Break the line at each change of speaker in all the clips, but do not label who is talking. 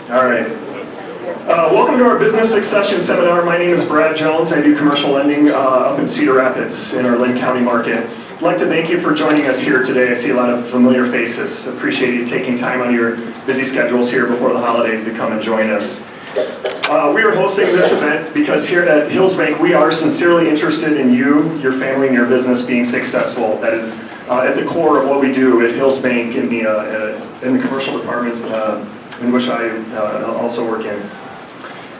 All right. Welcome to our Business Succession Seminar. My name is Brad Jones. I do commercial lending up in Cedar Rapids in our Linn County market. I'd like to thank you for joining us here today. I see a lot of familiar faces. Appreciate you taking time on your busy schedules here before the holidays to come and join us. We are hosting this event because here at Hills Bank, we are sincerely interested in you, your family, and your business being successful. That is at the core of what we do at Hills Bank in the commercial department in which I also work in.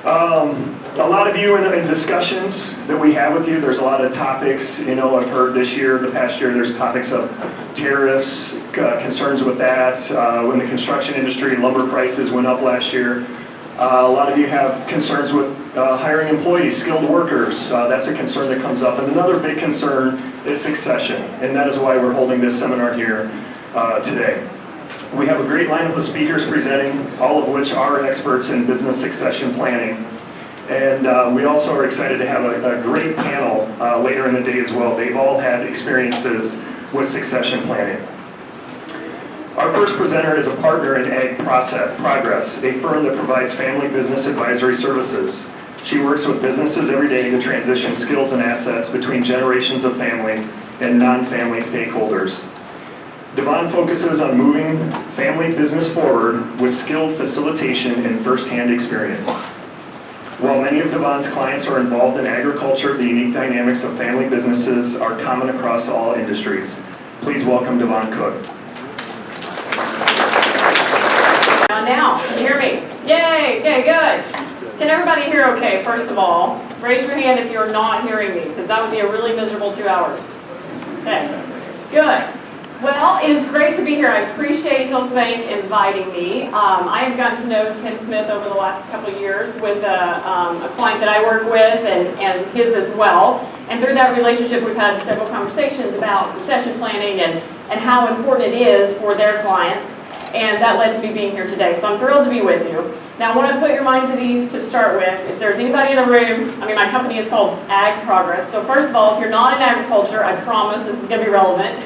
A lot of you in discussions that we have with you, there's a lot of topics, I've heard the past year, there's topics of tariffs, concerns with that, when the construction industry, lumber prices went up last year. A lot of you have concerns with hiring employees, skilled workers. That's a concern that comes up. And another big concern is succession, and that is why we're holding this seminar here today. We have a great lineup of speakers presenting, all of which are experts in business succession planning. And we also are excited to have a great panel later in the day as well. They've all had experiences with succession planning. Our first presenter is a partner in Ag Progress, a firm that provides family business advisory services. She works with businesses every day to transition skills and assets between generations of family and non-family stakeholders. Devon focuses on moving family business forward with skilled facilitation and first-hand experience. While many of Devon's clients are involved in agriculture, the unique dynamics of family businesses are common across all industries. Please welcome Devon Cook.
Now, can you hear me? Yay, okay, good. Can everybody hear okay, first of all? Raise your hand if you're not hearing me, because that would be a really miserable 2 hours. Okay, good. Well, it is great to be here. I appreciate Hills Bank inviting me. I have gotten to know Tim Smith over the last couple of years with a client that I work with and his as well. And through that relationship, we've had several conversations about succession planning and how important it is for their clients. And that led to me being here today. So I'm thrilled to be with you. Now I want to put your minds at ease to start with. If there's anybody in the room, my company is called Ag Progress. So first of all, if you're not in agriculture, I promise this is going to be relevant.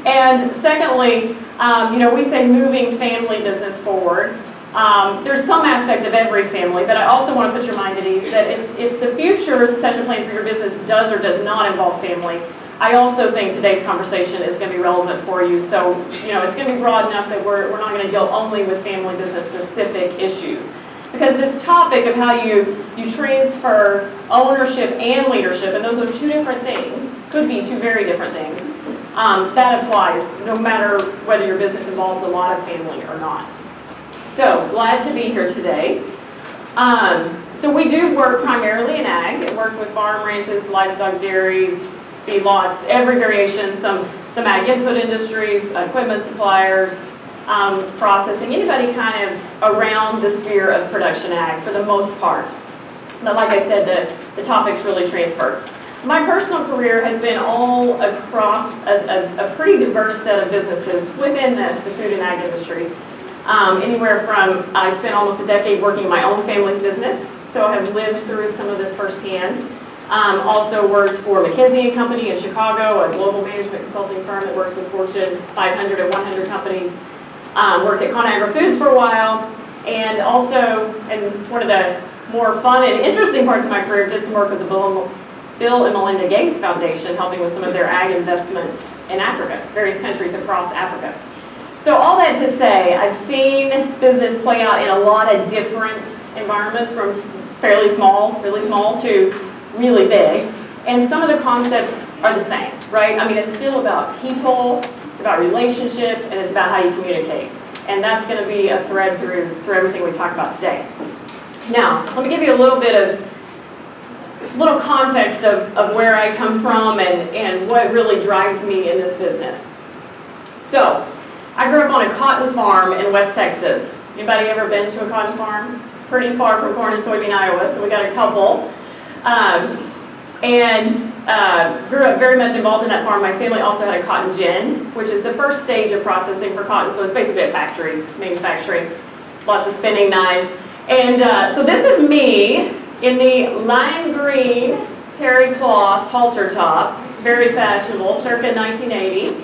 And secondly, we say moving family business forward. There's some aspect of every family, but I also want to put your mind at ease that if the future succession plan for your business does or does not involve family, I also think today's conversation is going to be relevant for you. So, it's going to be broad enough that we're not going to deal only with family business specific issues. Because this topic of how you transfer ownership and leadership, and those are two different things, could be two very different things, that applies no matter whether your business involves a lot of family or not. So, glad to be here today. So we do work primarily in ag. I work with farm ranches, livestock dairies, feedlots, every variation, some ag input industries, equipment suppliers, processing, anybody kind of around the sphere of production ag for the most part. But like I said, the topics really transfer. My personal career has been all across a pretty diverse set of businesses within the food and ag industry. Anywhere from, I spent almost a decade working in my own family's business, so I have lived through some of this firsthand. Also worked for McKinsey & Company in Chicago, a global management consulting firm that works with Fortune 500 and 100 companies. Worked at Conagra Foods for a while, and also, and one of the more fun and interesting parts of my career, did some work with the Bill and Melinda Gates Foundation, helping with some of their ag investments in Africa, various countries across Africa. So all that to say, I've seen business play out in a lot of different environments, from fairly small, really small, to really big, and some of the concepts are the same, right? It's still about people, it's about relationship, and it's about how you communicate. And that's going to be a thread through everything we talk about today. Now, let me give you a little context of where I come from and what really drives me in this business. So, I grew up on a cotton farm in West Texas. Anybody ever been to a cotton farm? Pretty far from corn and soybean, Iowa, so we got a couple. Grew up very much involved in that farm. My family also had a cotton gin, which is the first stage of processing for cotton. So it's basically a factory, manufacturing, lots of spinning knives. And so this is me in the lime green terry cloth halter top, very fashionable, circa 1980.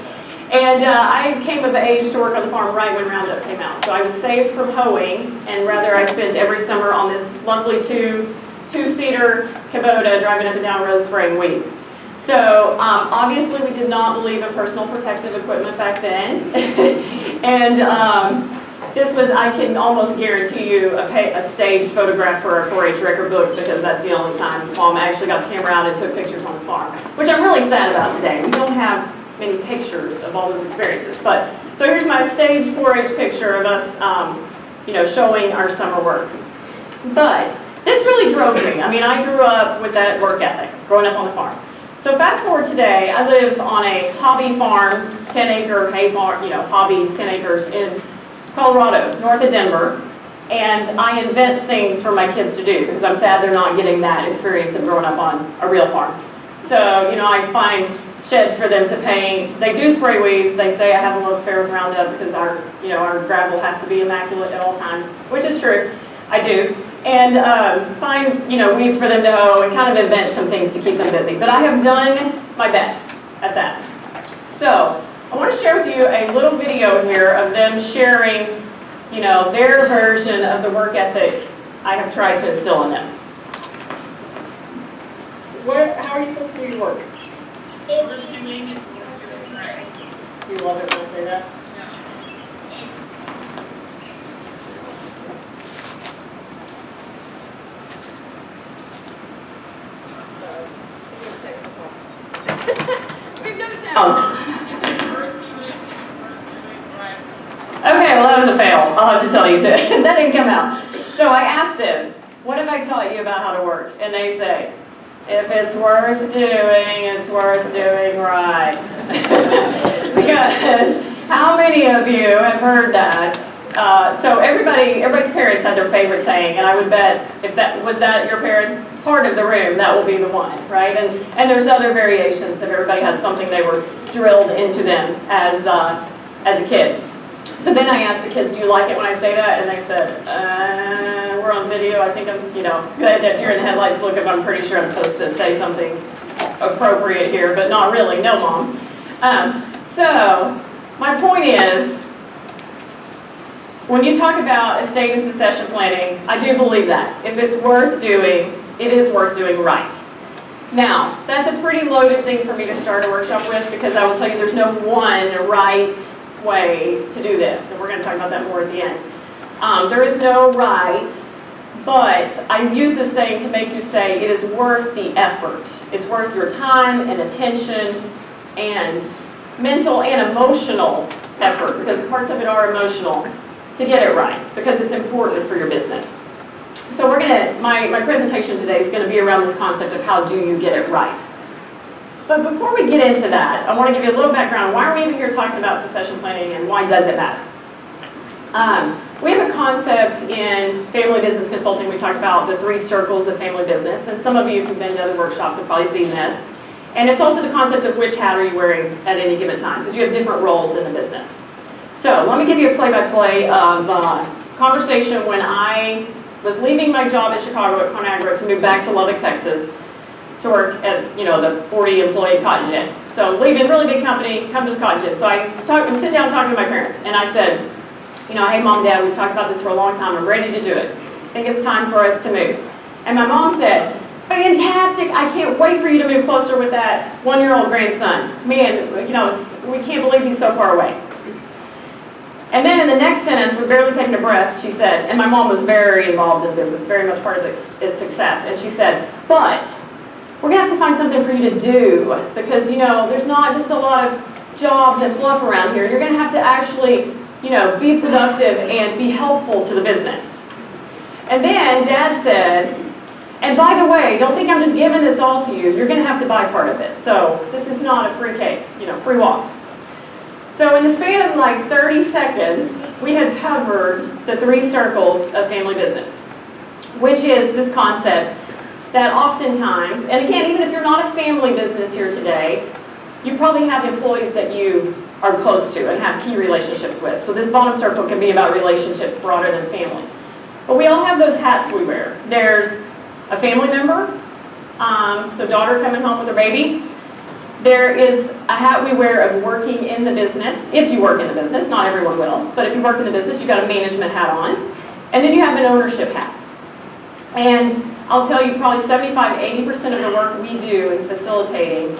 And I came of age to work on the farm right when Roundup came out. So I was saved from hoeing, and rather I spent every summer on this lovely two-seater Kubota driving up and down roads spraying weeds. So obviously we did not believe in personal protective equipment back then. And this was, I can almost guarantee you, a staged photograph for our 4-H record book, because that's the only time Mom actually got the camera out and took pictures on the farm, which I'm really sad about today. We don't have many pictures of all those experiences. But so here's my staged 4-H picture of us, showing our summer work. But this really drove me. I mean, I grew up with that work ethic, growing up on the farm. So fast forward today, I live on a hobby farm, 10-acre hay farm, hobby 10 acres in Colorado, north of Denver, and I invent things for my kids to do because I'm sad they're not getting that experience of growing up on a real farm. So, I find sheds for them to paint. They do spray weeds. They say I have a little affair with Roundup because our gravel has to be immaculate at all times, which is true. I do. And find, weeds for them to hoe and kind of invent some things to keep them busy. But I have done my best at that. So I want to share with you a little video here of them sharing, their version of the work ethic I have tried to instill in them. How are you supposed to do your work? You love it when I say that? We've got sound. Okay, well that was a fail. I'll have to tell you. That didn't come out. So I asked them, what have I taught you about how to work? And they say, if it's worth doing, it's worth doing right. Because how many of you have heard that? So everybody's parents had their favorite saying, and I would bet if that was your parents' part of the room, that will be the one, right? And there's other variations that everybody has something they were drilled into them as a kid. So then I asked the kids, do you like it when I say that? And they said, we're on video. I think I'm, that deer in the headlights look, if I'm pretty sure I'm supposed to say something appropriate here, but not really. No, Mom. So my point is, when you talk about estate and succession planning, I do believe that. If it's worth doing, it is worth doing right. Now, that's a pretty loaded thing for me to start a workshop with, because I will tell you there's no one right way to do this, and we're going to talk about that more at the end. There is no right, but I use this saying to make you say it is worth the effort. It's worth your time and attention and mental and emotional effort, because parts of it are emotional, to get it right, because it's important for your business. So my presentation today is going to be around this concept of how do you get it right. But before we get into that, I want to give you a little background. Why are we even here talking about succession planning, and why does it matter? We have a concept in family business consulting. We talked about the 3 circles of family business, and some of you who've been to other workshops have probably seen this. And it's also the concept of which hat are you wearing at any given time, because you have different roles in the business. So let me give you a play-by-play of conversation when I was leaving my job in Chicago at ConAgra to move back to Lubbock, Texas, to work at, the 40-employee cotton gin. So leaving a really big company, come to the cotton gin. So I'm sitting down talking to my parents, and I said, hey, Mom, Dad, we've talked about this for a long time. I'm ready to do it. I think it's time for us to move. And my mom said, fantastic, I can't wait for you to move closer with that 1-year-old grandson. Man, we can't believe he's so far away. And then in the next sentence, with barely taking a breath, she said, and my mom was very involved in business, very much part of its success, and she said, but we're going to have to find something for you to do, because, there's not just a lot of jobs and fluff around here. You're going to have to actually, be productive and be helpful to the business. And then Dad said, and by the way, don't think I'm just giving this all to you. You're going to have to buy part of it. So this is not a free cake, free walk. So in the span of like 30 seconds, we had covered the 3 circles of family business, which is this concept that oftentimes, and again, even if you're not a family business here today, you probably have employees that you are close to and have key relationships with. So this bottom circle can be about relationships broader than family. But we all have those hats we wear. There's a family member, so daughter coming home with her baby. There is a hat we wear of working in the business, if you work in the business, not everyone will, but if you work in the business, you've got a management hat on. And then you have an ownership hat. And I'll tell you, probably 75–80% of the work we do in facilitating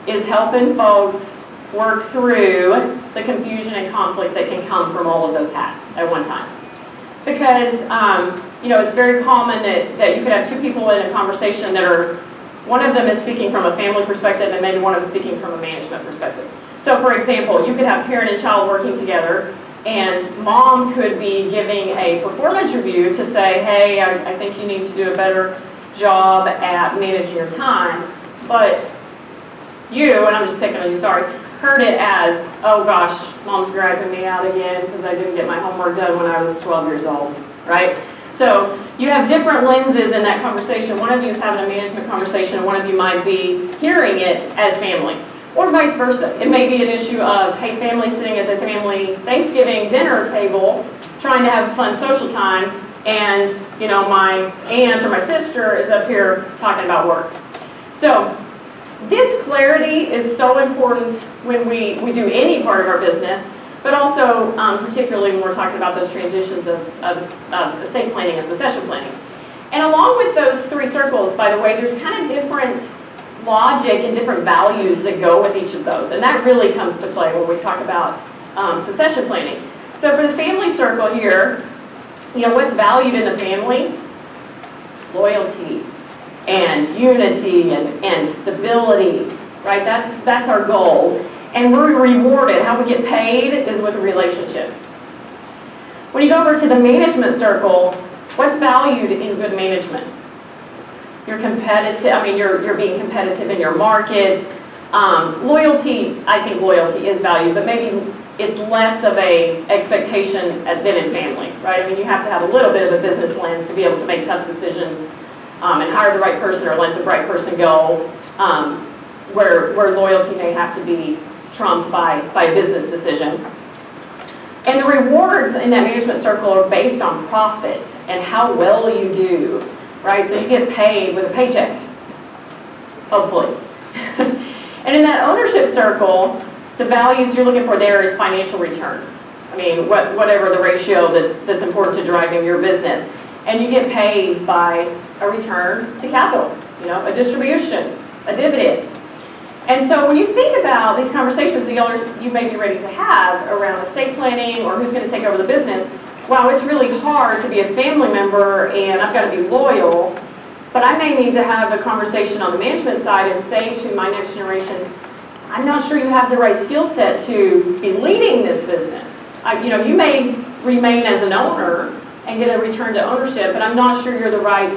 is helping folks work through the confusion and conflict that can come from all of those hats at one time. Because, it's very common that you could have two people in a conversation that are, one of them is speaking from a family perspective and maybe one of them is speaking from a management perspective. So for example, you could have parent and child working together, and mom could be giving a performance review to say, hey, I think you need to do a better job at managing your time. But you, and I'm just picking on you, sorry, heard it as, oh gosh, mom's driving me out again because I didn't get my homework done when I was 12 years old, right? So you have different lenses in that conversation. One of you is having a management conversation, and one of you might be hearing it as family. Or vice versa. It may be an issue of, hey, family sitting at the family Thanksgiving dinner table, trying to have a fun social time, and my aunt or my sister is up here talking about work. So this clarity is so important when we do any part of our business, but also particularly when we're talking about those transitions of estate planning and succession planning. And along with those three circles, by the way, there's kind of different logic and different values that go with each of those. And that really comes to play when we talk about succession planning. So for the family circle here, what's valued in the family? Loyalty and unity and stability, right? That's our goal. And we're rewarded. How we get paid is with a relationship. When you go over to the management circle, what's valued in good management? You're competitive. You're being competitive in your market. Loyalty, I think loyalty is valued, but maybe it's less of a expectation than in family, right? You have to have a little bit of a business lens to be able to make tough decisions and hire the right person or let the right person go, where loyalty may have to be trumped by a business decision. And the rewards in that management circle are based on profit and how well you do. Right, so you get paid with a paycheck, hopefully. And in that ownership circle, the values you're looking for there is financial returns. Whatever the ratio that's important to driving your business. And you get paid by a return to capital, a distribution, a dividend. And so when you think about these conversations you may be ready to have around estate planning or who's going to take over the business, wow, it's really hard to be a family member and I've got to be loyal, but I may need to have a conversation on the management side and say to my next generation, I'm not sure you have the right skill set to be leading this business. You may remain as an owner and get a return to ownership, but I'm not sure you're the right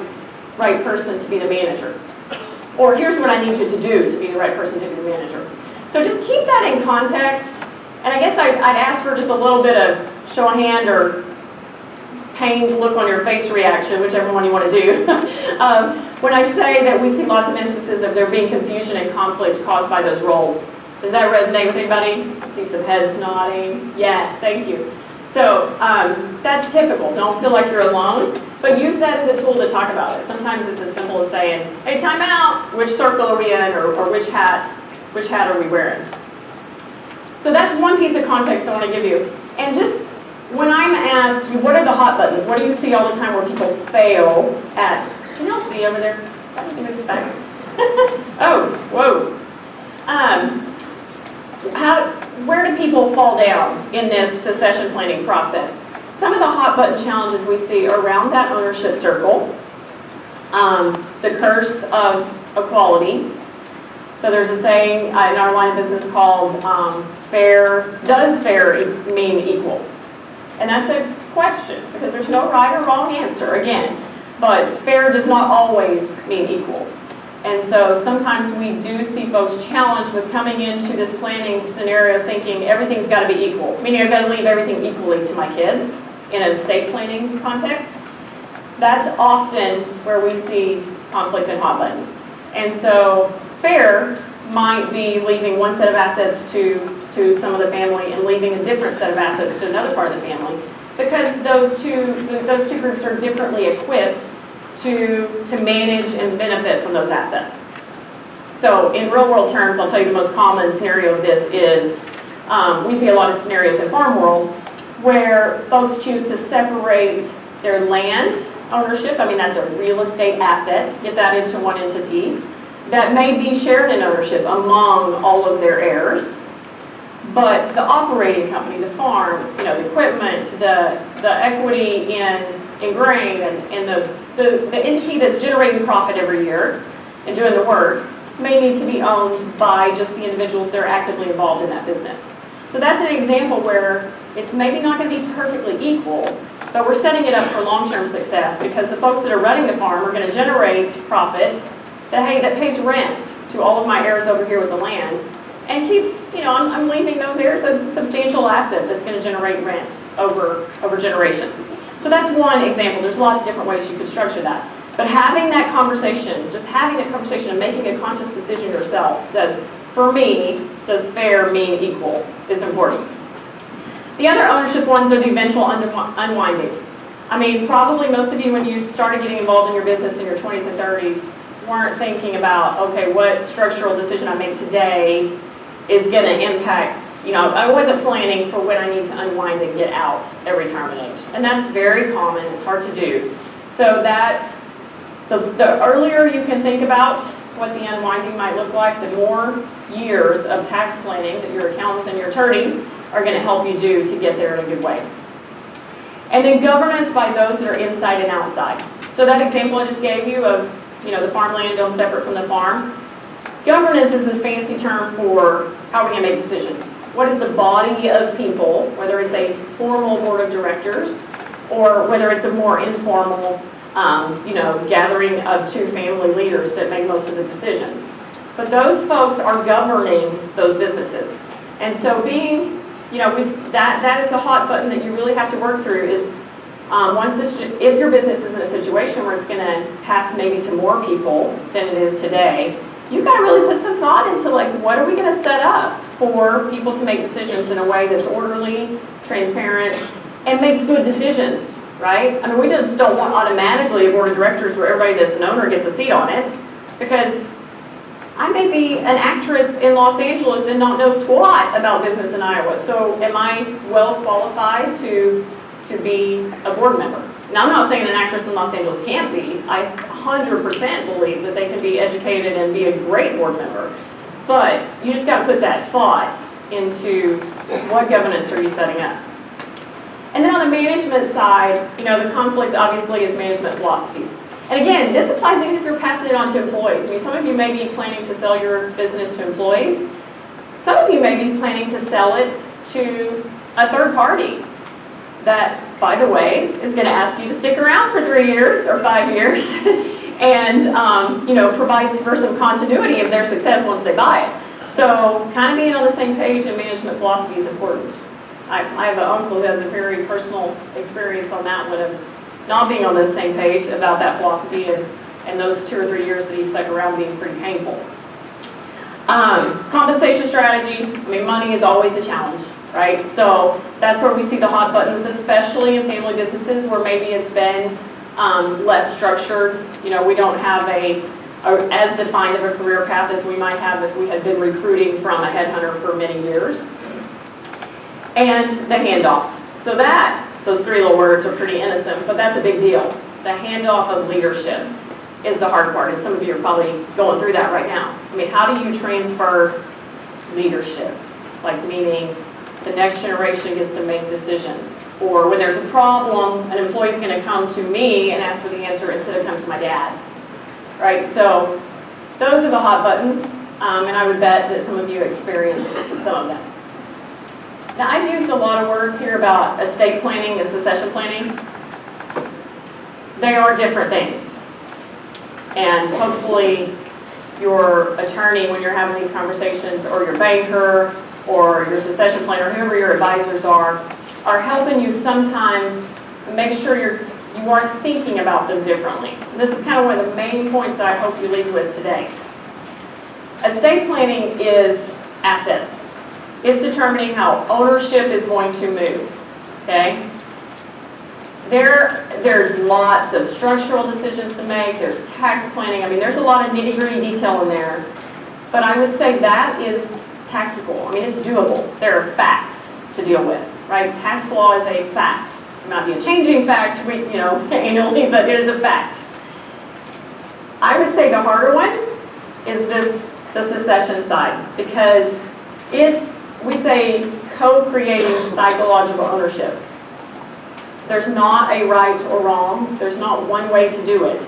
person to be the manager. Or here's what I need you to do to be the right person to be the manager. So just keep that in context, and I guess I'd ask for just a little bit of show of hand or pained look on your face reaction, whichever one you want to do. When I say that we see lots of instances of there being confusion and conflict caused by those roles. Does that resonate with anybody? I see some heads nodding. Yes, thank you. So that's typical. Don't feel like you're alone, but use that as a tool to talk about it. Sometimes it's as simple as saying, hey, time out, which circle are we in, or which hat are we wearing? So that's one piece of context I want to give you. And just when I'm asked, what are the hot buttons? What do you see all the time where people fail at? Can y'all see over there? Oh, whoa. Where do people fall down in this succession planning process? Some of the hot button challenges we see around that ownership circle, the curse of equality. So there's a saying in our line of business called does fair mean equal? And that's a question, because there's no right or wrong answer, again. But fair does not always mean equal. And so sometimes we do see folks challenged with coming into this planning scenario thinking everything's got to be equal, meaning I've got to leave everything equally to my kids in an estate planning context. That's often where we see conflict and hot buttons. And so fair might be leaving one set of assets to some of the family and leaving a different set of assets to another part of the family, because those two groups are differently equipped to manage and benefit from those assets. So in real world terms, I'll tell you the most common scenario of this is, we see a lot of scenarios in farm world where folks choose to separate their land ownership, I mean that's a real estate asset, get that into one entity, that may be shared in ownership among all of their heirs. But the operating company, the farm, you know, the equipment, the equity in grain and the entity that's generating profit every year and doing the work may need to be owned by just the individuals that are actively involved in that business. So that's an example where it's maybe not going to be perfectly equal, but we're setting it up for long-term success because the folks that are running the farm are going to generate profit that pays rent to all of my heirs over here with the land. And keeps, you know, I'm leaving those heirs a substantial asset that's going to generate rent over generations. So that's one example. There's lots of different ways you could structure that. But having that conversation, just having that conversation and making a conscious decision yourself, for me, does fair mean equal, is important. The other ownership ones are the eventual unwinding. I mean, probably most of you, when you started getting involved in your business in your 20s and 30s, weren't thinking about, okay, what structural decision I make today is going to impact, you know, I wasn't planning for when I need to unwind and get out at retirement age. And that's very common, it's hard to do. So that's, the earlier you can think about what the unwinding might look like, the more years of tax planning that your accountants and your attorneys are going to help you do to get there in a good way. And then governance by those that are inside and outside. So that example I just gave you of, you know, the farmland owned separate from the farm. Governance is a fancy term for how we're going to make decisions. What is the body of people, whether it's a formal board of directors or whether it's a more informal, you know, gathering of two family leaders that make most of the decisions. But those folks are governing those businesses. And so being, you know, that is the hot button that you really have to work through is if your business is in a situation where it's going to pass maybe to more people than it is today, you've got to really put some thought into, like, what are we going to set up for people to make decisions in a way that's orderly, transparent, and makes good decisions, right? I mean, we just don't want automatically a board of directors where everybody that's an owner gets a seat on it, because I may be an actress in Los Angeles and not know squat about business in Iowa. So am I well qualified to be a board member? Now, I'm not saying an actress in Los Angeles can't be. I 100% believe that they can be educated and be a great board member. But you just got to put that thought into what governance are you setting up. And then on the management side, you know, the conflict obviously is management philosophies. And again, this applies even if you're passing it on to employees. I mean, some of you may be planning to sell your business to employees. Some of you may be planning to sell it to a third party that, by the way, is going to ask you to stick around for 3 years or 5 years and, you know, provides for some continuity of their success once they buy it. So kind of being on the same page in management philosophy is important. I have an uncle who has a very personal experience on that one of not being on the same page about that philosophy and those 2 or 3 years that he stuck around being pretty painful. Compensation strategy, I mean, money is always a challenge, right? So that's where we see the hot buttons, especially in family businesses where maybe it's been less structured. You know, we don't have as defined of a career path as we might have if we had been recruiting from a headhunter for many years. And the handoff. So those 3 little words are pretty innocent, but that's a big deal. The handoff of leadership is the hard part, and some of you are probably going through that right now. I mean, how do you transfer leadership? Like, meaning the next generation gets to make decisions. Or when there's a problem, an employee's going to come to me and ask for the answer instead of come to my dad. Right? So those are the hot buttons, and I would bet that some of you experience some of them. Now, I've used a lot of words here about estate planning and succession planning. They are different things. And hopefully your attorney, when you're having these conversations, or your banker, or your succession planner, whoever your advisors are helping you sometimes make sure you are thinking about them differently. And this is kind of one of the main points that I hope you leave with today. Estate planning is assets. It's determining how ownership is going to move, okay? There's lots of structural decisions to make, there's tax planning, I mean, there's a lot of nitty-gritty detail in there. But I would say that is tactical. I mean, it's doable. There are facts to deal with, right? Tax law is a fact. It might be a changing fact, annually, but it is a fact. I would say the harder one is the secession side, because we say co-creating psychological ownership. There's not a right or wrong. There's not one way to do it.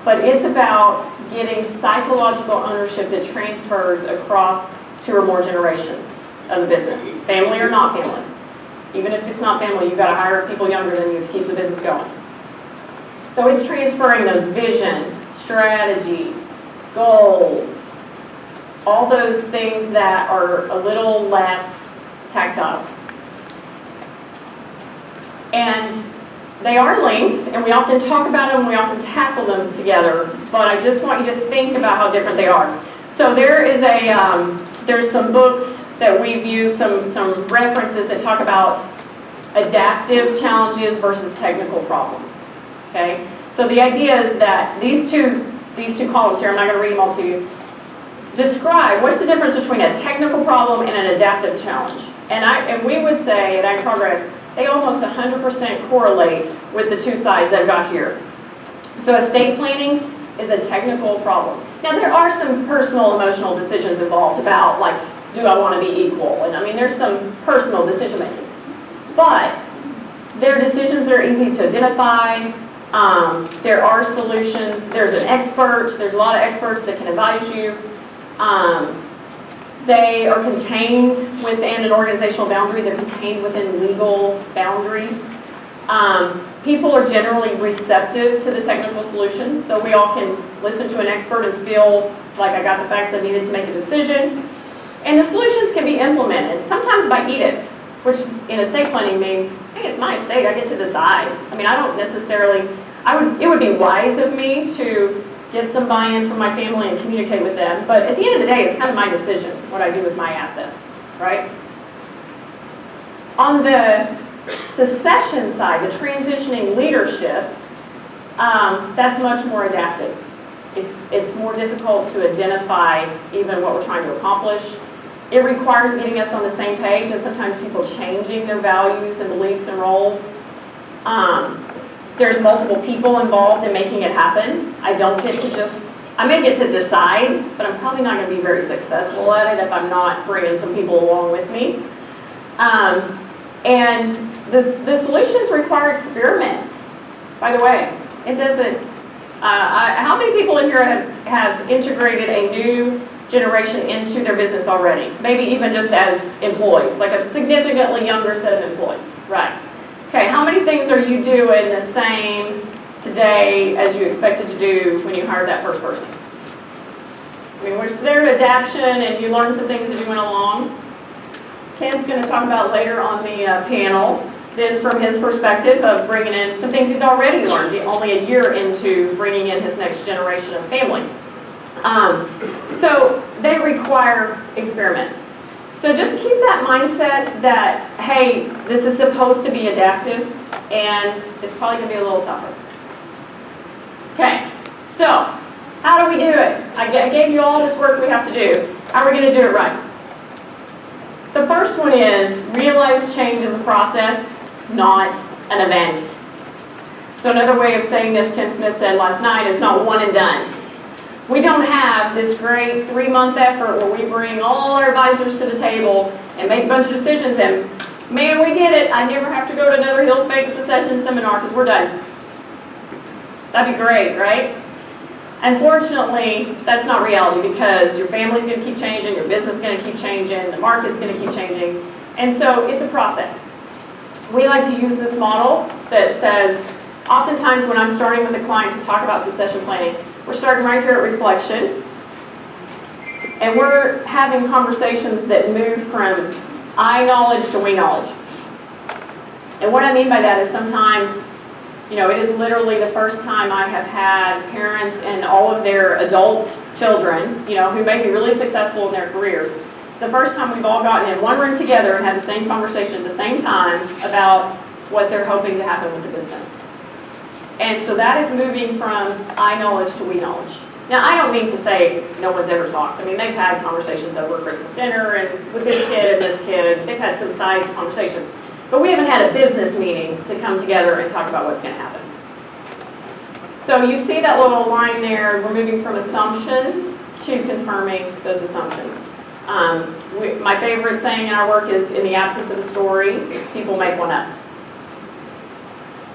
But it's about getting psychological ownership that transfers across 2 or more generations of the business, family or not family. Even if it's not family, you've got to hire people younger than you to keep the business going. So it's transferring those vision, strategy, goals, all those things that are a little less tactile. And they are linked, and we often talk about them, we often tackle them together, but I just want you to think about how different they are. So there's some books that we've used, some references that talk about adaptive challenges versus technical problems, okay? So the idea is that these two columns here, I'm not going to read them all to you, describe what's the difference between a technical problem and an adaptive challenge. And we would say at iProgress, they almost 100% correlate with the 2 sides that I've got here. So estate planning is a technical problem. Now there are some personal, emotional decisions involved about, like, do I want to be equal? And I mean, there's some personal decision making. But they're decisions that are easy to identify. There are solutions. There's an expert. There's a lot of experts that can advise you. They are contained within an organizational boundary. They're contained within legal boundaries. People are generally receptive to the technical solutions, so we all can listen to an expert and feel like I got the facts I needed to make a decision. And the solutions can be implemented, sometimes by edict, which in estate planning means, hey, it's my estate, I get to decide. I mean, I don't necessarily, it would be wise of me to get some buy-in from my family and communicate with them. But at the end of the day, it's kind of my decision what I do with my assets, right? On the succession side, the transitioning leadership, that's much more adaptive. It's more difficult to identify even what we're trying to accomplish. It requires getting us on the same page, and sometimes people changing their values and beliefs and roles. There's multiple people involved in making it happen. I may get to decide, but I'm probably not going to be very successful at it if I'm not bringing some people along with me. And the solutions require experiments. By the way, it doesn't, how many people in here have integrated a new generation into their business already? Maybe even just as employees, like a significantly younger set of employees, right? Okay, how many things are you doing the same today as you expected to do when you hired that first person? I mean, was there adaptation and you learned some things as you went along? Ken's going to talk about later on the panel this from his perspective of bringing in some things he's already learned, only a year into bringing in his next generation of family. So they require experiments. So just keep that mindset that, hey, this is supposed to be adaptive, and it's probably going to be a little tougher. Okay, so how do we do it? I gave you all this work we have to do. How are we going to do it right? The first one is realize change is a process, not an event. So another way of saying this, Tim Smith said last night, is not one and done. We don't have this great 3-month effort where we bring all our advisors to the table and make a bunch of decisions and, man, we did it. I never have to go to another Hills Vegas Succession seminar because we're done. That'd be great, right? Unfortunately, that's not reality because your family's going to keep changing, your business is going to keep changing, the market's going to keep changing, and so it's a process. We like to use this model that says, oftentimes when I'm starting with a client to talk about succession planning, we're starting right here at reflection, and we're having conversations that move from I knowledge to we knowledge. And what I mean by that is sometimes, you know, it is literally the first time I have had parents and all of their adult children, you know, who may be really successful in their careers. It's the first time we've all gotten in one room together and had the same conversation at the same time about what they're hoping to happen with the business. And so that is moving from I knowledge to we knowledge. Now, I don't mean to say no one's ever talked. I mean, they've had conversations over Christmas dinner and with this kid and this kid. They've had some side conversations. But we haven't had a business meeting to come together and talk about what's going to happen. So you see that little line there, we're moving from assumptions to confirming those assumptions. My favorite saying in our work is, in the absence of a story, people make one up.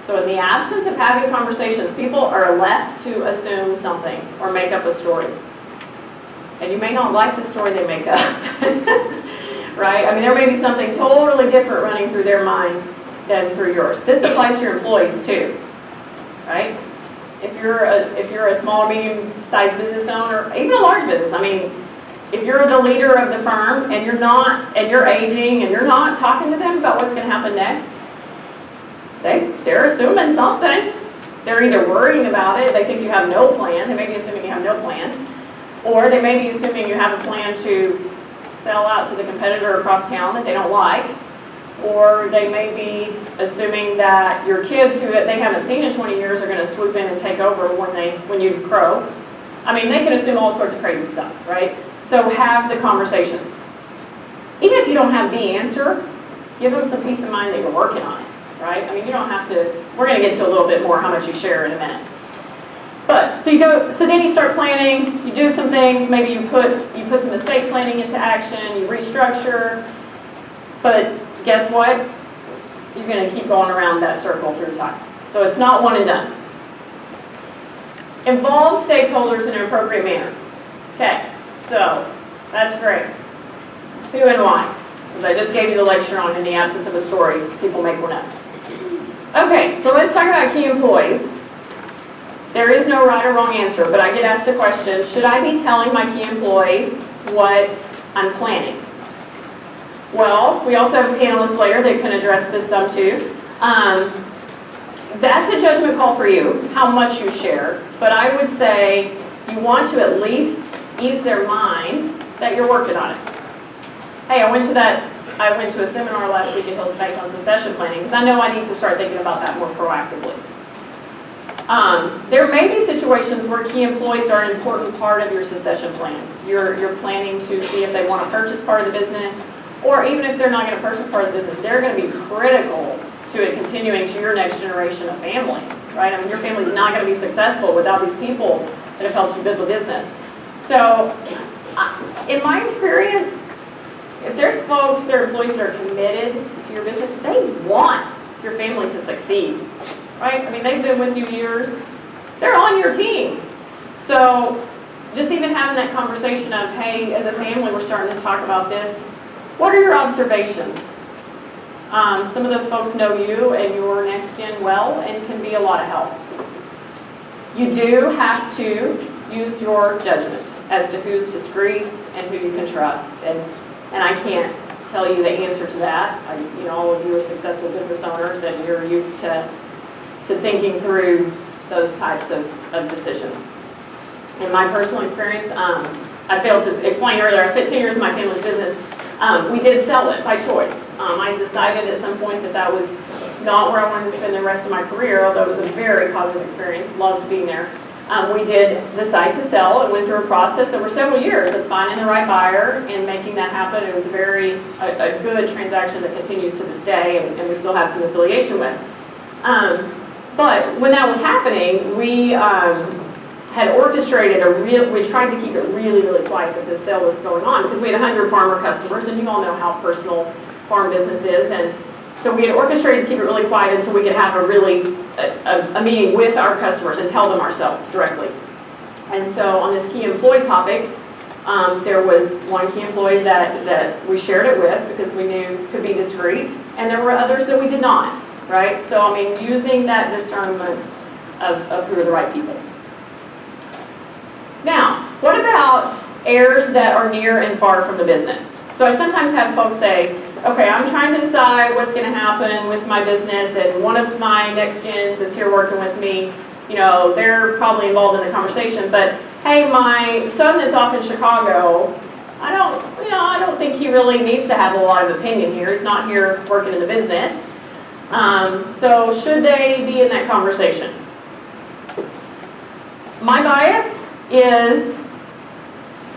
So in the absence of having conversations, people are left to assume something or make up a story. And you may not like the story they make up, right? I mean, there may be something totally different running through their mind than through yours. This applies to your employees too, right? If you're a small, medium-sized business owner, even a large business, I mean, if you're the leader of the firm and you're aging and you're not talking to them about what's going to happen next, they're assuming something. They're either worrying about it, they think you have no plan, they may be assuming you have no plan, or they may be assuming you have a plan to sell out to the competitor across town that they don't like, or they may be assuming that your kids who they haven't seen in 20 years are going to swoop in and take over when you crow. I mean, they can assume all sorts of crazy stuff, right? So have the conversations. Even if you don't have the answer, give them some peace of mind that you're working on it, right? I mean, you don't have to, we're going to get to a little bit more how much you share in a minute. But, so then you start planning, you do some things, maybe you put some estate planning into action, you restructure, but guess what? You're going to keep going around that circle through time. So it's not one and done. Involve stakeholders in an appropriate manner. Okay, so that's great. Who and why? Because I just gave you the lecture on in the absence of a story, people make one up. Okay, so let's talk about key employees. There is no right or wrong answer, but I get asked the question, should I be telling my key employees what I'm planning? Well, we also have panelists later that can address this some too. That's a judgment call for you, how much you share, but I would say you want to at least ease their mind that you're working on it. Hey, I went to a seminar last week at Hills Bank on succession planning, because I know I need to start thinking about that more proactively. There may be situations where key employees are an important part of your succession plan. You're planning to see if they want to purchase part of the business, or even if they're not going to purchase part of the business, they're going to be critical to it continuing to your next generation of family, right? I mean, your family's not going to be successful without these people that have helped you build a business. So, in my experience, if there's folks, their employees that are committed to your business, they want your family to succeed, right? I mean, they've been with you years. They're on your team. So, just even having that conversation of, hey, as a family, we're starting to talk about this. What are your observations? Some of those folks know you and your next gen well and can be a lot of help. You do have to use your judgment as to who's discreet and who you can trust. And I can't tell you the answer to that. All of you are successful business owners and you're used to thinking through those types of decisions. In my personal experience, I failed to explain earlier, I spent 10 years in my family's business. We did sell it by choice. I decided at some point that was not where I wanted to spend the rest of my career, although it was a very positive experience, loved being there. We did decide to sell. It went through a process over several years of finding the right buyer and making that happen. It was a good transaction that continues to this day, and we still have some affiliation with. But when that was happening, we had orchestrated we tried to keep it really, really quiet that the sale was going on because we had 100 farmer customers, and you all know how personal farm business is. And so we had orchestrated to keep it really quiet until we could have a meeting with our customers and tell them ourselves directly. And so on this key employee topic, there was one key employee that we shared it with because we knew could be discreet, and there were others that we did not, right? So, I mean, using that discernment of who are the right people. Now, what about heirs that are near and far from the business? So I sometimes have folks say, okay, I'm trying to decide what's going to happen with my business, and one of my next gens is here working with me. They're probably involved in the conversation, but hey, my son that's off in Chicago, I don't think he really needs to have a lot of opinion here. He's not here working in the business. So should they be in that conversation? My bias is,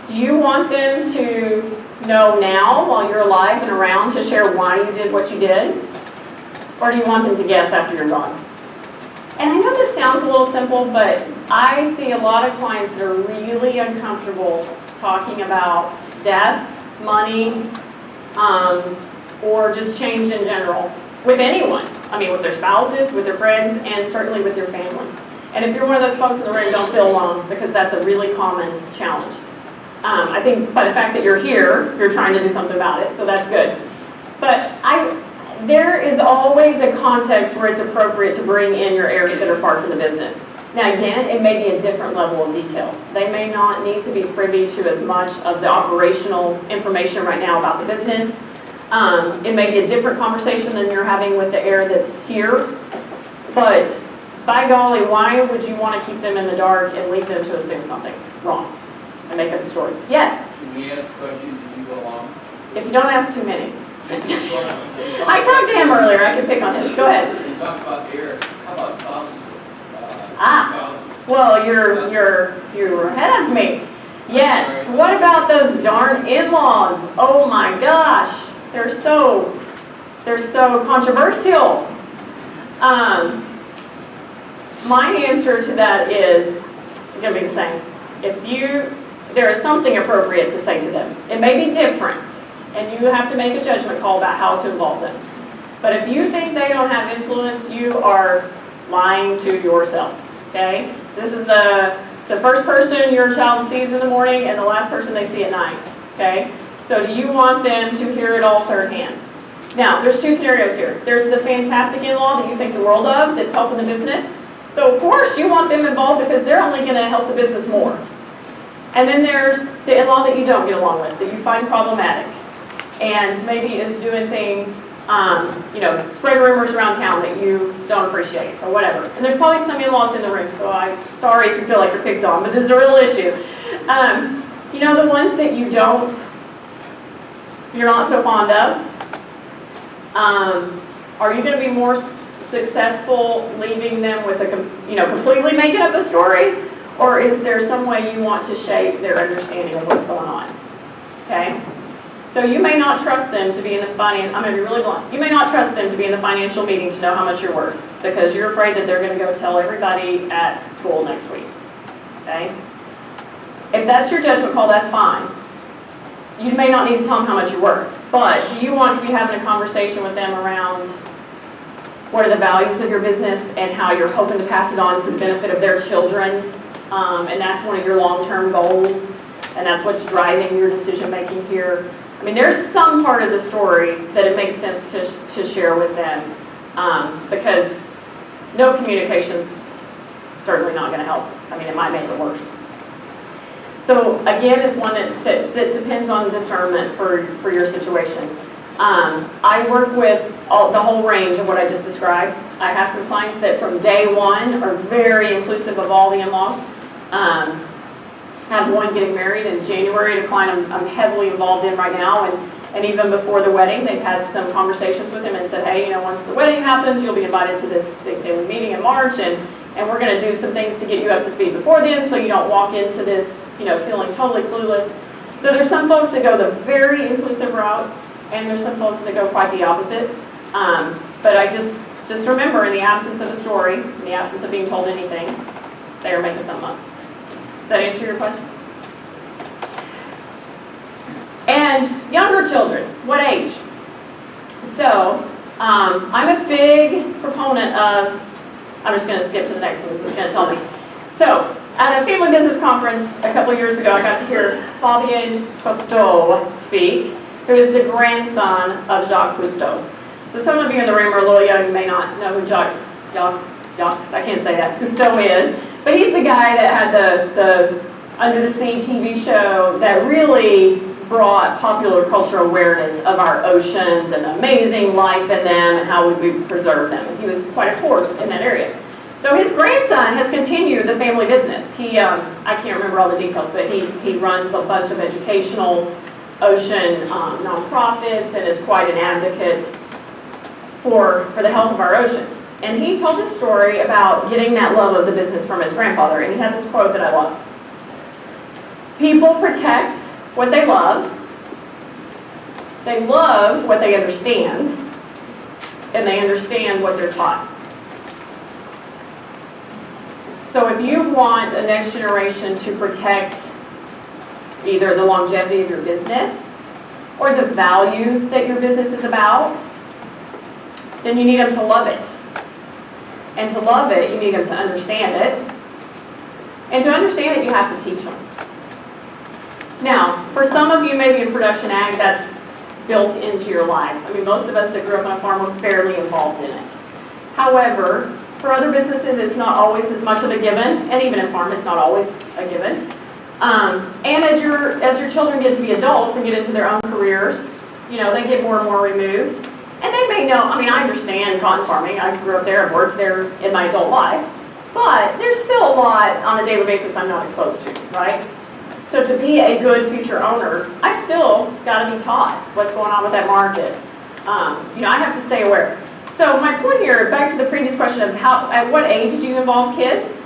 do you want them to know now while you're alive and around to share why you did what you did? Or do you want them to guess after you're gone? And I know this sounds a little simple, but I see a lot of clients that are really uncomfortable talking about death, money, or just change in general with anyone. I mean, with their spouses, with their friends, and certainly with your family. And if you're one of those folks in the room, don't feel alone, because that's a really common challenge. I think by the fact that you're here, you're trying to do something about it, so that's good. But there is always a context where it's appropriate to bring in your heirs that are far from the business. Now again, it may be a different level of detail. They may not need to be privy to as much of the operational information right now about the business. It may be a different conversation than you're having with the heir that's here. But by golly, why would you want to keep them in the dark and leave them to assume something wrong and make up a story? Yes?
Can we ask questions as you go along?
If you don't ask too many. I talked to him earlier, I can pick on him. Go ahead.
You talked about the heir. How about spouses? Spouses.
Well, you're ahead of me. Yes. What about those darn in-laws? Oh my gosh, they're so controversial. My answer to that is going to be the same. There is something appropriate to say to them. It may be different, and you have to make a judgment call about how to involve them. But if you think they don't have influence, you are lying to yourself. Okay? This is the first person your child sees in the morning and the last person they see at night. Okay? So do you want them to hear it all third hand? Now, there's two scenarios here. There's the fantastic in-law that you think the world of that's helping the business. So of course you want them involved because they're only going to help the business more. And then there's the in-law that you don't get along with, that you find problematic, and maybe is doing things, spreading rumors around town that you don't appreciate or whatever. And there's probably some in-laws in the room, so I'm sorry if you feel like you're picked on, but this is a real issue. The ones that you're not so fond of, are you going to be more successful leaving them with completely making up a story? Or is there some way you want to shape their understanding of what's going on? Okay? So you may not trust them to be in the I'm going to be really blunt. You may not trust them to be in the financial meeting to know how much you're worth because you're afraid that they're going to go tell everybody at school next week. Okay? If that's your judgment call, that's fine. You may not need to tell them how much you're worth. But do you want to be having a conversation with them around what are the values of your business and how you're hoping to pass it on to the benefit of their children? And that's one of your long-term goals, and that's what's driving your decision-making here. I mean, there's some part of the story that it makes sense to share with them, because no communication's certainly not going to help. I mean, it might make it worse. So again, it's one that depends on discernment for your situation. I work with the whole range of what I just described. I have some clients that from day one are very inclusive of all the in-laws. Have one getting married in January, a client I'm heavily involved in right now, and even before the wedding, they've had some conversations with him and said, hey, once the wedding happens, you'll be invited to this big family meeting in March, and we're going to do some things to get you up to speed before then, so you don't walk into this, feeling totally clueless. So there's some folks that go the very inclusive route, and there's some folks that go quite the opposite. But I just remember, in the absence of a story, in the absence of being told anything, they are making something up. Does that answer your question? And younger children, what age? So, I'm a big proponent of, I'm just going to skip to the next one, it's going to tell me. So, at a family business conference a couple years ago, I got to hear Fabien Cousteau speak, who is the grandson of Jacques Cousteau. So some of you in the room are a little young, you may not know who Jacques, I can't say that, Cousteau is. But he's the guy that had the Under the Sea TV show that really brought popular cultural awareness of our oceans and the amazing life in them and how we preserve them. And he was quite a force in that area. So his grandson has continued the family business. He, I can't remember all the details, but he runs a bunch of educational ocean nonprofits and is quite an advocate for the health of our oceans. And he told a story about getting that love of the business from his grandfather, and he had this quote that I love. People protect what they love. They love what they understand. And they understand what they're taught. So if you want a next generation to protect either the longevity of your business or the values that your business is about, then you need them to love it. And to love it, you need them to understand it. And to understand it, you have to teach them. Now, for some of you, maybe in production ag, that's built into your life. I mean, most of us that grew up on a farm were fairly involved in it. However, for other businesses, it's not always as much of a given, and even in farm, it's not always a given. And as your children get to be adults and get into their own careers, you know, they get more and more removed. And they may know, I mean, I understand cotton farming. I grew up there and worked there in my adult life. But there's still a lot on a daily basis I'm not exposed to, right? So to be a good future owner, I still got to be taught what's going on with that market. You know, I have to stay aware. So my point here, back to the previous question of at what age do you involve kids?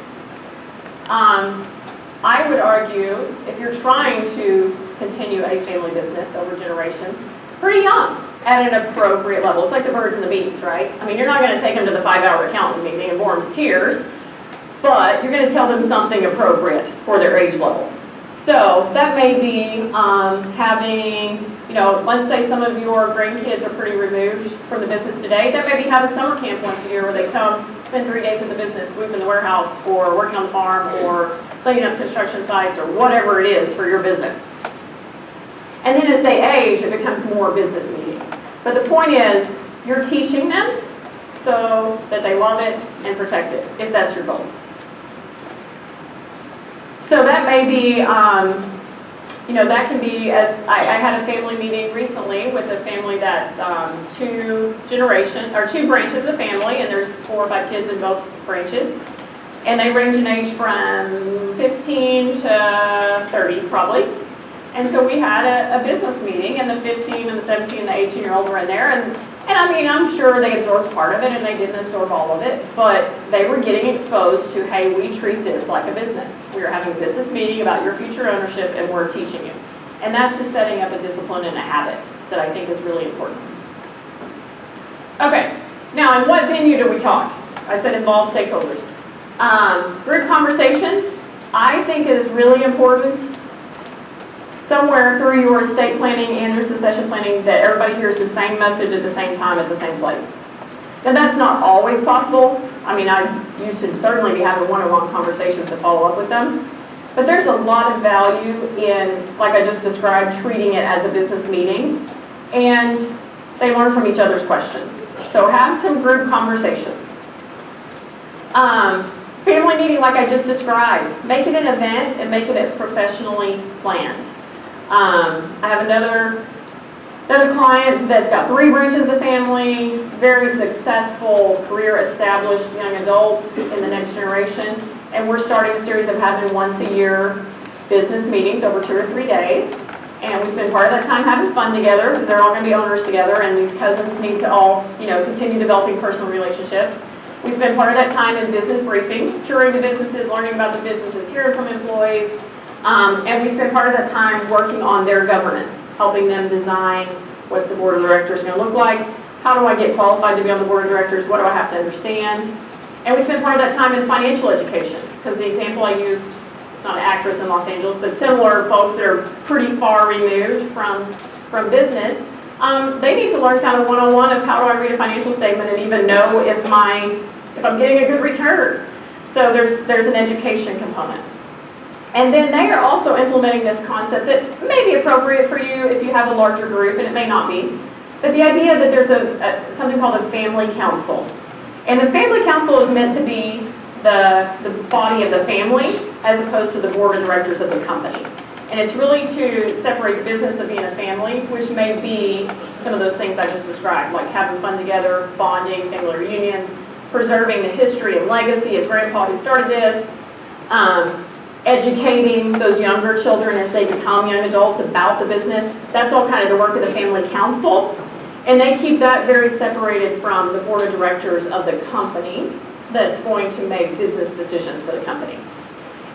I would argue if you're trying to continue a family business over generations, pretty young at an appropriate level. It's like the birds and the bees, right? I mean, you're not going to take them to the 5-hour accountant meeting and bore them to tears, but you're going to tell them something appropriate for their age level. So that may be having, you know, let's say some of your grandkids are pretty removed from the business today. That may be having summer camp once a year where they come spend 3 days in the business, sweeping the warehouse, or working on the farm, or cleaning up construction sites, or whatever it is for your business. And then as they age, it becomes more business meetings. But the point is, you're teaching them so that they love it and protect it, if that's your goal. So that may be, you know, that can be, as I had a family meeting recently with a family that's two branches of family, and there's 4 or 5 kids in both branches. And they range in age from 15 to 30, probably. And so we had a business meeting, and the 15 and the 17 and the 18-year-old were in there. And I mean, I'm sure they absorbed part of it, and they didn't absorb all of it. But they were getting exposed to, hey, we treat this like a business. We are having a business meeting about your future ownership, and we're teaching you. And that's just setting up a discipline and a habit that I think is really important. Okay, now in what venue do we talk? I said involve stakeholders. Group conversations, I think is really important. Somewhere through your estate planning and your succession planning that everybody hears the same message at the same time at the same place. And that's not always possible. I mean, you should certainly be having one-on-one conversations to follow up with them. But there's a lot of value in, like I just described, treating it as a business meeting. And they learn from each other's questions. So have some group conversations. Family meeting, like I just described. Make it an event and make it professionally planned. I have another client that's got 3 branches of the family, very successful, career established young adults in the next generation, and we're starting a series of having once a year business meetings over 2 or 3 days, and we spend part of that time having fun together because they're all going to be owners together, and these cousins need to all, you know, continue developing personal relationships. We spend part of that time in business briefings, touring the businesses, learning about the businesses, hearing from employees. And we spend part of that time working on their governance, helping them design what's the board of directors going to look like, how do I get qualified to be on the board of directors, what do I have to understand. And we spend part of that time in financial education, because the example I used, it's not an actress in Los Angeles, but similar folks that are pretty far removed from business, they need to learn kind of one-on-one of how do I read a financial statement and even know if I'm getting a good return. So there's an education component. And then they are also implementing this concept that may be appropriate for you if you have a larger group, and it may not be. But the idea that there's something called a family council. And the family council is meant to be the body of the family as opposed to the board of directors of the company. And it's really to separate the business of being a family, which may be some of those things I just described, like having fun together, bonding, family reunions, preserving the history and legacy of grandpa who started this, educating those younger children as they become young adults about the business. That's all kind of the work of the family council. And they keep that very separated from the board of directors of the company that's going to make business decisions for the company.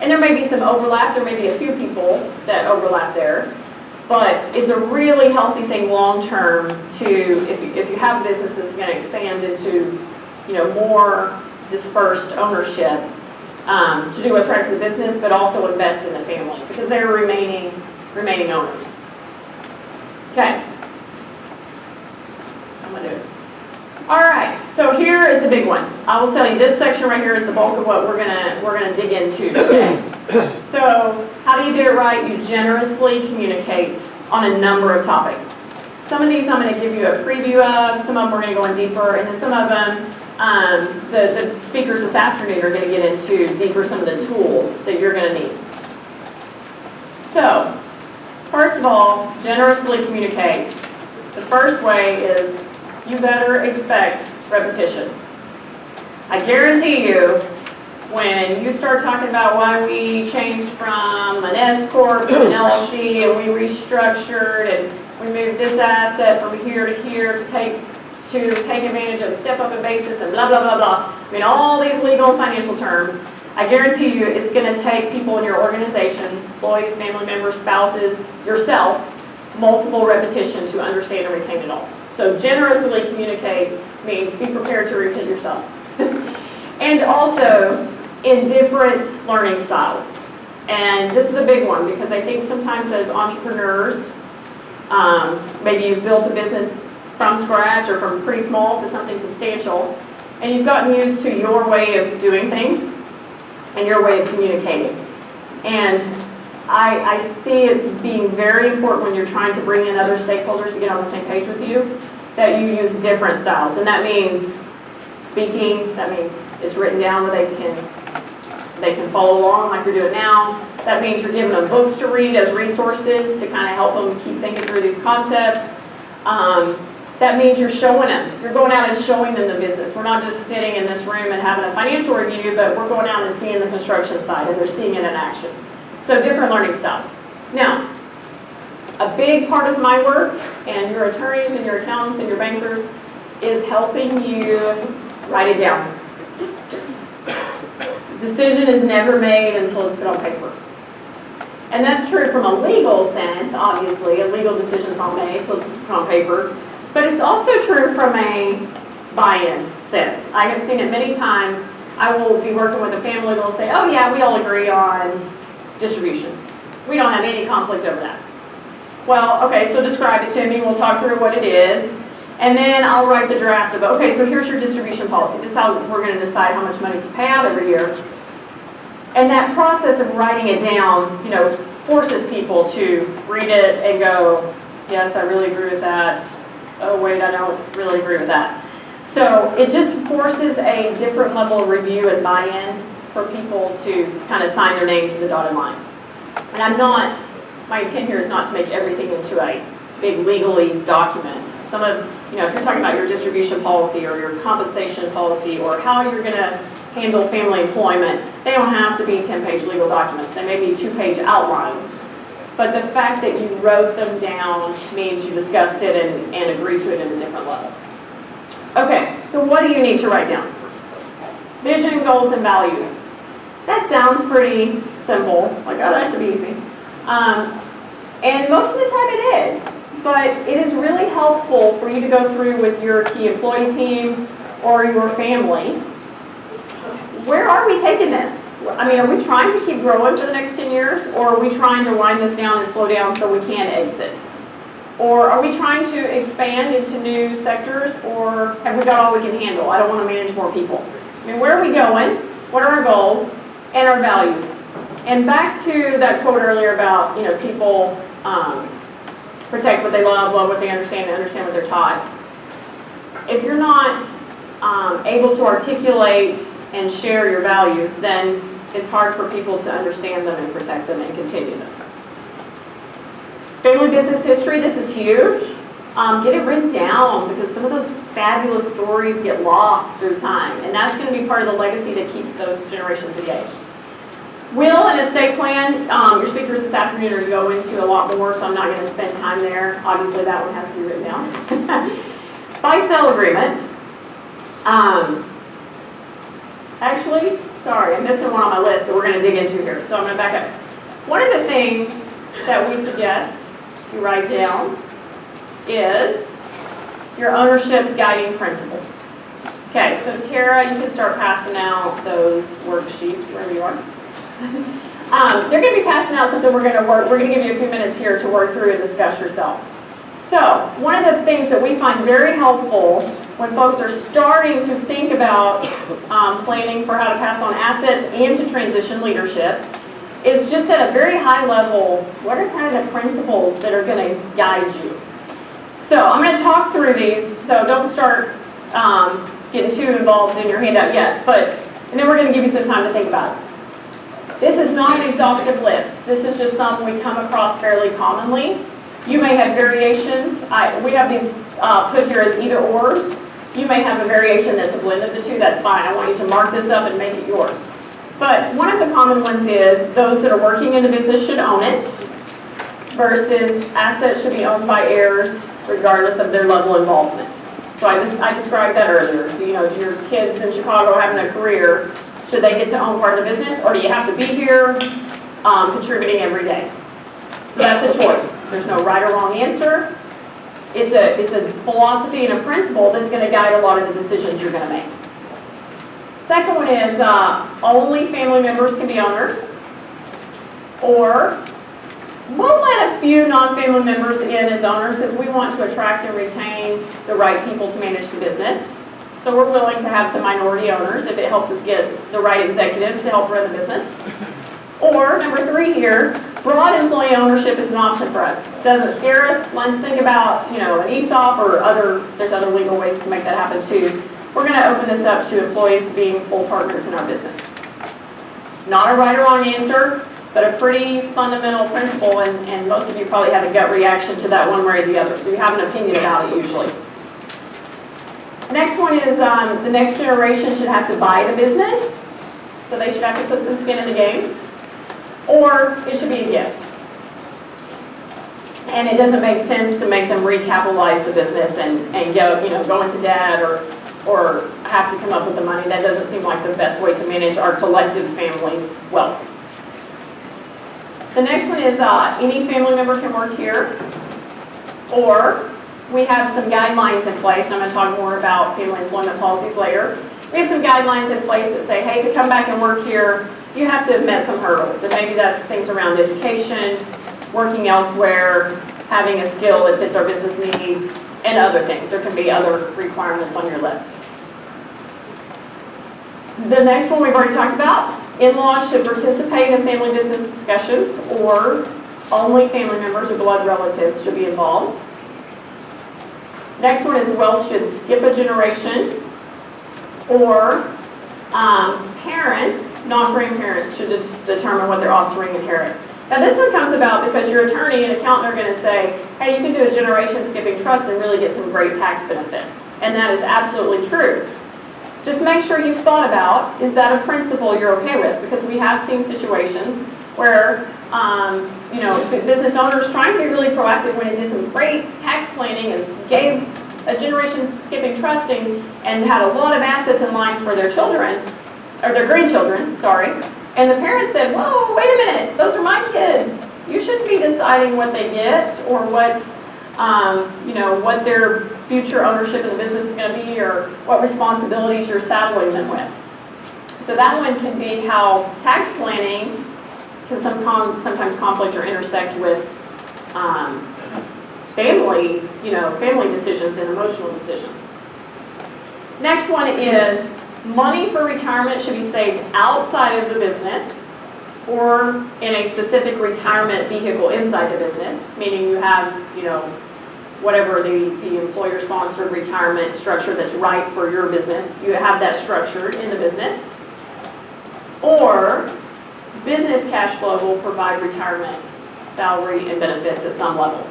And there may be some overlap, there may be a few people that overlap there, but it's a really healthy thing long-term to, if you have a business that's going to expand into, more dispersed ownership, to do what's right for the business, but also invest in the family, because they're remaining owners. Okay. I'm going to do it. All right, so here is the big one. I will tell you, this section right here is the bulk of what we're gonna dig into today. So, how do you do it right? You generously communicate on a number of topics. Some of these I'm going to give you a preview of. Some of them we're going to go in deeper, and then some of them the speakers this afternoon are going to get into deeper some of the tools that you're going to need. So, first of all, generously communicate. The first way is you better expect repetition. I guarantee you, when you start talking about why we changed from an S Corp to an LLC and we restructured and we moved this asset from here to here to take advantage of the step-up in basis and blah, blah, blah, blah. I mean, all these legal and financial terms, I guarantee you it's going to take people in your organization, employees, family members, spouses, yourself, multiple repetition to understand and retain it all. So generously communicate means be prepared to repeat yourself. And also in different learning styles. And this is a big one because I think sometimes as entrepreneurs, maybe you've built a business from scratch or from pretty small to something substantial, and you've gotten used to your way of doing things and your way of communicating. And I see it being very important when you're trying to bring in other stakeholders to get on the same page with you, that you use different styles. And that means speaking, that means it's written down where they can follow along like you're doing now. That means you're giving them books to read as resources to kind of help them keep thinking through these concepts. That means you're showing them. You're going out and showing them the business. We're not just sitting in this room and having a financial review, but we're going out and seeing the construction side, and they're seeing it in action. So different learning styles. Now, a big part of my work, and your attorneys and your accountants and your bankers, is helping you write it down. Decision is never made until it's put on paper. And that's true from a legal sense, obviously. A legal decision is not made until it's put on paper. But it's also true from a buy-in sense. I have seen it many times. I will be working with a family, they'll say, oh yeah, we all agree on distributions. We don't have any conflict over that. Well, okay, so describe it to me, we'll talk through what it is, and then I'll write the draft of it. Okay, so here's your distribution policy. This is how we're going to decide how much money to pay out every year. And that process of writing it down, forces people to read it and go, yes, I really agree with that. Oh wait, I don't really agree with that. So it just forces a different level of review and buy-in for people to kind of sign their name to the dotted line. And my intent here is not to make everything into a big legalese document. Some of, if you're talking about your distribution policy or your compensation policy or how you're going to handle family employment, they don't have to be 10-page legal documents. They may be 2-page outlines. But the fact that you wrote them down means you discussed it and agreed to it at a different level. Okay, so what do you need to write down? Vision, goals, and values. That sounds pretty simple. Like, oh, that should be easy. And most of the time it is. But it is really helpful for you to go through with your key employee team or your family. Where are we taking this? I mean, are we trying to keep growing for the next 10 years? Or are we trying to wind this down and slow down so we can exit? Or are we trying to expand into new sectors? Or have we got all we can handle? I don't want to manage more people. I mean, where are we going? What are our goals and our values? And back to that quote earlier about, people protect what they love what they understand, and understand what they're taught. If you're not able to articulate and share your values, then it's hard for people to understand them and protect them and continue them. Family business history, this is huge. Get it written down because some of those fabulous stories get lost through time, and that's going to be part of the legacy that keeps those generations engaged. Will and estate plan, your speakers this afternoon are going to go into a lot more, so I'm not going to spend time there. Obviously that one has to be written down. Buy-sell agreement. Actually, sorry, I'm missing one on my list that we're going to dig into here, so I'm going to back up. One of the things that we suggest you write down is your ownership guiding principles. Okay, so Tara, you can start passing out those worksheets wherever you are. They're going to be passing out something we're going to give you a few minutes here to work through and discuss yourself. So, one of the things that we find very helpful when folks are starting to think about planning for how to pass on assets and to transition leadership is just at a very high level, what are kind of the principles that are going to guide you? So, I'm going to talk through these, so don't start getting too involved in your handout yet, and then we're going to give you some time to think about it. This is not an exhaustive list. This is just something we come across fairly commonly. You may have variations. We have these put here as either ors. You may have a variation that's a blend of the two. That's fine. I want you to mark this up and make it yours. But one of the common ones is those that are working in the business should own it versus assets should be owned by heirs regardless of their level of involvement. So I described that earlier. You know, do your kids in Chicago having a career, should they get to own part of the business, or do you have to be here contributing every day? So that's a choice. There's no right or wrong answer. It's a philosophy and a principle that's going to guide a lot of the decisions you're going to make. Second one is only family members can be owners, or we'll let a few non-family members in as owners because we want to attract and retain the right people to manage the business. So we're willing to have some minority owners if it helps us get the right executive to help run the business. Or, number 3 here, broad employee ownership is an option for us. Doesn't scare us. Let's think about, an ESOP or there's other legal ways to make that happen too. We're going to open this up to employees being full partners in our business. Not a right or wrong answer, but a pretty fundamental principle, and most of you probably have a gut reaction to that one way or the other. So you have an opinion about it usually. Next one is the next generation should have to buy the business. So they should have to put some skin in the game. Or it should be a gift. And it doesn't make sense to make them recapitalize the business and go into debt or have to come up with the money. That doesn't seem like the best way to manage our collective family's wealth. The next one is any family member can work here. Or we have some guidelines in place. I'm going to talk more about family employment policies later. We have some guidelines in place that say, hey, to come back and work here, you have to have met some hurdles. And maybe that's things around education, working elsewhere, having a skill that fits our business needs, and other things. There can be other requirements on your list. The next one we've already talked about. In-laws should participate in family business discussions, or only family members or blood relatives should be involved. Next one is wealth should skip a generation, or parents, not grandparents, should determine what their offspring inherit. Now this one comes about because your attorney and accountant are going to say, hey, you can do a generation skipping trust and really get some great tax benefits. And that is absolutely true. Just make sure you've thought about, is that a principle you're okay with? Because we have seen situations where business owners trying to be really proactive when it did some great tax planning and gave a generation skipping trusting and had a lot of assets in line for their children, or their grandchildren, sorry. And the parents said, whoa, wait a minute, those are my kids. You shouldn't be deciding what they get or what their future ownership of the business is going to be or what responsibilities you're saddling them with. So that one can be how tax planning can sometimes conflict or intersect with family decisions and emotional decisions. Next one is money for retirement should be saved outside of the business or in a specific retirement vehicle inside the business, meaning you have, whatever the employer-sponsored retirement structure that's right for your business, you have that structured in the business. Or business cash flow will provide retirement salary and benefits at some level.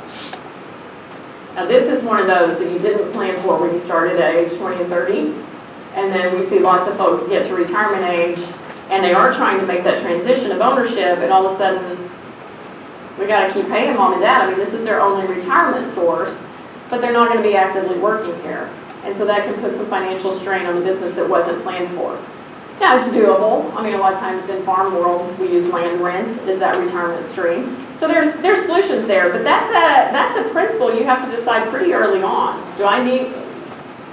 Now this is one of those that you didn't plan for when you started at age 20 and 30. And then we see lots of folks get to retirement age and they are trying to make that transition of ownership, and all of a sudden we got to keep paying mom and dad. I mean, this is their only retirement source, but they're not going to be actively working here. And so that can put some financial strain on the business that wasn't planned for. Now, it's doable. I mean, a lot of times in farm world, we use land rent as that retirement stream. So there's solutions there, but that's a principle you have to decide pretty early on. Do I need,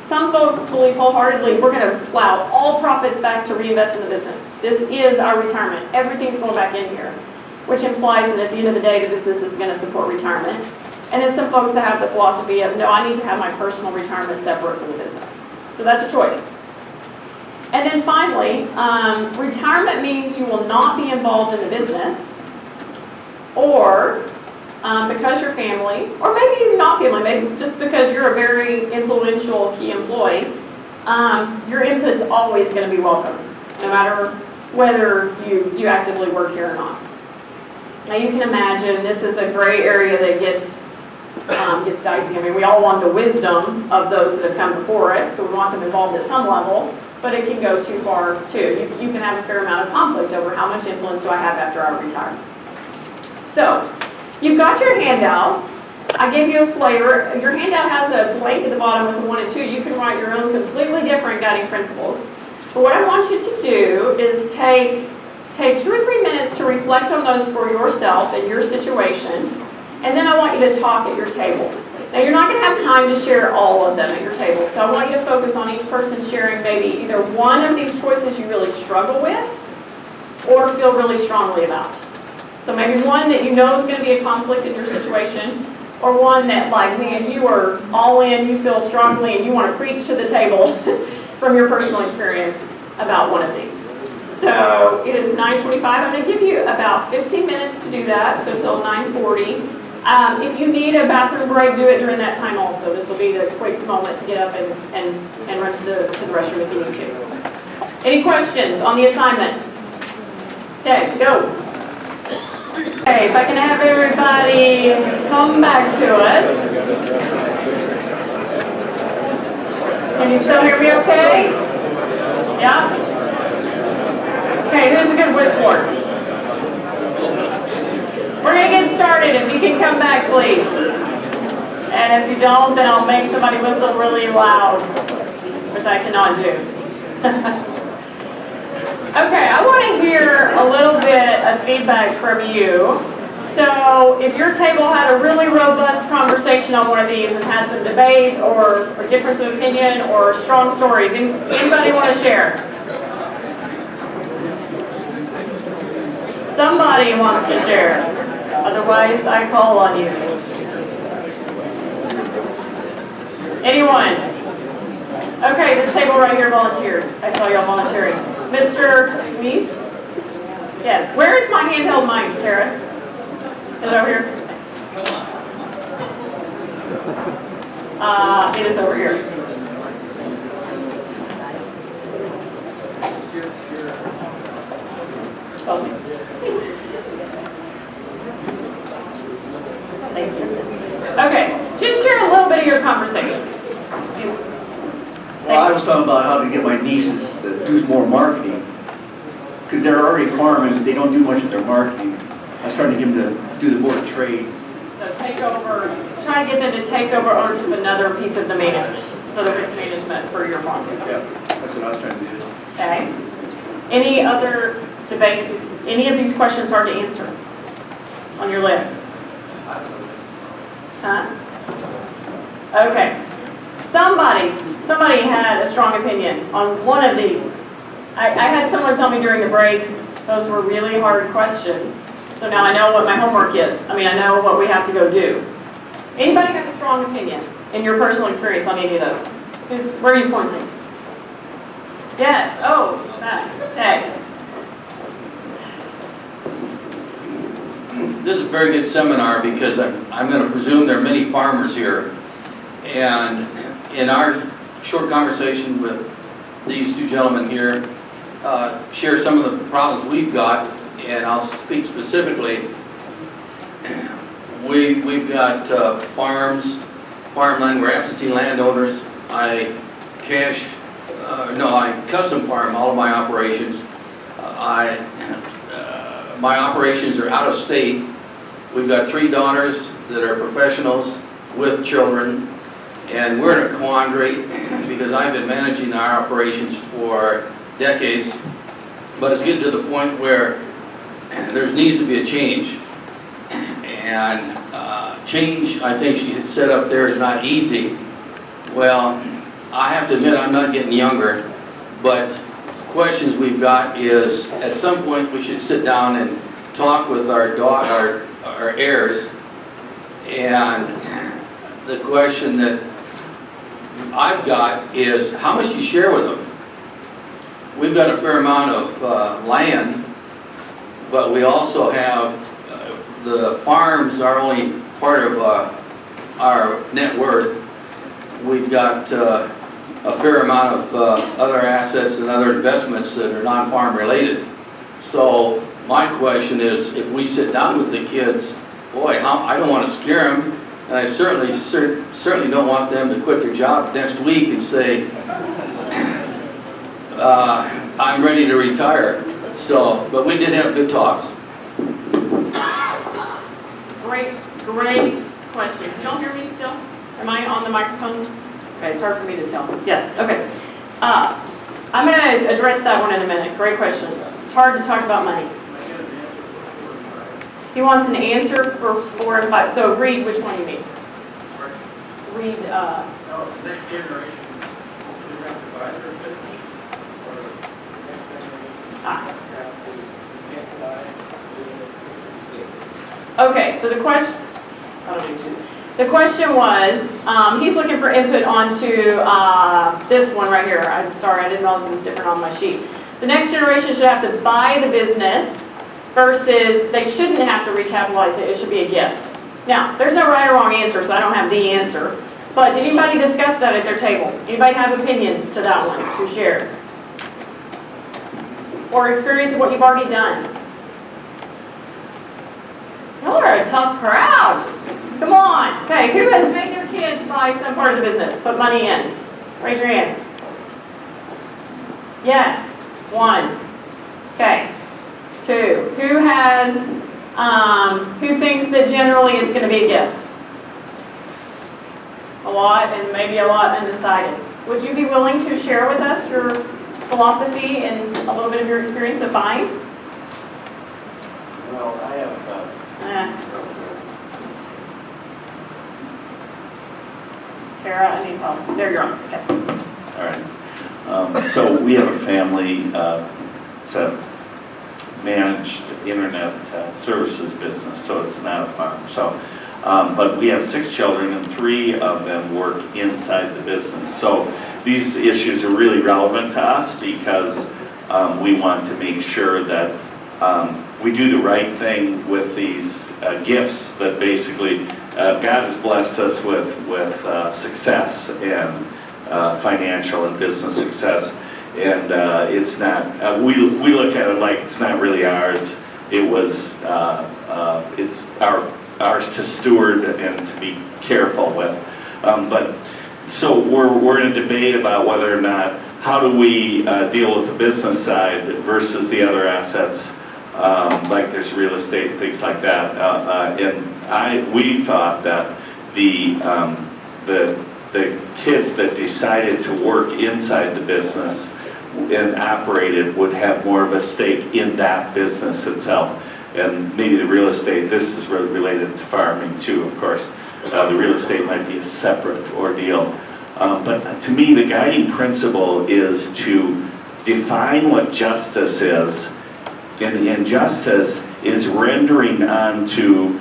some folks believe wholeheartedly, we're gonna plow all profits back to reinvest in the business. This is our retirement. Everything's going back in here, which implies that at the end of the day, the business is gonna support retirement. And then some folks that have the philosophy of, no, I need to have my personal retirement separate from the business. So that's a choice. And then finally, retirement means you will not be involved in the business, or because you're family, or maybe even not family, maybe just because you're a very influential key employee, your input's always going to be welcome, no matter whether you actively work here or not. Now you can imagine this is a gray area that gets dicey. I mean, we all want the wisdom of those that have come before us, so we want them involved at some level, but it can go too far too. You can have a fair amount of conflict over how much influence do I have after I retire. So, you've got your handouts. I gave you a flavor. Your handout has a blank at the bottom with a 1 and 2. You can write your own completely different guiding principles. But what I want you to do is take 2 or 3 minutes to reflect on those for yourself and your situation, and then I want you to talk at your table. Now, you're not going to have time to share all of them at your table, so I want you to focus on each person sharing maybe either one of these choices you really struggle with or feel really strongly about. So maybe one that you know is going to be a conflict in your situation, or one that, like, man, you are all in, you feel strongly, and you want to preach to the table from your personal experience about one of these. So it is 9:25. I'm going to give you about 15 minutes to do that, so until 9:40. If you need a bathroom break, do it during that time also. This will be the quick moment to get up and run to the restroom if you need to. Any questions on the assignment? Okay, go. Okay, if I can have everybody come back to us. Can you still hear me okay? Yeah? Okay, who's a good whistler? We're going to get started. If you can come back, please. And if you don't, then I'll make somebody whistle really loud, which I cannot do. Okay, I want to hear a little bit of feedback from you. So if your table had a really robust conversation on one of these and had some debate or difference of opinion or strong stories, anybody want to share? Somebody wants to share. Otherwise, I call on you. Anyone? Okay, this table right here volunteered. I saw y'all volunteering. Mr. Meese? Yes. Where is my handheld mic, Sarah? Is it over here? It is over here. Thank you. Okay, just share a little bit of your conversation.
Well, I was talking about how to get my nieces to do more marketing, because they're already farming, they don't do much of their marketing. I was trying to get them to do the board of trade.
So take over, try to get them to take over ownership of another piece of the management, so the risk management for your farm.
Yeah, that's what I was trying to do.
Okay. Any other debates? Any of these questions hard to answer on your list? Huh? Okay. Somebody had a strong opinion on one of these. I had someone tell me during the break, those were really hard questions. So now I know what my homework is. I mean, I know what we have to go do. Anybody have a strong opinion in your personal experience on any of those? Where are you pointing? Yes. Oh, that. Okay.
This is a very good seminar because I'm going to presume there are many farmers here. And in our short conversation with these two gentlemen here, share some of the problems we've got, and I'll speak specifically. We've got farms, farmland, we're absentee landowners. I custom farm all of my operations. My operations are out of state. We've got 3 daughters that are professionals with children, and we're in a quandary because I've been managing our operations for decades, but it's getting to the point where there needs to be a change. And change, I think she had said up there, is not easy. Well, I have to admit I'm not getting younger, but questions we've got is, at some point we should sit down and talk with our heirs. And the question that I've got is, how much do you share with them? We've got a fair amount of land, but we also have, the farms are only part of our net worth. We've got a fair amount of other assets and other investments that are non-farm related. So my question is, if we sit down with the kids, boy, I don't want to scare them, and I certainly don't want them to quit their jobs next week and say, I'm ready to retire. So, but we did have good talks.
Great question. You don't hear me still? Am I on the microphone? Okay, it's hard for me to tell. Yes, okay. I'm going to address that one in a minute. Great question. It's hard to talk about money. He wants an answer for 4 and 5. So read which one you mean. Read,
No, the next generation, do we have to buy their business? Or next generation have to, can't buy it?
okay, so the question was, he's looking for input onto this one right here. I'm sorry, I didn't realize it was different on my sheet. The next generation should have to buy the business versus they shouldn't have to recapitalize it. It should be a gift. Now, there's no right or wrong answer, so I don't have the answer. But did anybody discuss that at their table? Anybody have opinions to that one to share? Or experience of what you've already done? Y'all are a tough crowd. Come on. Okay, who has made their kids buy some part of the business? Put money in. Raise your hand. Yes. 1. Okay. 2. Who has, who thinks that generally it's going to be a gift? A lot, and maybe a lot undecided. Would you be willing to share with us your philosophy and a little bit of your experience of buying?
Well, I have,
Kara, I need help. There you're on. Okay.
All right. So we have a family, it's a managed internet services business, so it's not a farm. So, but we have 6 children and 3 of them work inside the business. So these issues are really relevant to us because we want to make sure that we do the right thing with these gifts that basically God has blessed us with success and financial and business success. And it's not, we look at it like it's not really ours. It was, it's ours to steward and to be careful with. But so we're in a debate about whether or not, how do we deal with the business side versus the other assets, like there's real estate and things like that. And we thought that the kids that decided to work inside the business and operate it would have more of a stake in that business itself. And maybe the real estate, this is related to farming too, of course. The real estate might be a separate ordeal. But to me, the guiding principle is to define what justice is. And justice is rendering unto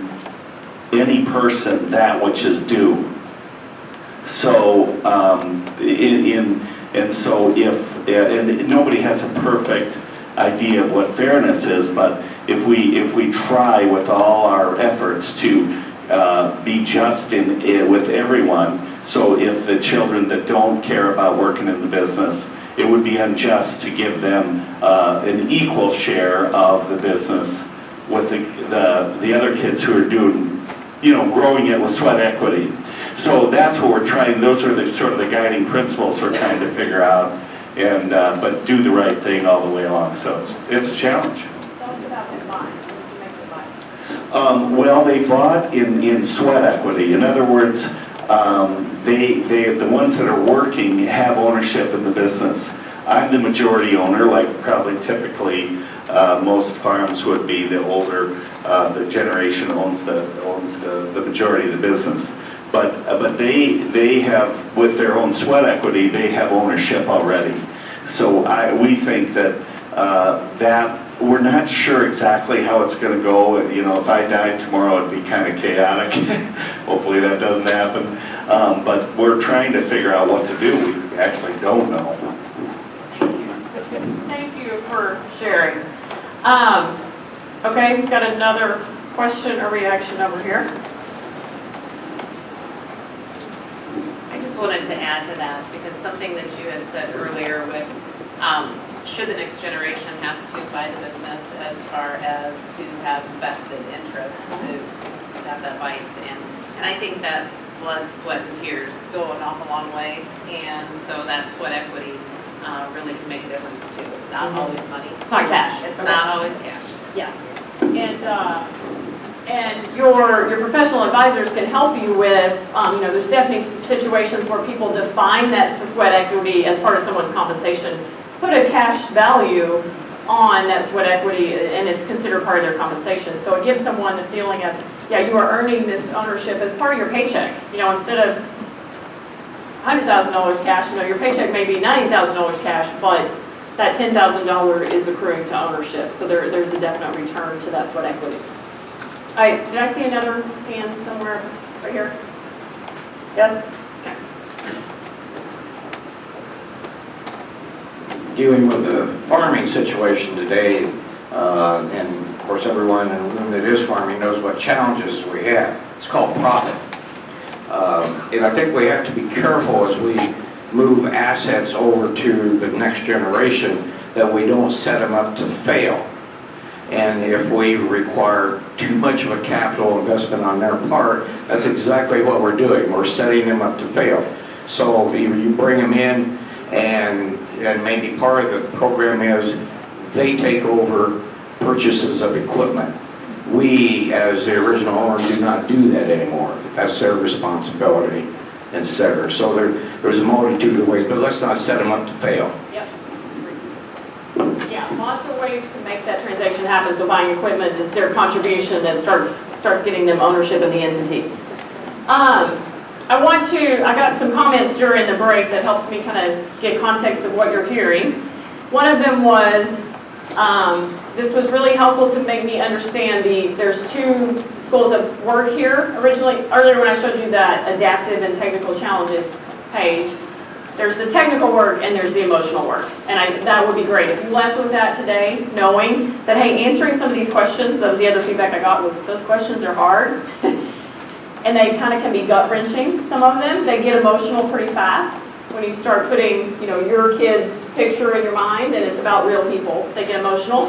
any person that which is due. So, and so and nobody has a perfect idea of what fairness is, but if we try with all our efforts to be just with everyone, so if the children that don't care about working in the business, it would be unjust to give them an equal share of the business with the other kids who are doing, growing it with sweat equity. So that's what we're trying, those are the sort of the guiding principles we're trying to figure out, and but do the right thing all the way along. So it's a challenge.
Tell us about them buying. What did you make them buy?
Well, they bought in sweat equity. In other words, the ones that are working have ownership in the business. I'm the majority owner, like probably typically most farms would be. The older, the generation owns the majority of the business. But they have, with their own sweat equity, they have ownership already. So we think that we're not sure exactly how it's going to go. You know, if I died tomorrow, it'd be kind of chaotic. Hopefully that doesn't happen. But we're trying to figure out what to do. We actually don't know.
Thank you for sharing. Okay, we've got another question or reaction over here.
I just wanted to add to that, because something that you had said earlier with, should the next generation have to buy the business as far as to have vested interest to have that bite? And I think that blood, sweat, and tears go an awful long way, and so that sweat equity really can make a difference too. It's not always money.
It's not cash.
It's
Okay.
not always cash.
Yeah. And your professional advisors can help you with, you know, there's definitely situations where people define that sweat equity as part of someone's compensation. Put a cash value on that sweat equity, and it's considered part of their compensation. So it gives someone the feeling of, yeah, you are earning this ownership as part of your paycheck. You know, instead of $100,000 cash, you know, your paycheck may be $90,000 cash, but that $10,000 is accruing to ownership. So there's a definite return to that sweat equity. Did I see another hand somewhere right here? Yes? Okay.
Dealing with the farming situation today, and of course everyone in the room that is farming knows what challenges we have. It's called profit. And I think we have to be careful as we move assets over to the next generation that we don't set them up to fail. And if we require too much of a capital investment on their part, that's exactly what we're doing. We're setting them up to fail. So you bring them in, and maybe part of the program is they take over purchases of equipment. We, as the original owner, do not do that anymore. That's their responsibility, etc. So there's a multitude of ways, but let's not set them up to fail.
Yep. Yeah, lots of ways to make that transaction happen. So buying equipment is their contribution that starts getting them ownership in the entity. I got some comments during the break that helped me kind of get context of what you're hearing. One of them was, this was really helpful to make me understand there's two schools of work here. Earlier when I showed you that adaptive and technical challenges page, there's the technical work and there's the emotional work. And that would be great if you left with that today, knowing that, hey, answering some of these questions, the other feedback I got was those questions are hard. And they kind of can be gut-wrenching, some of them. They get emotional pretty fast when you start putting, you know, your kid's picture in your mind, and it's about real people. They get emotional.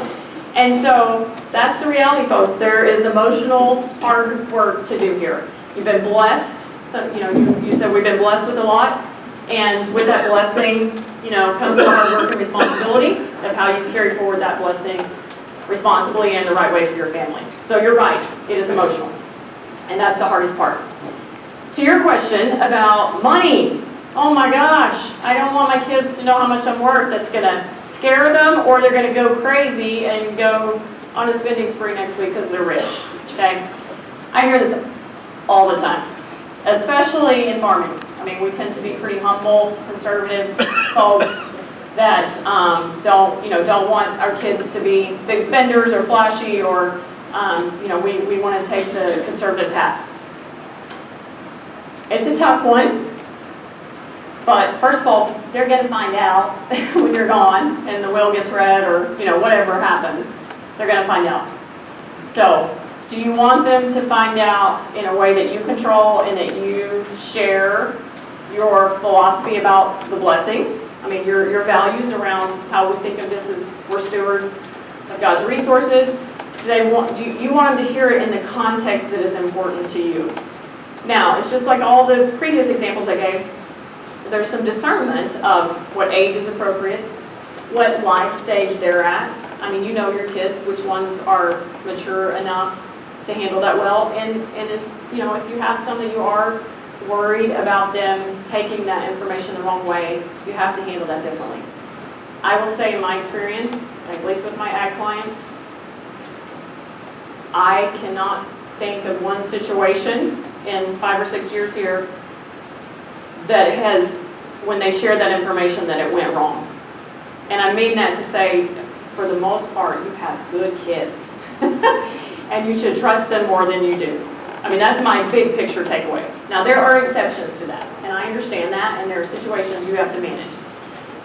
And so that's the reality, folks. There is emotional, hard work to do here. You've been blessed. So, you know, you said we've been blessed with a lot. And with that blessing, you know, comes the hard work and responsibility of how you carry forward that blessing responsibly and the right way for your family. So you're right, it is emotional. And that's the hardest part. To your question about money, oh my gosh, I don't want my kids to know how much I'm worth. That's going to scare them, or they're going to go crazy and go on a spending spree next week because they're rich, okay? I hear this all the time, especially in farming. I mean, we tend to be pretty humble, conservative folks that don't want our kids to be big spenders or flashy, or we want to take the conservative path. It's a tough one, but first of all, they're going to find out when you're gone and the will gets read, or whatever happens, they're going to find out. So, do you want them to find out in a way that you control and that you share your philosophy about the blessings? I mean, your values around how we think of this as we're stewards of God's resources. Do you want them to hear it in the context that is important to you? Now, it's just like all the previous examples I gave. There's some discernment of what age is appropriate, what life stage they're at. I mean, you know your kids, which ones are mature enough to handle that well. And if you have some that you are worried about them taking that information the wrong way, you have to handle that differently. I will say in my experience, at least with my ag clients, I cannot think of one situation in 5 or 6 years here that has, when they shared that information, that it went wrong. And I mean that to say, for the most part, you have good kids. And you should trust them more than you do. I mean, that's my big picture takeaway. Now, there are exceptions to that, and I understand that, and there are situations you have to manage.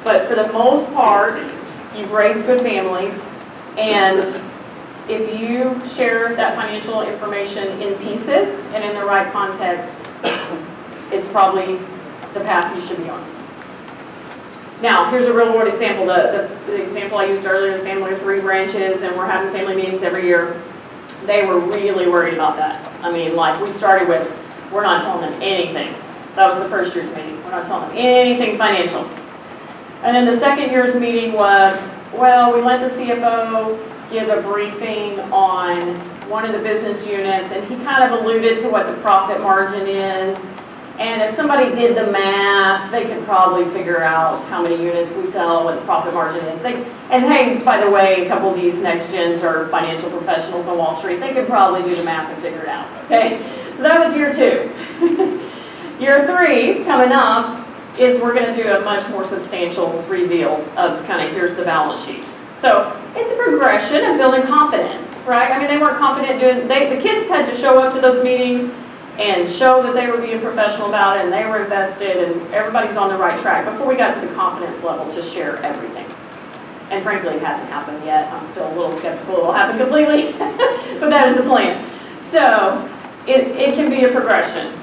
But for the most part, you've raised good families, and if you share that financial information in pieces and in the right context, it's probably the path you should be on. Now, here's a real world example. The example I used earlier, the family of 3 branches, and we're having family meetings every year. They were really worried about that. I mean, like, we started with, we're not telling them anything. That was the first year's meeting. We're not telling them anything financial. And then the second year's meeting was, well, we let the CFO give a briefing on one of the business units, and he kind of alluded to what the profit margin is. And if somebody did the math, they could probably figure out how many units we sell, what the profit margin is. And hey, by the way, a couple of these next gens are financial professionals on Wall Street. They could probably do the math and figure it out, okay? So that was year 2. Year 3, coming up, is we're gonna do a much more substantial reveal of kind of here's the balance sheet. So it's a progression of building confidence, right? I mean, they weren't confident doing, the kids had to show up to those meetings and show that they were being professional about it and they were invested and everybody's on the right track before we got to the confidence level to share everything. And frankly, it hasn't happened yet. I'm still a little skeptical it'll happen completely, but that is the plan. So it can be a progression.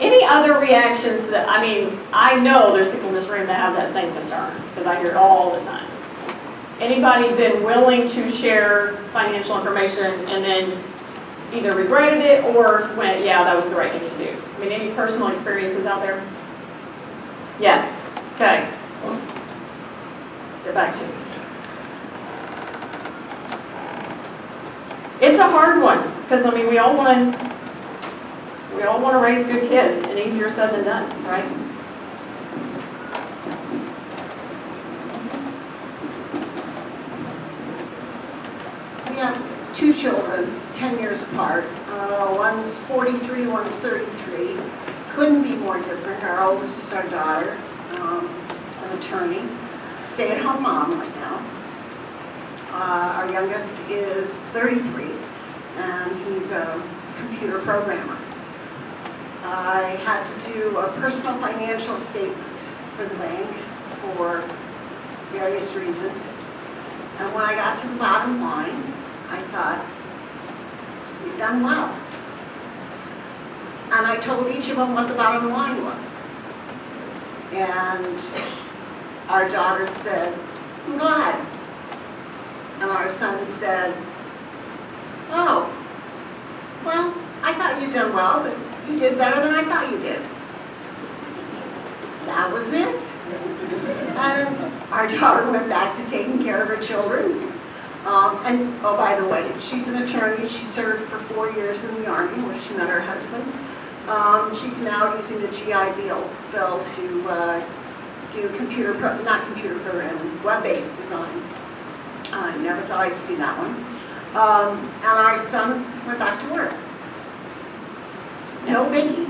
Any other reactions that, I mean, I know there's people in this room that have that same concern because I hear it all the time. Anybody been willing to share financial information and then either regretted it or went, yeah, that was the right thing to do? I mean, any personal experiences out there? Yes. Okay. Get back to me. It's a hard one because I mean we all want to raise good kids, and easier said than done, right?
We have 2 children, 10 years apart. One's 43, one's 33. Couldn't be more different. Our oldest is our daughter, an attorney, stay-at-home mom right now. Our youngest is 33, and he's a computer programmer. I had to do a personal financial statement for the bank for various reasons. And when I got to the bottom line, I thought, you've done well. And I told each of them what the bottom line was. And our daughter said, I'm glad. And our son said, oh, well, I thought you'd done well, but you did better than I thought you did. That was it. And our daughter went back to taking care of her children. And, oh, by the way, she's an attorney. She served for 4 years in the Army where she met her husband. She's now using the GI Bill to do not computer programming, web-based design. I never thought I'd see that one. And our son went back to work. No biggie.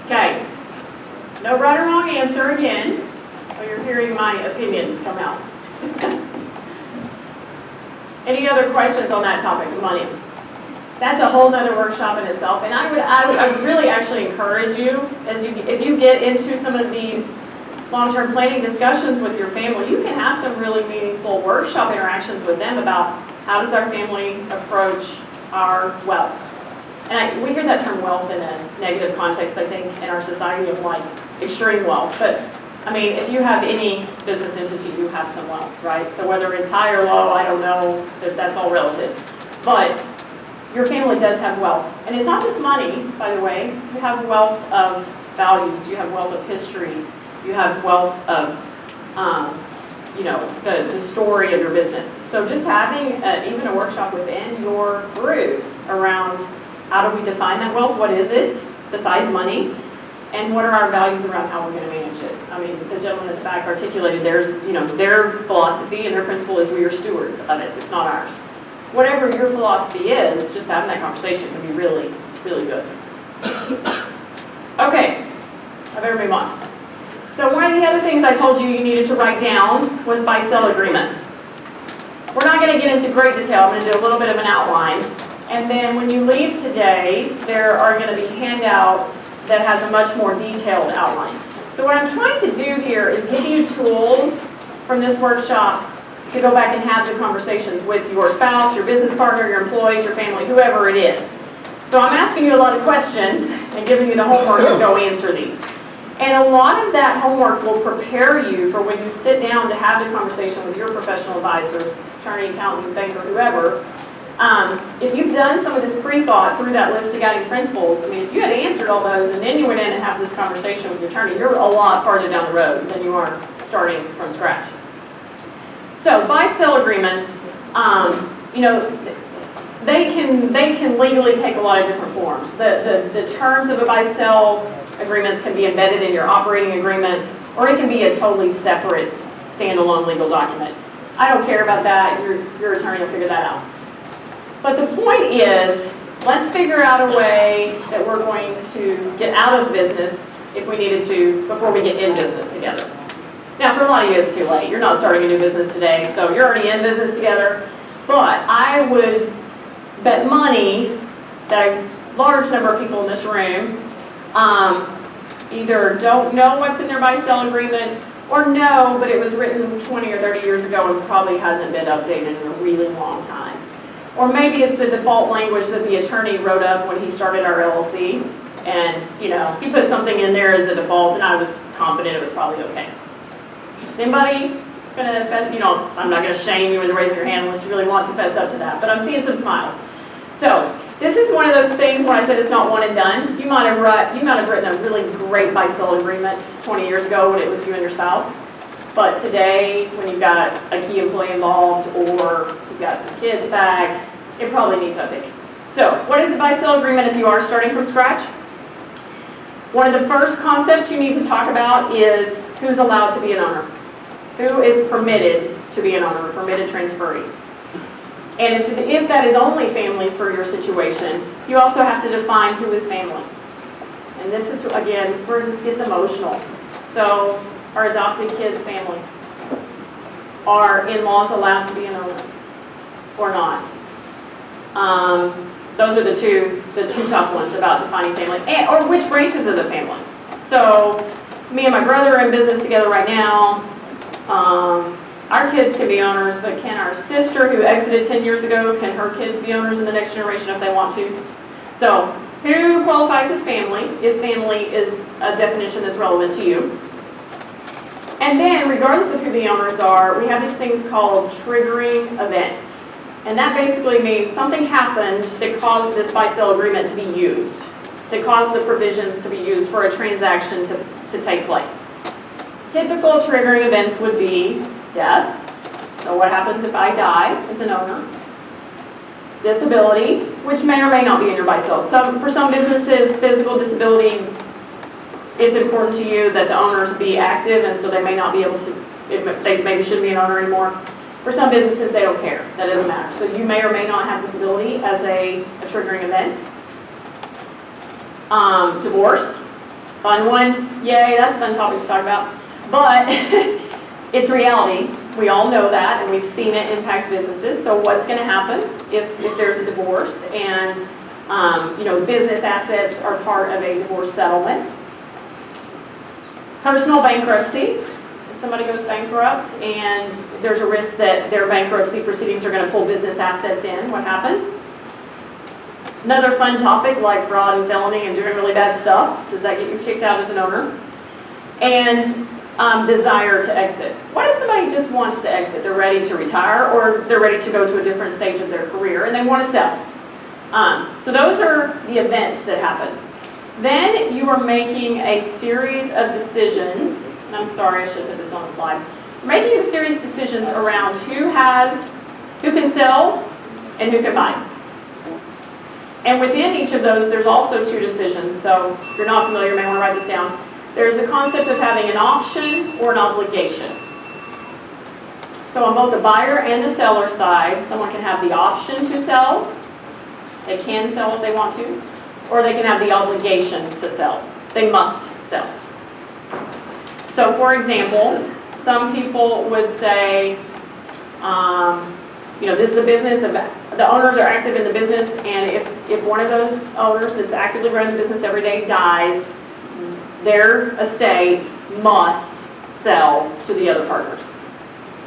Okay. No right or wrong answer again. So you're hearing my opinions come out. Any other questions on that topic, money? That's a whole nother workshop in itself. And I would really actually encourage you, if you get into some of these long-term planning discussions with your family, you can have some really meaningful workshop interactions with them about how does our family approach our wealth. And we hear that term wealth in a negative context, I think, in our society of like extreme wealth. But I mean, if you have any business entity, you have some wealth, right? So whether it's high or low, I don't know if that's all relative. But your family does have wealth. And it's not just money, by the way. You have wealth of values. You have wealth of history. You have wealth of, the story of your business. So just having even a workshop within your group around how do we define that wealth? What is it? besides money? And what are our values around how we're going to manage it? I mean, the gentleman in the back articulated their philosophy and their principle is we are stewards of it. It's not ours. Whatever your philosophy is, just having that conversation can be really, really good. Okay, I better move on. So one of the other things I told you needed to write down was buy-sell agreements. We're not going to get into great detail. I'm going to do a little bit of an outline. And then when you leave today, there are going to be handouts that has a much more detailed outline. So what I'm trying to do here is give you tools from this workshop to go back and have the conversations with your spouse, your business partner, your employees, your family, whoever it is. So I'm asking you a lot of questions and giving you the homework to go answer these. And a lot of that homework will prepare you for when you sit down to have the conversation with your professional advisors, attorney, accountant, banker, whoever. If you've done some of this pre-thought through that list of guiding principles, I mean, if you had answered all those and then you went in and have this conversation with your attorney, you're a lot farther down the road than you are starting from scratch. So buy-sell agreements, they can legally take a lot of different forms. The terms of a buy-sell agreements can be embedded in your operating agreement, or it can be a totally separate, standalone legal document. I don't care about that. Your attorney will figure that out. But the point is, let's figure out a way that we're going to get out of business, if we needed to, before we get in business together. Now, for a lot of you, it's too late. You're not starting a new business today, so you're already in business together. But I would bet money that a large number of people in this room either don't know what's in their buy-sell agreement, or know, but it was written 20 or 30 years ago and probably hasn't been updated in a really long time. Or maybe it's the default language that the attorney wrote up when he started our LLC, and he put something in there as a default, and I was confident it was probably okay. Anybody gonna fess? I'm not gonna shame you into raising your hand unless you really want to fess up to that, but I'm seeing some smiles. So this is one of those things where I said it's not one and done. You might have written a really great buy-sell agreement 20 years ago when it was you and your spouse. But today, when you've got a key employee involved or you've got some kids back, it probably needs updating. So what is a buy-sell agreement if you are starting from scratch? One of the first concepts you need to talk about is who's allowed to be an owner. Who is permitted to be an owner, permitted transferee. And if that is only family for your situation, you also have to define who is family. And this is, again, where this gets emotional. So, are adopted kids family? Are in-laws allowed to be an owner or not? Those are the two tough ones about defining family, or which branches of the family. So, me and my brother are in business together right now. Our kids can be owners, but can our sister who exited 10 years ago, can her kids be owners in the next generation if they want to? So, who qualifies as family? If family is a definition that's relevant to you. And then, regardless of who the owners are, we have these things called triggering events. And that basically means something happened that caused this buy-sell agreement to be used, that caused the provisions to be used for a transaction to take place. Typical triggering events would be death. So what happens if I die as an owner? Disability, which may or may not be in your buy-sell. For some businesses, physical disability is important to you that the owners be active, and so they may not be able to, they maybe shouldn't be an owner anymore. For some businesses, they don't care. That doesn't matter. So you may or may not have disability as a triggering event. Divorce, fun one. Yay, that's a fun topic to talk about. But it's reality. We all know that, and we've seen it impact businesses. So what's going to happen if there's a divorce and business assets are part of a divorce settlement? Personal bankruptcy. If somebody goes bankrupt and there's a risk that their bankruptcy proceedings are going to pull business assets in, what happens? Another fun topic like fraud and felony and doing really bad stuff. Does that get you kicked out as an owner? And desire to exit. What if somebody just wants to exit? They're ready to retire, or they're ready to go to a different stage of their career and they want to sell. So those are the events that happen. Then you are making a series of decisions, and I'm sorry, I should put this on the slide. Making a series of decisions around who can sell and who can buy. And within each of those, there's also two decisions. So if you're not familiar, you may want to write this down. There's the concept of having an option or an obligation. So on both the buyer and the seller side, someone can have the option to sell. They can sell if they want to. Or they can have the obligation to sell. They must sell. So for example, some people would say, this is a business, the owners are active in the business, and if one of those owners that's actively running the business every day dies, their estate must sell to the other partners.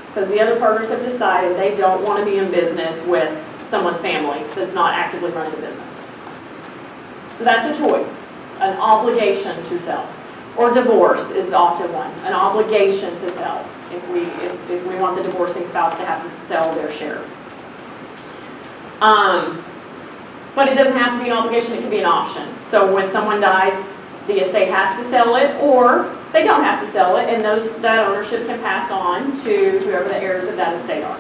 Because the other partners have decided they don't want to be in business with someone's family that's not actively running the business. So that's a choice, an obligation to sell. Or divorce is often one, an obligation to sell, if we want the divorcing spouse to have to sell their share. But it doesn't have to be an obligation, it can be an option. So when someone dies, the estate has to sell it, or they don't have to sell it, and that ownership can pass on to whoever the heirs of that estate are.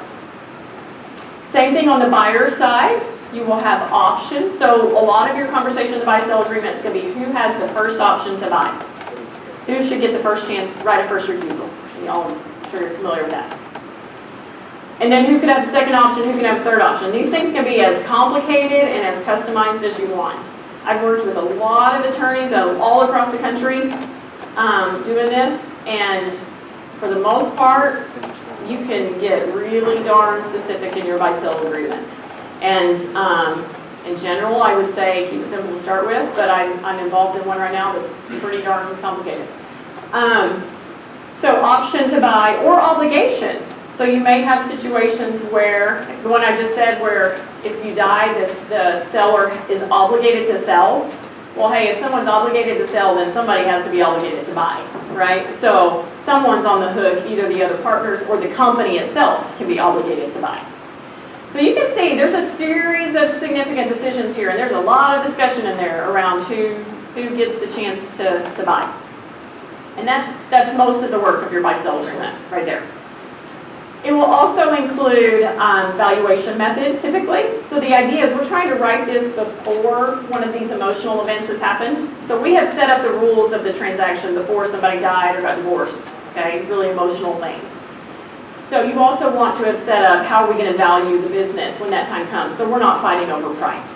Same thing on the buyer side, you will have options. So a lot of your conversation in the buy-sell agreement is going to be who has the first option to buy. Who should get the first chance, right of first refusal. Y'all, I'm sure you're familiar with that. And then who could have the second option, who can have the third option. These things can be as complicated and as customized as you want. I've worked with a lot of attorneys all across the country doing this, and for the most part, you can get really darn specific in your buy-sell agreement. And in general, I would say keep it simple to start with, but I'm involved in one right now that's pretty darn complicated. So option to buy or obligation. So you may have situations where, the one I just said, where if you die, the seller is obligated to sell. Well, hey, if someone's obligated to sell, then somebody has to be obligated to buy, right? So someone's on the hook, either the other partners or the company itself can be obligated to buy. So you can see there's a series of significant decisions here, and there's a lot of discussion in there around who gets the chance to buy. And that's most of the work of your buy-sell agreement right there. It will also include valuation method, typically. So the idea is we're trying to write this before one of these emotional events has happened. So we have set up the rules of the transaction before somebody died or got divorced, okay? Really emotional things. So you also want to have set up how are we going to value the business when that time comes. So we're not fighting over price.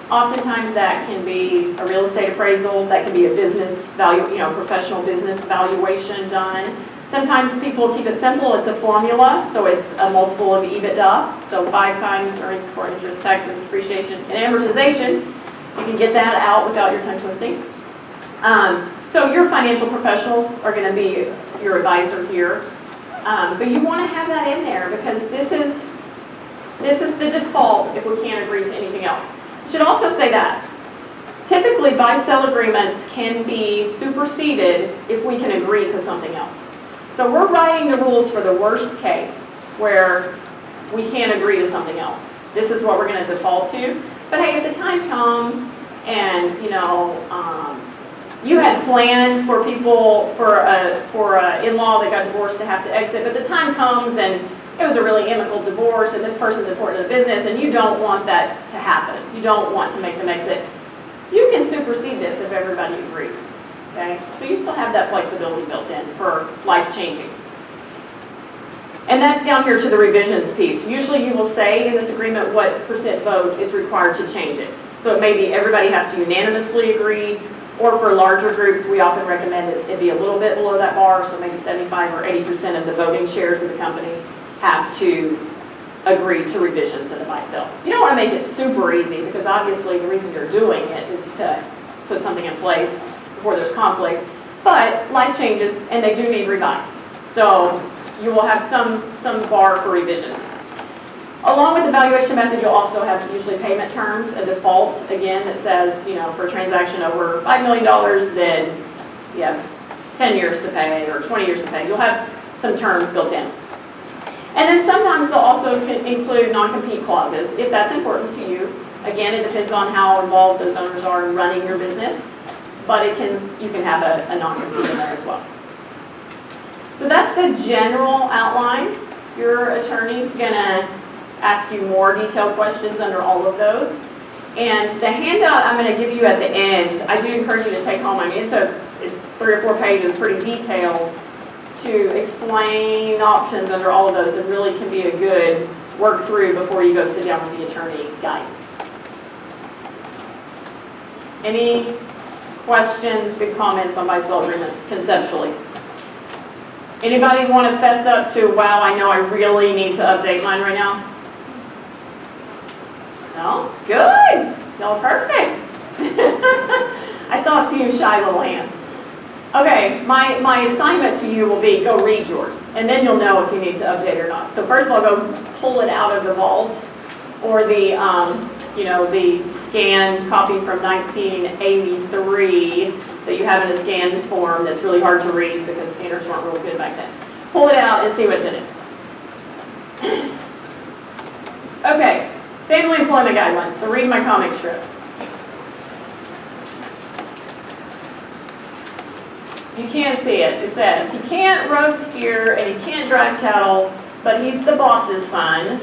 Oftentimes that can be a real estate appraisal, that can be a business value, professional business valuation done. Sometimes people keep it simple, it's a formula, so it's a multiple of EBITDA, so 5 times earnings before interest, taxes, depreciation, and amortization. You can get that out without your tongue twisting. So your financial professionals are going to be your advisor here, but you want to have that in there because this is the default if we can't agree to anything else. I should also say that typically buy-sell agreements can be superseded if we can agree to something else. So we're writing the rules for the worst case where we can't agree to something else. This is what we're going to default to. But hey, if the time comes and you had planned for people for a in-law that got divorced to have to exit, but the time comes and it was a really amicable divorce and this person's important to the business and you don't want that to happen. You don't want to make them exit. You can supersede this if everybody agrees. Okay? So you still have that flexibility built in for life changing. And that's down here to the revisions piece. Usually you will say in this agreement what percent vote is required to change it. So it may be everybody has to unanimously agree, or for larger groups, we often recommend it be a little bit below that bar, so maybe 75 or 80% of the voting shares of the company have to agree to revisions in the buy-sell. You don't want to make it super easy because obviously the reason you're doing it is to put something in place before there's conflict, but life changes and they do need revised. So you will have some bar for revisions. Along with the valuation method, you'll also have usually payment terms, a default, again, that says, for a transaction over $5 million, then you have 10 years to pay or 20 years to pay. You'll have some terms built in. And then sometimes they'll also include non-compete clauses, if that's important to you. Again, it depends on how involved those owners are in running your business, but you can have a non-compete in there as well. So that's the general outline. Your attorney's going to ask you more detailed questions under all of those. And the handout I'm going to give you at the end, I do encourage you to take home. I mean, it's 3 or 4 pages, pretty detailed, to explain options under all of those. It really can be a good work through before you go sit down with the attorney guide. Any questions, big comments on buy-sell agreements conceptually? Anybody want to fess up to, wow, I know I really need to update mine right now? No? Good. No, perfect. I saw a few shy little hands. Okay, my assignment to you will be go read yours, and then you'll know if you need to update or not. So first I'll go pull it out of the vault, or the, the scanned copy from 1983 that you have in a scanned form that's really hard to read because scanners weren't real good back then. Pull it out and see what's in it. Okay, family employment guidelines. So read my comic strip. You can't see it. It says, he can't roast steer and he can't drive cattle, but he's the boss's son.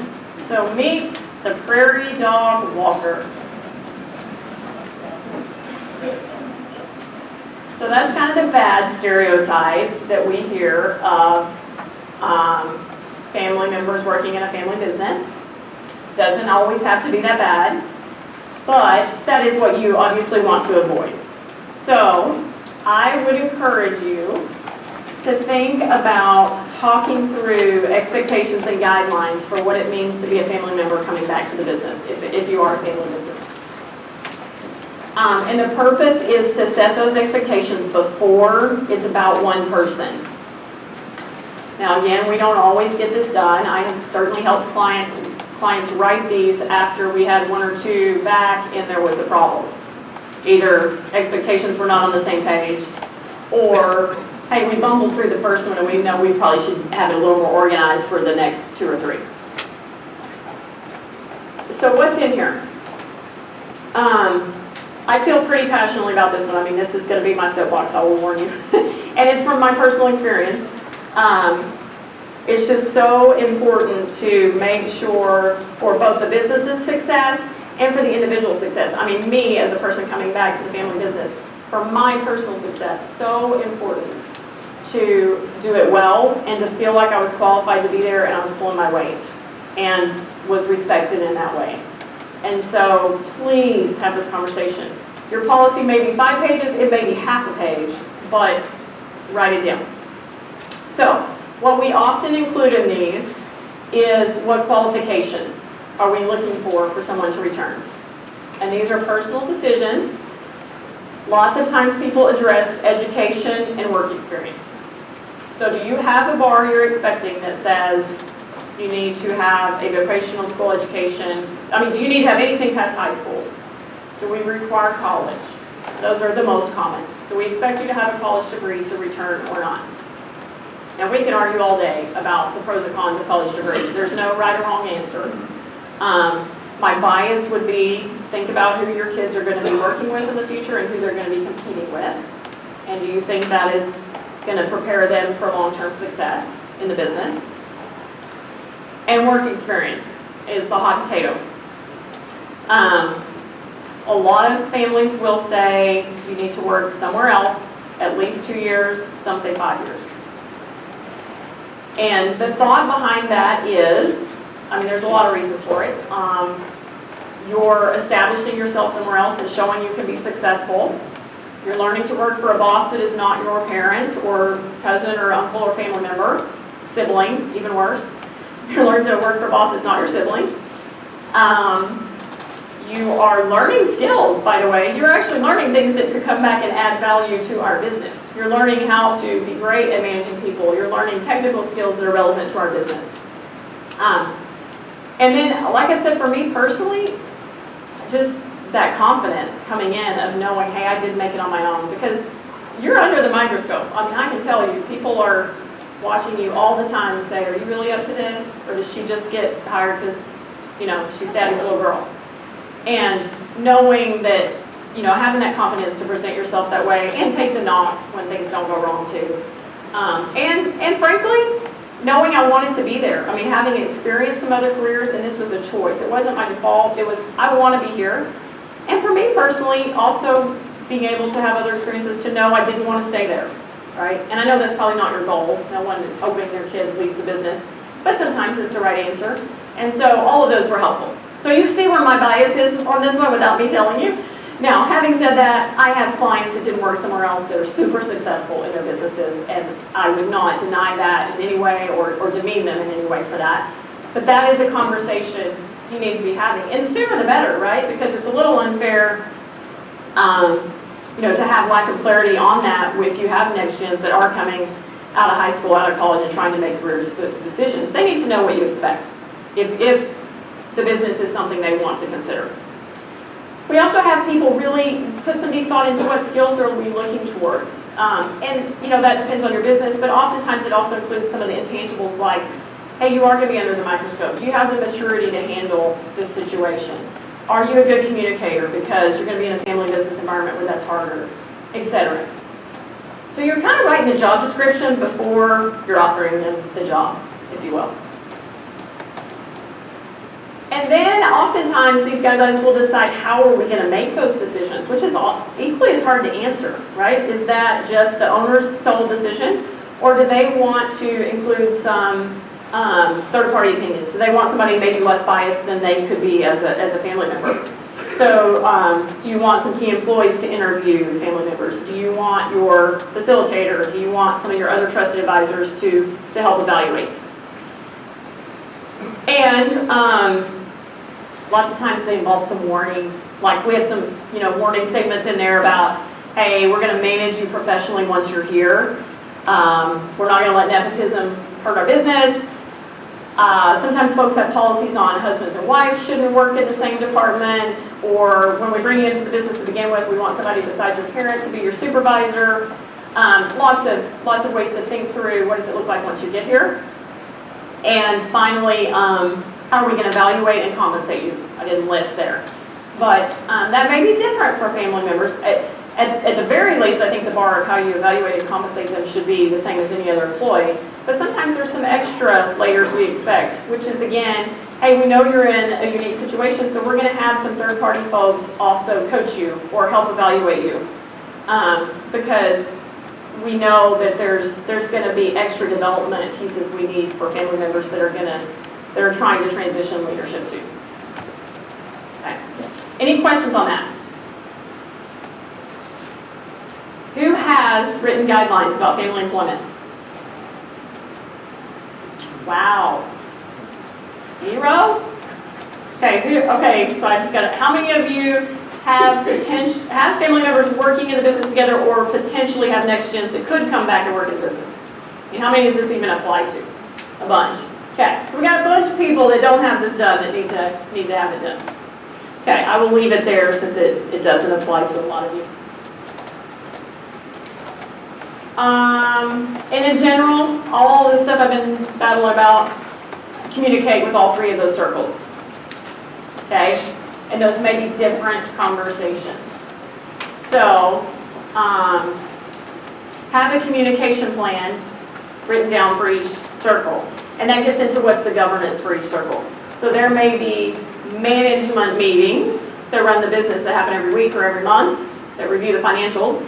So meet the prairie dog walker. So that's kind of the bad stereotype that we hear of family members working in a family business. Doesn't always have to be that bad, but that is what you obviously want to avoid. So I would encourage you to think about talking through expectations and guidelines for what it means to be a family member coming back to the business, if you are a family business. And the purpose is to set those expectations before it's about one person. Now again, we don't always get this done. I have certainly helped clients write these after we had 1 or 2 back and there was a problem. Either expectations were not on the same page, or hey, we bumbled through the first one and we know we probably should have it a little more organized for the next 2 or 3. So what's in here? I feel pretty passionately about this one. I mean, this is going to be my soapbox, I will warn you. And it's from my personal experience. It's just so important to make sure for both the business's success and for the individual success. I mean, me as a person coming back to the family business, for my personal success, so important to do it well and to feel like I was qualified to be there and I was pulling my weight and was respected in that way. And so please have this conversation. Your policy may be 5 pages, it may be half a page, but write it down. So what we often include in these is what qualifications are we looking for someone to return. And these are personal decisions. Lots of times people address education and work experience. So do you have a bar you're expecting that says you need to have a vocational school education? I mean, do you need to have anything past high school? Do we require college? Those are the most common. Do we expect you to have a college degree to return or not? Now we can argue all day about the pros and cons of college degrees. There's no right or wrong answer. My bias would be think about who your kids are going to be working with in the future and who they're going to be competing with. And do you think that is going to prepare them for long-term success in the business? And work experience is the hot potato. A lot of families will say you need to work somewhere else at least 2 years, some say 5 years. And the thought behind that is, I mean, there's a lot of reasons for it. You're establishing yourself somewhere else and showing you can be successful. You're learning to work for a boss that is not your parent or cousin or uncle or family member, sibling, even worse. You're learning to work for a boss that's not your sibling. You are learning skills, by the way. You're actually learning things that could come back and add value to our business. You're learning how to be great at managing people. You're learning technical skills that are relevant to our business. And then, like I said, for me personally, just that confidence coming in of knowing, hey, I did make it on my own. Because you're under the microscope. I mean, I can tell you, people are watching you all the time and say, are you really up to this? Or does she just get hired because, she's daddy's little girl? And knowing that, having that confidence to present yourself that way and take the knocks when things don't go wrong too. And frankly, knowing I wanted to be there. I mean, having experienced some other careers, and this was a choice. It wasn't my default. It was, I want to be here. And for me personally, also being able to have other experiences to know I didn't want to stay there, right? And I know that's probably not your goal. No one is hoping their kid leaves the business, but sometimes it's the right answer. And so all of those were helpful. So you see where my bias is on this one without me telling you. Now, having said that, I have clients that did work somewhere else that are super successful in their businesses, and I would not deny that in any way or demean them in any way for that. But that is a conversation you need to be having, and the sooner the better, right? Because it's a little unfair, to have lack of clarity on that if you have next gens that are coming out of high school, out of college, and trying to make career decisions. They need to know what you expect if the business is something they want to consider. We also have people really put some deep thought into what skills are we looking towards. And that depends on your business, but oftentimes it also includes some of the intangibles like, hey, you are going to be under the microscope. Do you have the maturity to handle this situation? Are you a good communicator because you're going to be in a family business environment where that's harder, etc. So you're kind of writing the job description before you're offering them the job, if you will. And then oftentimes these guidelines will decide how are we going to make those decisions, which is equally as hard to answer, right? Is that just the owner's sole decision, or do they want to include some third-party opinions? So they want somebody maybe less biased than they could be as a family member. So do you want some key employees to interview family members? Do you want your facilitator? Do you want some of your other trusted advisors to help evaluate? And lots of times they involve some warnings. Like we have some, warning statements in there about, hey, we're going to manage you professionally once you're here. We're not going to let nepotism hurt our business. Sometimes folks have policies on husbands and wives shouldn't work in the same department, or when we bring you into the business to begin with, we want somebody besides your parent to be your supervisor. Lots of ways to think through what does it look like once you get here. And finally, how are we going to evaluate and compensate you? I didn't list there. But that may be different for family members. At the very least, I think the bar of how you evaluate and compensate them should be the same as any other employee. But sometimes there's some extra layers we expect, which is, again, hey, we know you're in a unique situation, so we're going to have some third-party folks also coach you or help evaluate you. Because we know that there's going to be extra development pieces we need for family members that are trying to transition leadership to. Okay. Any questions on that? Who has written guidelines about family employment? Wow. 0? Okay, so I just got it. How many of you have family members working in the business together or potentially have next gens that could come back and work in the business? And how many does this even apply to? A bunch. Okay, so we got a bunch of people that don't have this done that need to have it done. Okay, I will leave it there since it doesn't apply to a lot of you. And in general, all this stuff I've been battling about, communicate with all 3 of those circles. Okay? And those may be different conversations. So, have a communication plan written down for each circle. And that gets into what's the governance for each circle. So there may be management meetings that run the business that happen every week or every month that review the financials.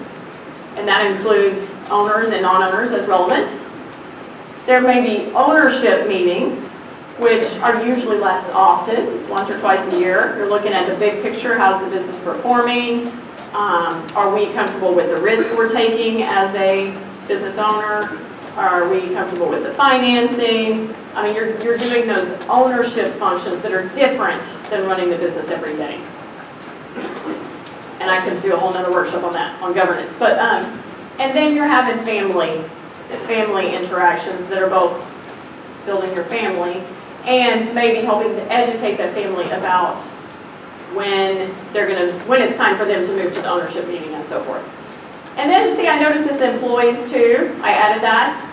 And that includes owners and non-owners as relevant. There may be ownership meetings, which are usually less often, once or twice a year. You're looking at the big picture, how's the business performing? Are we comfortable with the risk we're taking as a business owner? Are we comfortable with the financing? I mean, you're doing those ownership functions that are different than running the business every day. And I could do a whole nother workshop on that, on governance. But and then you're having family interactions that are both building your family and maybe helping to educate that family about when it's time for them to move to the ownership meeting and so forth. And then, see, I noticed this employees too. I added that.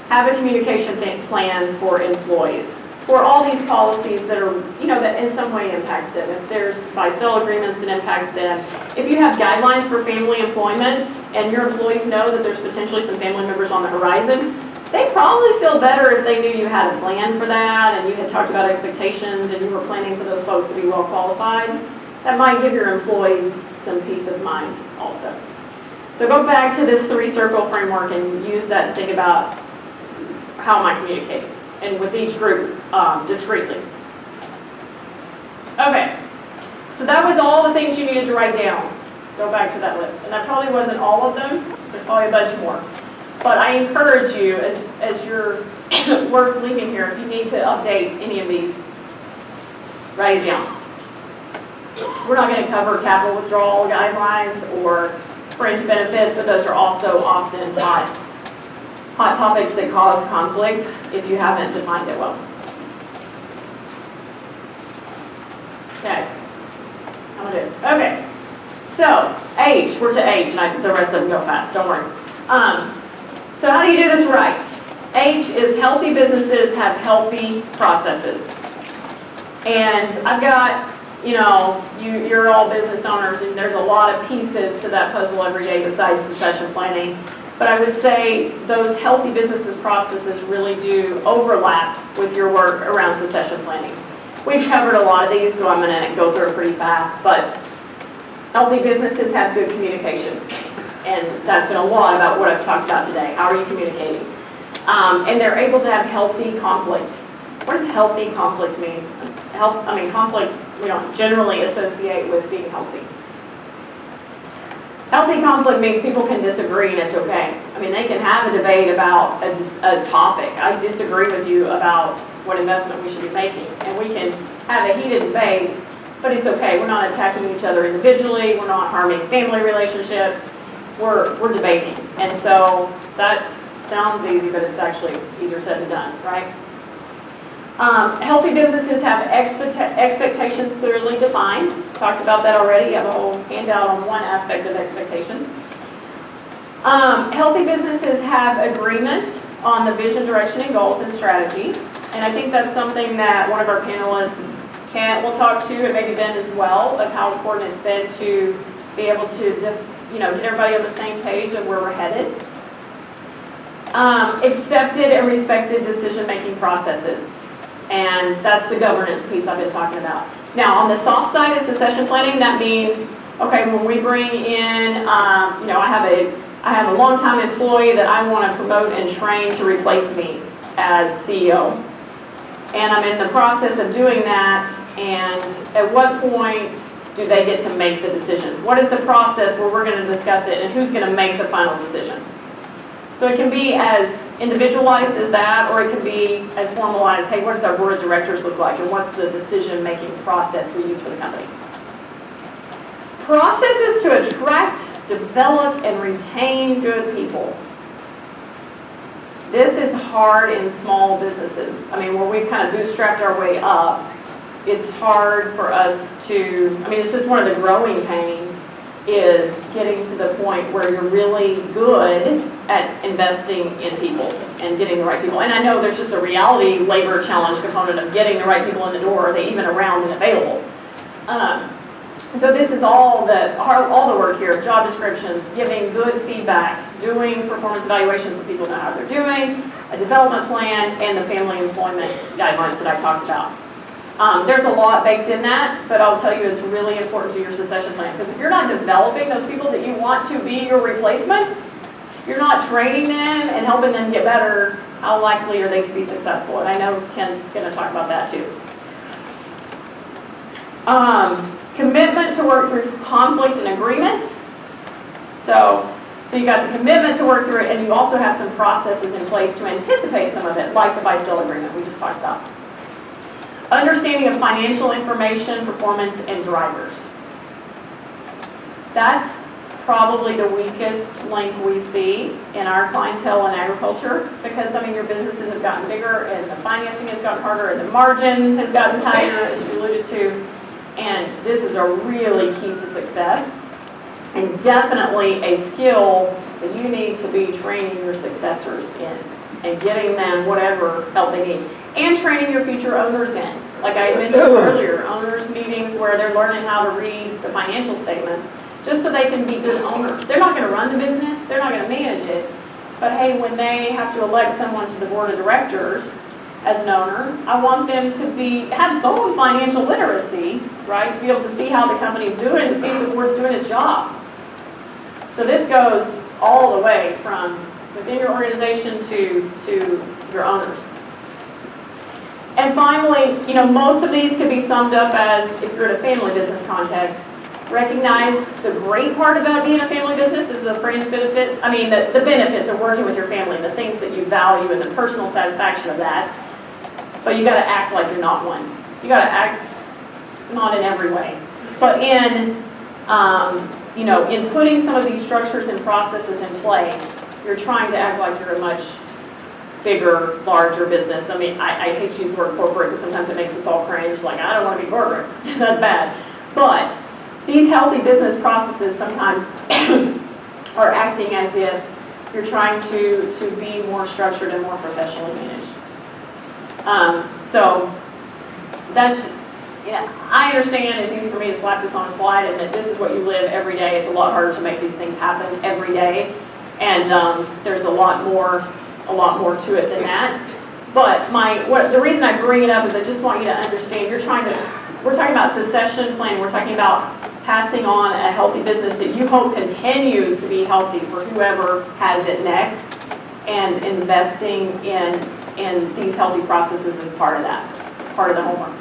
Have a communication plan for employees. For all these policies that are, that in some way impact them. If there's buy-sell agreements that impact them. If you have guidelines for family employment and your employees know that there's potentially some family members on the horizon, they probably feel better if they knew you had a plan for that and you had talked about expectations and you were planning for those folks to be well qualified. That might give your employees some peace of mind also. So go back to this 3-circle framework and use that to think about how am I communicating, and with each group discreetly. Okay, so that was all the things you needed to write down. Go back to that list. And that probably wasn't all of them, there's probably a bunch more. But I encourage you, as your work leaving here, if you need to update any of these, write it down. We're not going to cover capital withdrawal guidelines or fringe benefits, but those are also often hot topics that cause conflict if you haven't defined it well. Okay. I'm gonna do. Okay. So H, we're to H, and the rest of them go fast. Don't worry. So how do you do this right? H is healthy businesses have healthy processes. And I've got, you're all business owners, and there's a lot of pieces to that puzzle every day besides succession planning. But I would say those healthy businesses processes really do overlap with your work around succession planning. We've covered a lot of these, so I'm going to go through it pretty fast. But healthy businesses have good communication. And that's been a lot about what I've talked about today. How are you communicating? And they're able to have healthy conflict. What does healthy conflict mean? Conflict we don't generally associate with being healthy. Healthy conflict means people can disagree and it's okay. They can have a debate about a topic. I disagree with you about what investment we should be making. And we can have a heated debate, but it's okay. We're not attacking each other individually. We're not harming family relationships. We're debating. And so that sounds easy, but it's actually easier said than done, right? Healthy businesses have expectations clearly defined. Talked about that already. You have a whole handout on one aspect of expectations. Healthy businesses have agreement on the vision, direction, and goals and strategy. And I think that's something that one of our panelists, Kent, will talk to, and maybe Ben as well, of how important it's been to be able to get everybody on the same page of where we're headed. Accepted and respected decision-making processes. And that's the governance piece I've been talking about. Now, on the soft side of succession planning, that means, okay, when we bring in, I have a long-time employee that I want to promote and train to replace me as CEO. And I'm in the process of doing that, and at what point do they get to make the decision? What is the process where we're going to discuss it, and who's going to make the final decision? So it can be as individualized as that, or it can be as formalized, hey, what does our board of directors look like, and what's the decision-making process we use for the company? Processes to attract, develop, and retain good people. This is hard in small businesses. Where we've kind of bootstrapped our way up, it's hard for us to, it's just one of the growing pains, is getting to the point where you're really good at investing in people and getting the right people. And I know there's just a reality labor challenge component of getting the right people in the door. Are they even around and available? So this is all the work here, job descriptions, giving good feedback, doing performance evaluations so people know how they're doing, a development plan, and the family employment guidelines that I talked about. There's a lot baked in that, but I'll tell you it's really important to your succession plan. Because if you're not developing those people that you want to be your replacement, you're not training them and helping them get better, how likely are they to be successful? And I know Ken's going to talk about that too. Commitment to work through conflict and agreement. So you got the commitment to work through it, and you also have some processes in place to anticipate some of it, like the buy-sell agreement we just talked about. Understanding of financial information, performance, and drivers. That's probably the weakest link we see in our clientele in agriculture, because your businesses have gotten bigger and the financing has gotten harder and the margin has gotten tighter, as you alluded to, and this is a really key to success and definitely a skill that you need to be training your successors in and getting them whatever help they need. And training your future owners in. Like I mentioned earlier, owners meetings where they're learning how to read the financial statements just so they can be good owners. They're not going to run the business, they're not going to manage it, but hey, when they have to elect someone to the board of directors as an owner, I want them to have some financial literacy right? To be able to see how the company's doing, to see if the board's doing its job. So this goes all the way from within your organization to your owners. And finally, most of these could be summed up as, if you're in a family business context, recognize the great part about being a family business is the fringe benefits, the benefits of working with your family, the things that you value and the personal satisfaction of that. But you gotta act like you're not one. You gotta act, not in every way, but in putting some of these structures and processes in place, you're trying to act like you're a much bigger, larger business. I hate to use the word corporate, because sometimes it makes us all cringe, like, I don't want to be corporate. That's bad. But these healthy business processes sometimes are acting as if you're trying to be more structured and more professionally managed. So that's, I understand it's easy for me to slap this on a slide and that this is what you live every day. It's a lot harder to make these things happen every day. And there's a lot more to it than that. But the reason I bring it up is I just want you to understand we're talking about succession planning. We're talking about passing on a healthy business that you hope continues to be healthy for whoever has it next, and investing in these healthy processes is part of that, part of the homework.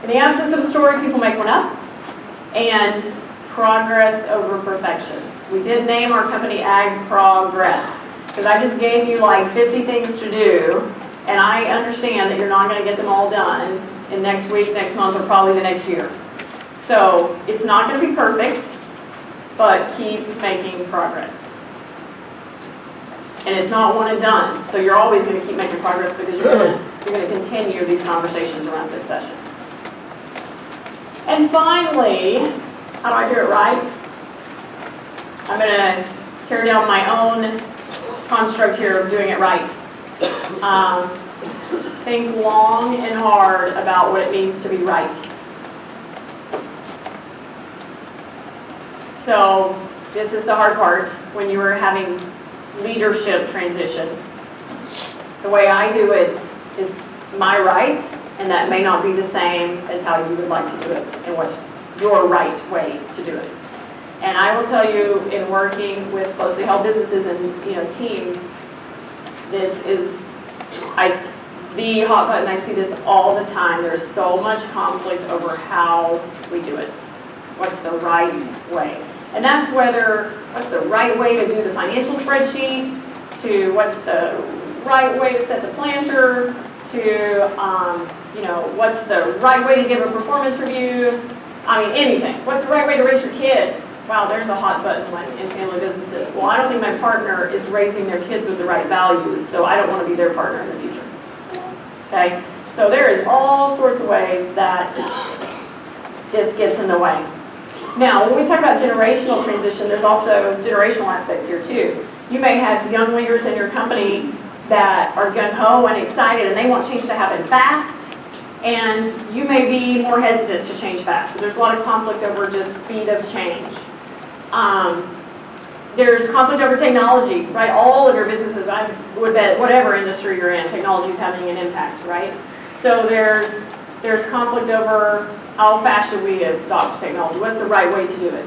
In the absence of a story, people make one up, and progress over perfection. We did name our company Ag Progress, because I just gave you like 50 things to do, and I understand that you're not going to get them all done in next week, next month, or probably the next year. So it's not going to be perfect, but keep making progress. And it's not one and done, so you're always going to keep making progress because you're going to continue these conversations around succession. And finally, how do I do it right? I'm going to tear down my own construct here of doing it right. Think long and hard about what it means to be right. So this is the hard part when you are having leadership transition. The way I do it is my right, and that may not be the same as how you would like to do it and what's your right way to do it. And I will tell you, in working with closely held businesses and teams, this is the hot button. I see this all the time. There's so much conflict over how we do it. What's the right way? And that's what's the right way to do the financial spreadsheet, to what's the right way to set the planter, to what's the right way to give a performance review. Anything. What's the right way to raise your kids? Wow, there's a hot button in family businesses. Well, I don't think my partner is raising their kids with the right values, so I don't want to be their partner in the future. Okay? So there is all sorts of ways that this gets in the way. Now, when we talk about generational transition, there's also generational aspects here too. You may have young leaders in your company that are gung-ho and excited and they want change to happen fast, and you may be more hesitant to change fast. So there's a lot of conflict over just speed of change. There's conflict over technology, right? All of your businesses, I would bet, whatever industry you're in, technology is having an impact, right? So there's conflict over how fast should we adopt technology? What's the right way to do it?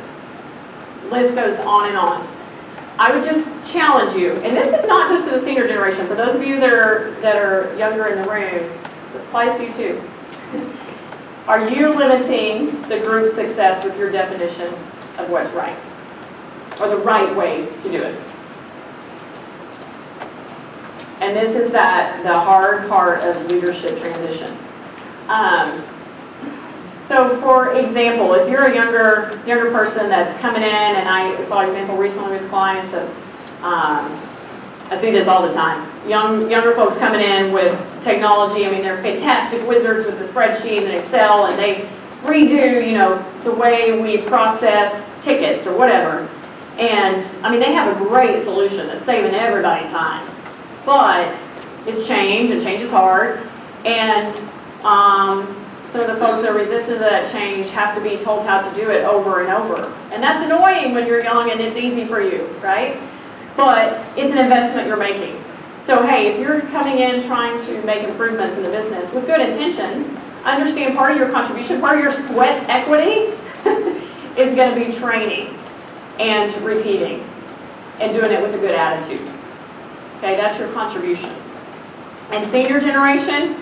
List goes on and on. I would just challenge you, and this is not just to the senior generation. For those of you that are younger in the room, this applies to you too. Are you limiting the group's success with your definition of what's right, or the right way to do it? And this is the hard part of leadership transition. So for example, if you're a younger person that's coming in, and I saw an example recently with clients of, I see this all the time. Younger folks coming in with technology. They're fantastic wizards with the spreadsheet and Excel, and they redo, the way we process tickets or whatever. And they have a great solution that's saving everybody time. But it's change, and change is hard. And some of the folks that are resistant to that change have to be told how to do it over and over. And that's annoying when you're young and it's easy for you, right? But it's an investment you're making. So hey, if you're coming in trying to make improvements in the business with good intentions, understand part of your contribution, part of your sweat equity is going to be training and repeating and doing it with a good attitude. Okay, that's your contribution. And senior generation,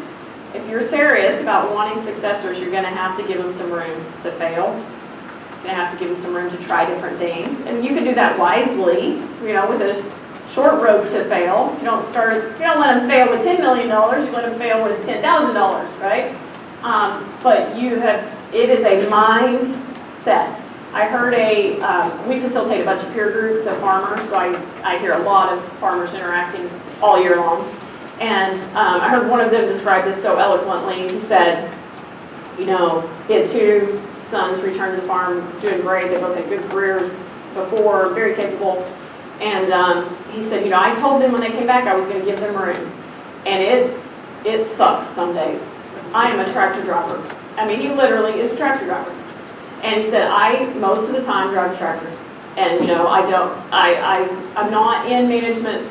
if you're serious about wanting successors, you're going to have to give them some room to fail. You're going to have to give them some room to try different things. And you can do that wisely, with a short road to fail. You don't let them fail with $10 million, you let them fail with $10,000, right? But it is a mindset. I heard we facilitate a bunch of peer groups of farmers, so I hear a lot of farmers interacting all year long. And I heard one of them describe this so eloquently. He said, he had 2 sons return to the farm, doing great. They both had good careers before, very capable. And he said, I told them when they came back I was going to give them room. And it sucks some days. I am a tractor driver. I mean, he literally is a tractor driver. And he said, I, most of the time, drive a tractor. And, I'm not in management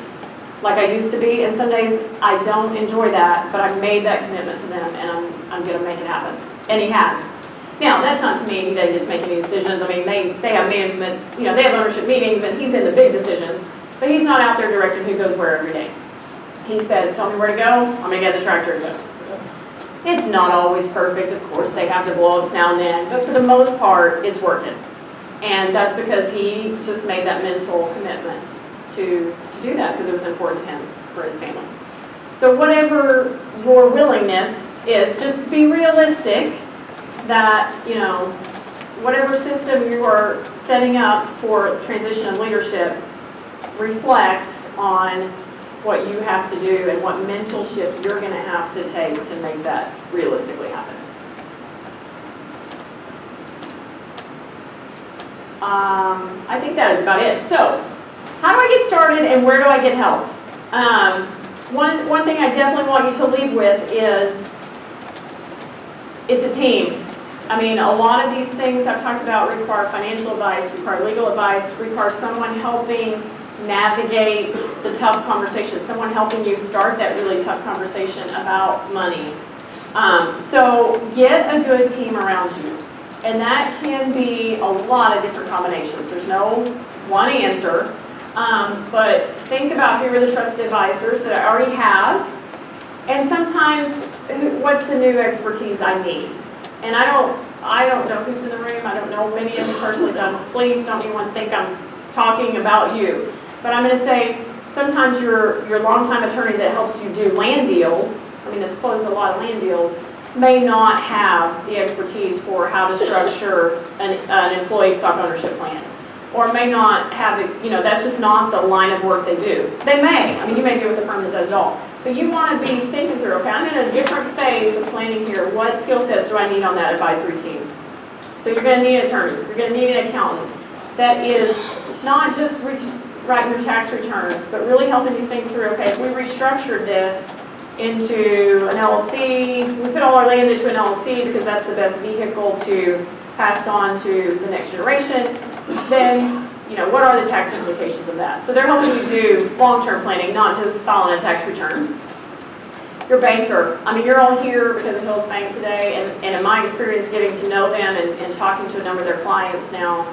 like I used to be. And some days I don't enjoy that, but I've made that commitment to them, and I'm going to make it happen. And he has. Now, that's not to mean he doesn't make any decisions. I mean, they have management, they have ownership meetings, and he's in the big decisions. But he's not out there directing who goes where every day. He says, tell me where to go, I'm going to get the tractor to go. It's not always perfect, of course. They have their blow-ups now and then. But for the most part, it's working. And that's because he just made that mental commitment to do that, because it was important to him for his family. So whatever your willingness is, just be realistic that, whatever system you are setting up for transition of leadership reflects on what you have to do and what mental shift you're going to have to take to make that realistically happen. I think that is about it. So, how do I get started and where do I get help? One thing I definitely want you to lead with is it's a team. I mean, a lot of these things I've talked about require financial advice, require legal advice, require someone helping navigate the tough conversation, someone helping you start that really tough conversation about money. So get a good team around you. And that can be a lot of different combinations. There's no one answer. But think about who are the trusted advisors that I already have. And sometimes, what's the new expertise I need? And I don't know who's in the room. I don't know many of you personally, so please don't anyone think I'm talking about you. But I'm going to say, sometimes your longtime attorney that helps you do land deals, that's closed a lot of land deals, may not have the expertise for how to structure an employee stock ownership plan. Or may not have, that's just not the line of work they do. They may. You may be with a firm that does it all. But you want to be thinking through, okay, I'm in a different phase of planning here. What skill sets do I need on that advisory team? So you're going to need an attorney. You're going to need an accountant that is not just writing your tax returns, but really helping you think through, okay, if we restructured this into an LLC, we put all our land into an LLC because that's the best vehicle to pass on to the next generation, then, what are the tax implications of that? So they're helping you do long-term planning, not just filing a tax return. Your banker, you're all here because of Hills Bank today, and in my experience getting to know them and talking to a number of their clients now,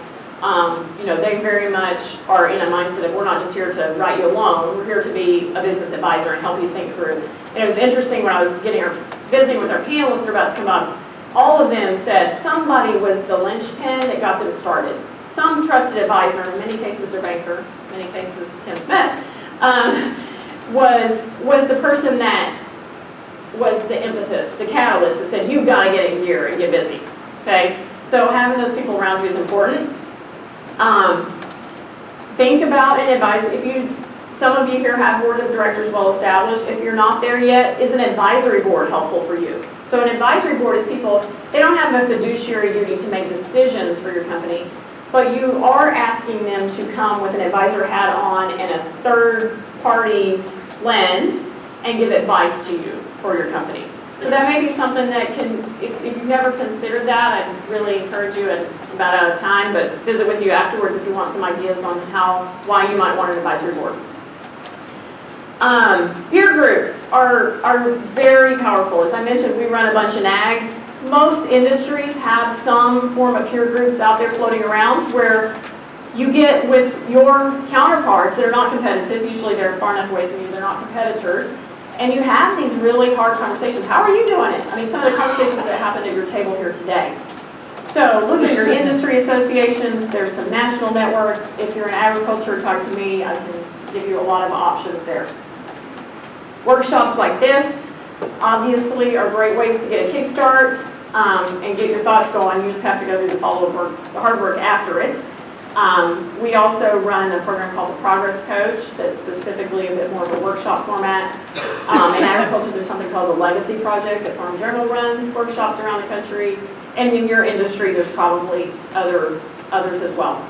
they very much are in a mindset of we're not just here to write you a loan, we're here to be a business advisor and help you think through. And it was interesting when I was visiting with our panelists about to come up, all of them said somebody was the linchpin that got them started. Some trusted advisor, in many cases their banker, in many cases Tim Smith, was the person that was the impetus, the catalyst that said, you've got to get in gear and get busy, okay? So having those people around you is important. Think about an advisor. Some of you here have board of directors well established. If you're not there yet, is an advisory board helpful for you? So an advisory board is people, they don't have a fiduciary duty to make decisions for your company, but you are asking them to come with an advisor hat on and a third party lens and give advice to you for your company. So that may be something that if you've never considered that, I'd really encourage you, and I'm about out of time, but visit with you afterwards if you want some ideas on why you might want an advisory board. Peer groups are very powerful. As I mentioned, we run a bunch in ag. Most industries have some form of peer groups out there floating around where you get with your counterparts that are not competitive. Usually they're far enough away from you, they're not competitors. And you have these really hard conversations. How are you doing it? I mean, some of the conversations that happened at your table here today. So look at your industry associations. There's some national networks. If you're in agriculture, talk to me. I can give you a lot of options there. Workshops like this, obviously, are great ways to get a kickstart and get your thoughts going. You just have to go through the follow-up work, the hard work after it. We also run a program called the Progress Coach that's specifically a bit more of a workshop format. In agriculture, there's something called the Legacy Project that Farm Journal runs workshops around the country. And in your industry, there's probably others as well.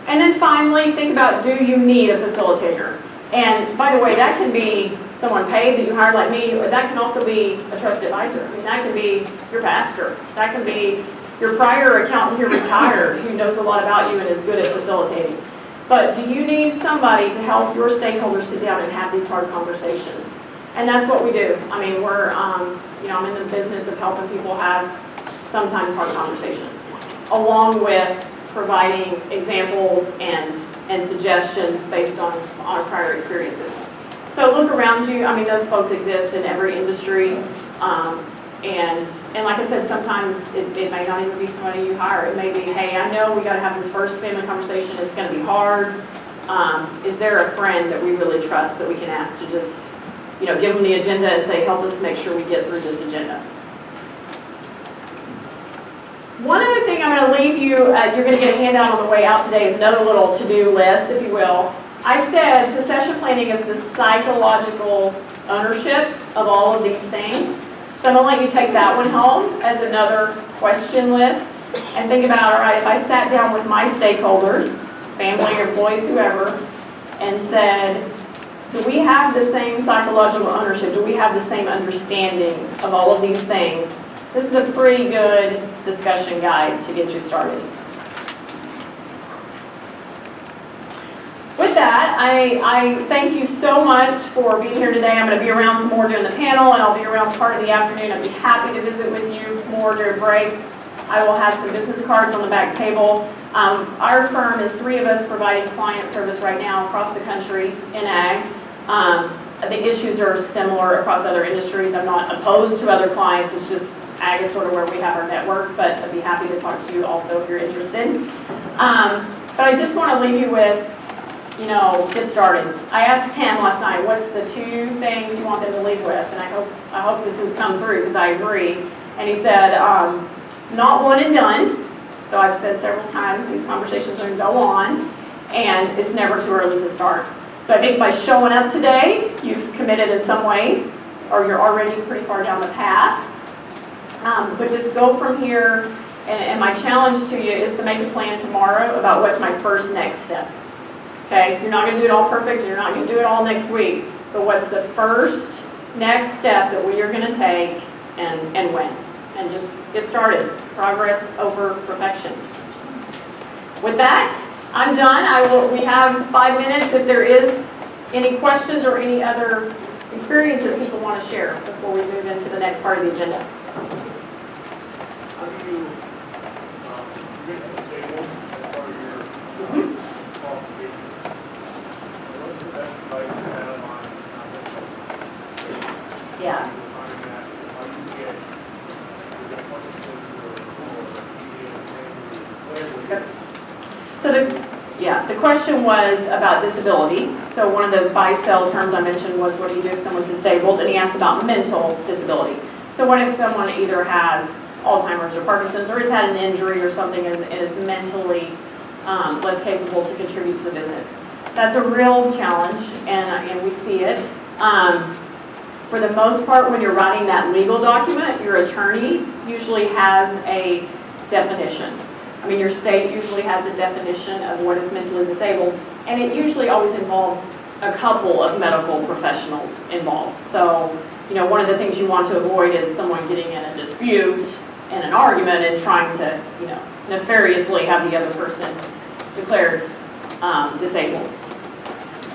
And then finally, think about, do you need a facilitator? And by the way, that can be someone paid that you hired like me, or that can also be a trusted advisor. I mean, that can be your pastor. That can be your prior accountant who retired, who knows a lot about you and is good at facilitating. But do you need somebody to help your stakeholders sit down and have these hard conversations? And that's what we do. I mean, we're, I'm in the business of helping people have sometimes hard conversations, along with providing examples and suggestions based on our prior experiences. So look around you. I mean, those folks exist in every industry. And like I said, sometimes it may not even be somebody you hire. It may be, hey, I know we got to have this first family conversation. It's going to be hard. Is there a friend that we really trust that we can ask to just, give them the agenda and say, help us make sure we get through this agenda? One other thing I'm going to leave you, you're going to get a handout on the way out today, is another little to-do list, if you will. I said succession planning is the psychological ownership of all of these things. So I'm going to let you take that one home as another question list and think about, all right, if I sat down with my stakeholders, family, employees, whoever, and said, do we have the same psychological ownership? Do we have the same understanding of all of these things? This is a pretty good discussion guide to get you started. With that, I thank you so much for being here today. I'm going to be around some more during the panel, and I'll be around part of the afternoon. I'd be happy to visit with you more during breaks. I will have some business cards on the back table. Our firm is 3 of us providing client service right now across the country in ag. The issues are similar across other industries. I'm not opposed to other clients. It's just ag is sort of where we have our network, but I'd be happy to talk to you also if you're interested. But I just want to leave you with, get started. I asked Tim last night, what's the 2 things you want them to leave with? And I hope this has come through, because I agree. And he said, not one and done. So I've said several times, these conversations are going to go on, and it's never too early to start. So I think by showing up today, you've committed in some way, or you're already pretty far down the path. But just go from here, and my challenge to you is to make a plan tomorrow about what's my first next step. Okay, you're not going to do it all perfect, you're not going to do it all next week, but what's the first next step that we are going to take and when? And just get started. Progress over perfection. With that, I'm done. We have 5 minutes if there is any questions or any other experiences people want to share before we move into the next part of the agenda.
How do you treat disabled as part of your qualifications? What's the best advice you have on this?
Yeah.
On that, how you get the appointments
So the question was about disability. So one of the buy-sell terms I mentioned was, what do you do if someone's disabled? And he asked about mental disability. So what if someone either has Alzheimer's or Parkinson's, or has had an injury or something and is mentally less capable to contribute to the business? That's a real challenge, and we see it. For the most part, when you're writing that legal document, your attorney usually has a definition. I mean, your state usually has a definition of what is mentally disabled, and it usually always involves a couple of medical professionals involved. So, one of the things you want to avoid is someone getting in a dispute and an argument and trying to, nefariously have the other person declared disabled.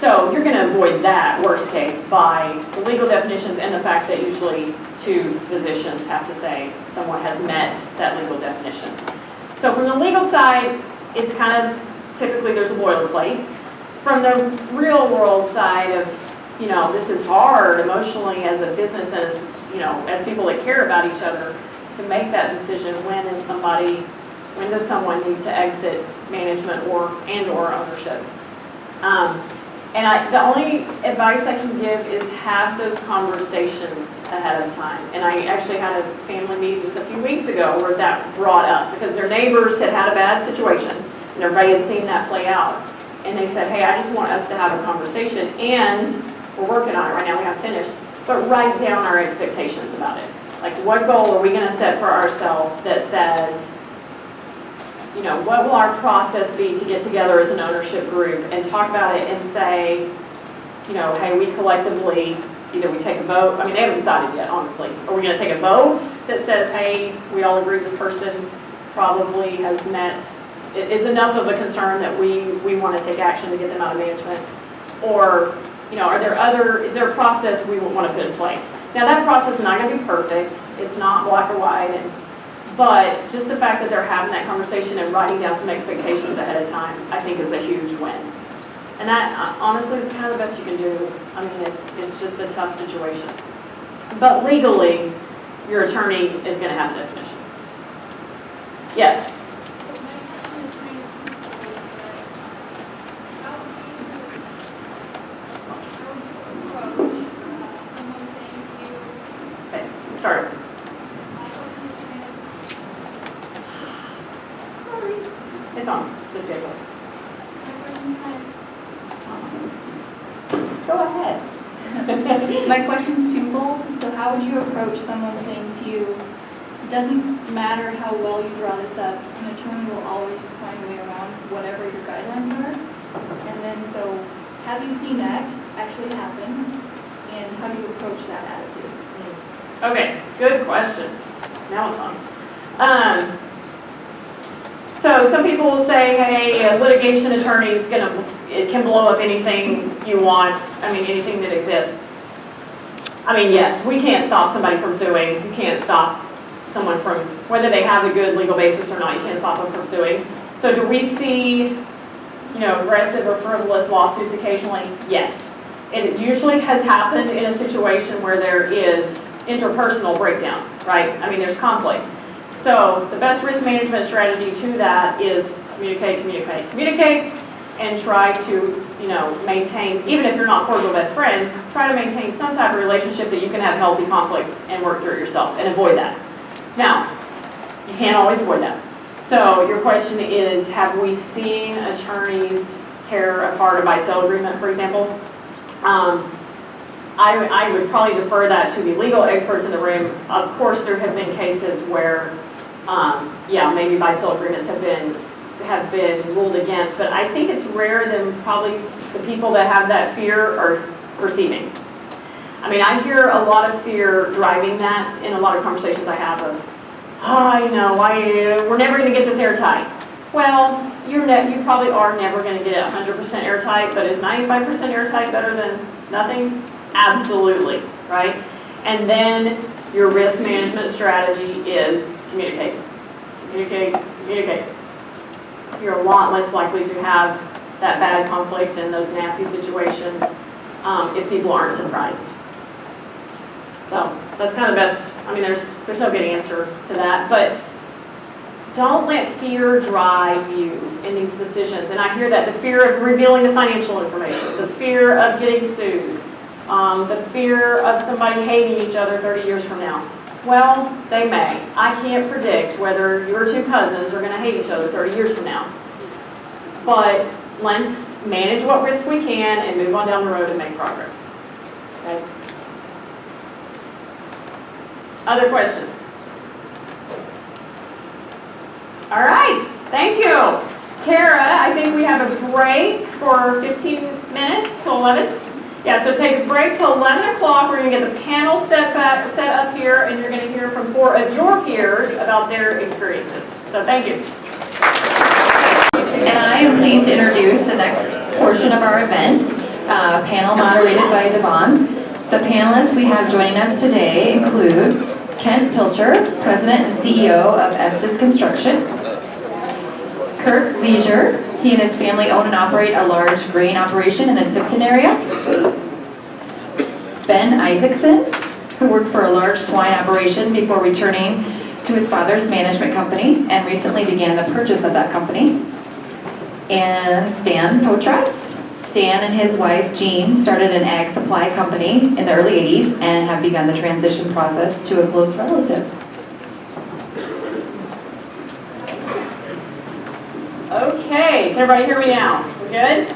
So you're gonna avoid that worst case by the legal definitions and the fact that usually two physicians have to say someone has met that legal definition. So from the legal side, it's kind of, typically there's a boilerplate. From the real world side of, this is hard emotionally as a business, as, as people that care about each other, to make that decision, when does someone need to exit management or ownership. And the only advice I can give is have those conversations ahead of time. And I actually had a family meeting a few weeks ago where that brought up, because their neighbors had had a bad situation, and everybody had seen that play out. And they said, hey, I just want us to have a conversation, and we're working on it right now, we haven't finished, but write down our expectations about it. Like, what goal are we gonna set for ourselves that says, what will our process be to get together as an ownership group and talk about it and say, hey, we collectively, either we take a vote, I mean, they haven't decided yet, honestly. Are we gonna take a vote that says, hey, we all agree this person probably has met, is enough of a concern that we want to take action to get them out of management? Or, is there a process we want to put in place? Now, that process is not going to be perfect. It's not black or white, but just the fact that they're having that conversation and writing down some expectations ahead of time, I think is a huge win. And that, honestly, is kind of the best you can do. I mean, it's just a tough situation. But legally, your attorney is going to have a definition. Yes? Okay, start. It's on the schedule. Go ahead.
My question's twofold. So how would you approach someone saying to you, it doesn't matter how well you draw this up, an attorney will always find a way around whatever your guidelines are? And then, so have you seen that actually happen? And how do you approach that attitude?
Okay, good question. Now it's on. So some people will say, hey, a litigation attorney is it can blow up anything you want. I mean, anything that exists. I mean, yes, we can't stop somebody from suing. You can't stop someone from, whether they have a good legal basis or not, you can't stop them from suing. So do we see, aggressive or frivolous lawsuits occasionally? Yes. It usually has happened in a situation where there is interpersonal breakdown, right? I mean, there's conflict. So the best risk management strategy to that is communicate, and try to, maintain, even if you're not cordial best friends, try to maintain some type of relationship that you can have healthy conflict and work through it yourself and avoid that. Now, you can't always avoid that. So your question is, have we seen attorneys tear apart a buy-sell agreement, for example? I would probably defer that to the legal experts in the room. Of course, there have been cases where, maybe buy-sell agreements have been ruled against, but I think it's rarer than probably the people that have that fear are perceiving. I mean, I hear a lot of fear driving that in a lot of conversations I have of, we're never going to get this airtight. Well, you probably are never going to get it 100% airtight, but is 95% airtight better than nothing? Absolutely, right? And then your risk management strategy is communicate. You're a lot less likely to have that bad conflict and those nasty situations if people aren't surprised. So that's kind of best. I mean, there's no good answer to that, but don't let fear drive you in these decisions. And I hear that the fear of revealing the financial information, the fear of getting sued, the fear of somebody hating each other 30 years from now. Well, they may. I can't predict whether your two cousins are going to hate each other 30 years from now. But let's manage what risk we can and move on down the road and make progress. Okay? Other questions? All right, thank you. Tara, I think we have a break for 15 minutes till 11. Yeah, so take a break till 11 o'clock. We're going to get the panel set us here, and you're going to hear from 4 of your peers about their experiences. So thank you.
And I am pleased to introduce the next portion of our event. panel moderated by Devon. The panelists we have joining us today include Kent Pilcher, President and CEO of Estes Construction. Kirk Leisure, he and his family own and operate a large grain operation in the Tipton area. Ben Isaacson, who worked for a large swine operation before returning to his father's management company and recently began the purchase of that company. And Stan Potratz. Stan and his wife Jean started an ag supply company in the early 80s and have begun the transition process to a close relative.
Okay, can everybody hear me now? We good?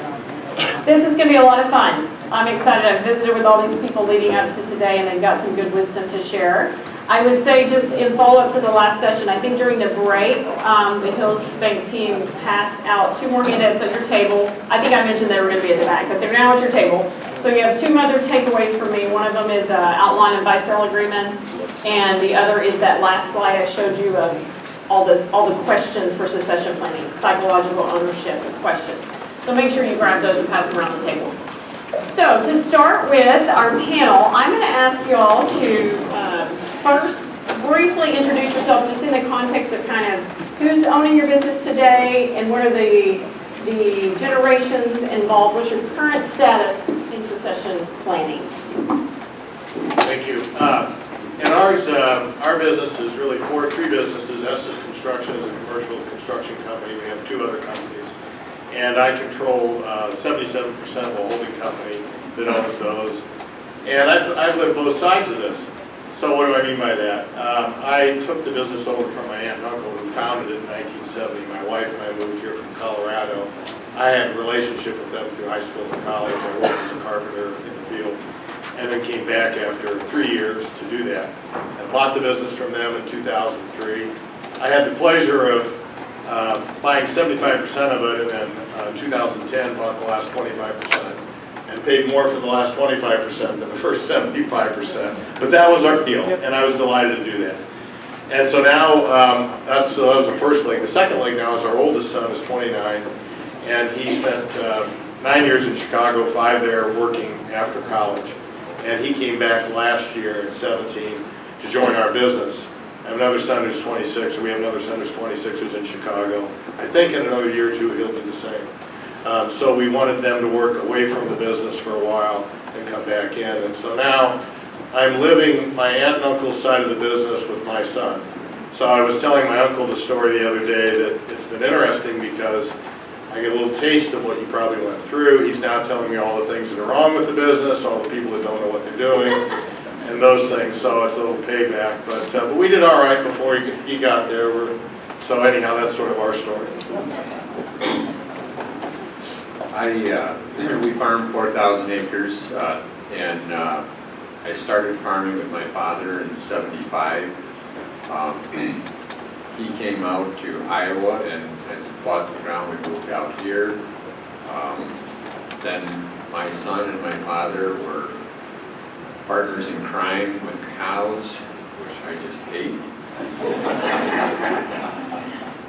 This is going to be a lot of fun. I'm excited. I've visited with all these people leading up to today and they've got some good wisdom to share. I would say just in follow-up to the last session, I think during the break, the Hills Bank team passed out 2 more minutes at your table. I think I mentioned they were going to be at the back, but they're now at your table. So you have 2 other takeaways from me. One of them is outline of buy-sell agreements, and the other is that last slide I showed you of all the questions for succession planning, psychological ownership questions. So make sure you grab those and pass them around the table. So to start with our panel, I'm going to ask you all to first briefly introduce yourself just in the context of kind of who's owning your business today and what are the generations involved. What's your current status in succession planning?
Thank you. And our business is really 3 businesses. Estes Construction is a commercial construction company. We have 2 other companies. And I control 77% of a holding company that owns those. And I've lived both sides of this. So what do I mean by that? I took the business over from my aunt and uncle who founded it in 1970. My wife and I moved here from Colorado. I had a relationship with them through high school and college. I worked as a carpenter in the field. And then came back after 3 years to do that. And bought the business from them in 2003. I had the pleasure of buying 75% of it, and then 2010 bought the last 25%, and paid more for the last 25% than the first 75%. But that was our deal, and I was delighted to do that. And so now, that was the first leg. The second leg now is our oldest son is 29, and he spent 9 years in Chicago, 5 there working after college. And he came back last year in 17 to join our business. I have another son who's 26, and we have another son who's 26 who's in Chicago. I think in another year or 2 he'll do the same. So we wanted them to work away from the business for a while and come back in. And so now I'm living my aunt and uncle's side of the business with my son. So I was telling my uncle the story the other day that it's been interesting because I get a little taste of what he probably went through. He's now telling me all the things that are wrong with the business, all the people that don't know what they're doing, and those things. So it's a little payback. But we did all right before he got there. So anyhow, that's sort of our story.
We farm 4,000 acres, and I started farming with my father in '75. He came out to Iowa and bought some ground. We moved out here. Then my son and my father were partners in crime with cows, which I just hate.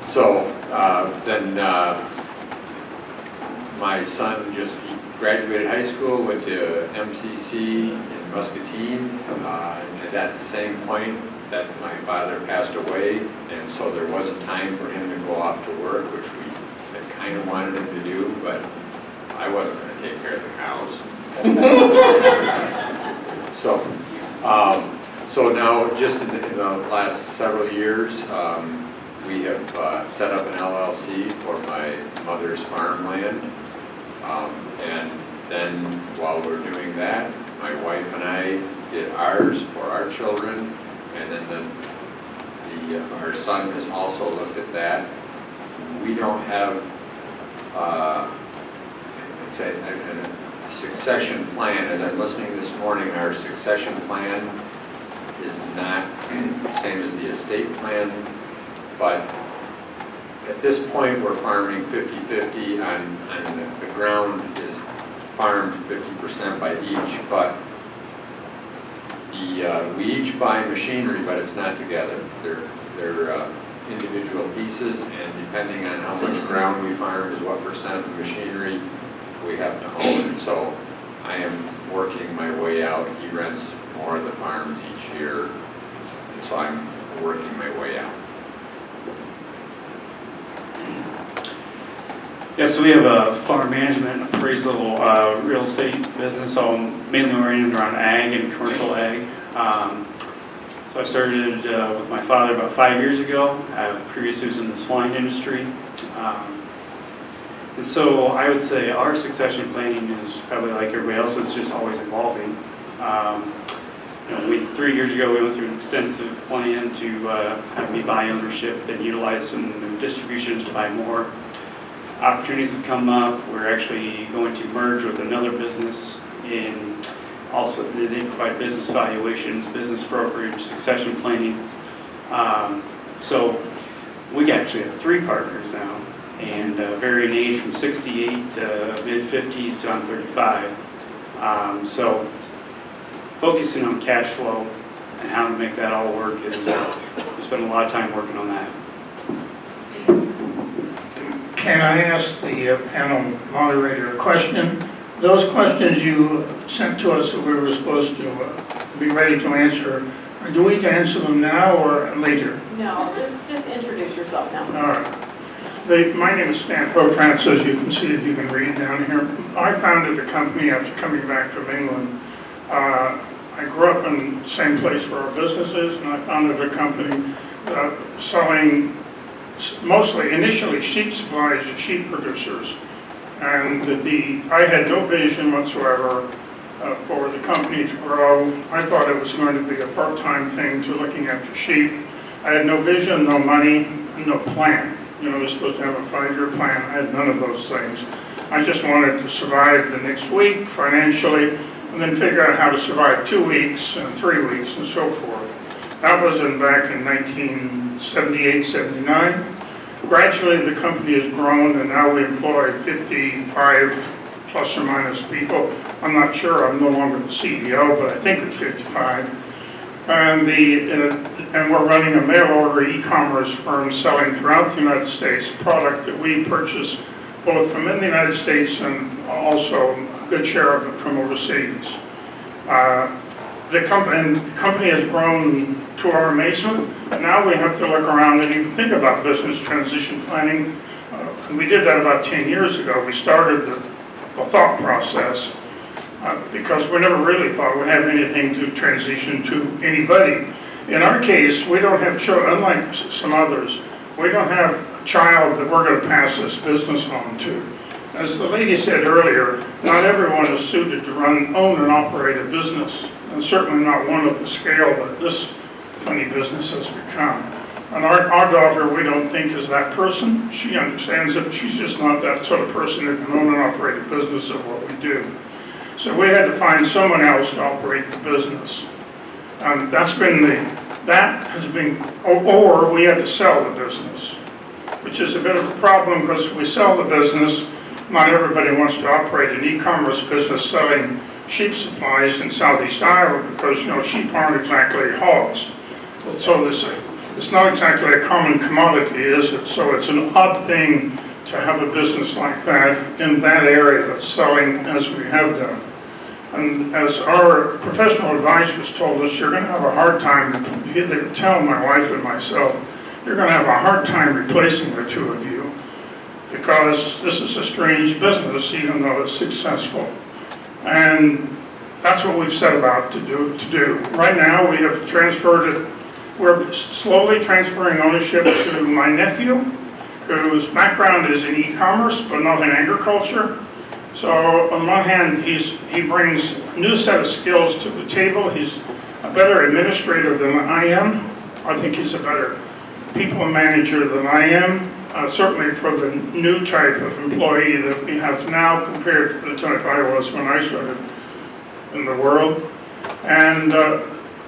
So then my son just graduated high school, went to MCC in Muscatine, and at the same point that my father passed away, and so there wasn't time for him to go off to work, which we had kind of wanted him to do, but I wasn't going to take care of the cows. So now, just in the last several years, we have set up an LLC for my mother's farmland. And then while we're doing that, my wife and I did ours for our children. And then our son has also looked at that. We don't have a succession plan. As I'm listening this morning, our succession plan is not the same as the estate plan, but at this point we're farming 50-50 on the ground is farmed 50% by each, but we each buy machinery, but it's not together. They're individual pieces, and depending on how much ground we farm is what percent of the machinery we have to own. So I am working my way out. He rents more of the farms each year, and so I'm working my way out.
Yeah, so we have a farm management appraisal real estate business, all mainly oriented around ag and commercial ag. So I started with my father about 5 years ago. Previously was in the swine industry. And so I would say our succession planning is probably like everybody else, it's just always evolving. 3 years ago, we went through an extensive plan to have me buy ownership and utilize some distributions to buy more. Opportunities have come up. We're actually going to merge with another business in also, they provide business valuations, business brokerage, succession planning. So we actually have 3 partners now, and varying age from 68 to mid-50s to I'm 35. So focusing on cash flow and how to make that all work is, we spend a lot of time working on that.
Can I ask the panel moderator a question? Those questions you sent to us that we were supposed to be ready to answer, do we to answer them now or later?
No, just introduce yourself now.
All right. My name is Stan Potrance, as you can see if you can read down here. I founded a company after coming back from England. I grew up in the same place where our business is, and I founded a company selling mostly, initially, sheep supplies to sheep producers. And I had no vision whatsoever for the company to grow. I thought it was going to be a part-time thing to looking after sheep. I had no vision, no money, no plan. I was supposed to have a 5-year plan. I had none of those things. I just wanted to survive the next week financially, and then figure out how to survive 2 weeks and 3 weeks and so forth. That was back in 1978, 79. Gradually, the company has grown, and now we employ 55 plus or minus people. I'm not sure, I'm no longer the CEO, but I think it's 55. And we're running a mail-order e-commerce firm selling throughout the United States product that we purchase both from in the United States and also a good share of it from overseas. The company has grown to our amazement. Now we have to look around and even think about business transition planning. And we did that about 10 years ago. We started the thought process because we never really thought we'd have anything to transition to anybody. In our case, we don't have children, unlike some others, we don't have a child that we're going to pass this business on to. As the lady said earlier, not everyone is suited to own and operate a business, and certainly not one of the scale that this funny business has become. And our daughter, we don't think is that person. She understands it, but she's just not that sort of person that can own and operate a business of what we do. So we had to find someone else to operate the business. And or we had to sell the business, which is a bit of a problem because if we sell the business, not everybody wants to operate an e-commerce business selling sheep supplies in Southeast Iowa because, sheep aren't exactly hogs. So it's not exactly a common commodity, is it? So it's an odd thing to have a business like that in that area, selling as we have done. And as our professional advisors told us, you're going to have a hard time, they tell my wife and myself, you're going to have a hard time replacing the two of you because this is a strange business, even though it's successful. And that's what we've set about to do. Right now, we have transferred it. We're slowly transferring ownership to my nephew, whose background is in e-commerce, but not in agriculture. So on one hand, he brings a new set of skills to the table. He's a better administrator than I am. I think he's a better people manager than I am. Certainly for the new type of employee that we have now compared to the type I was when I started in the world. And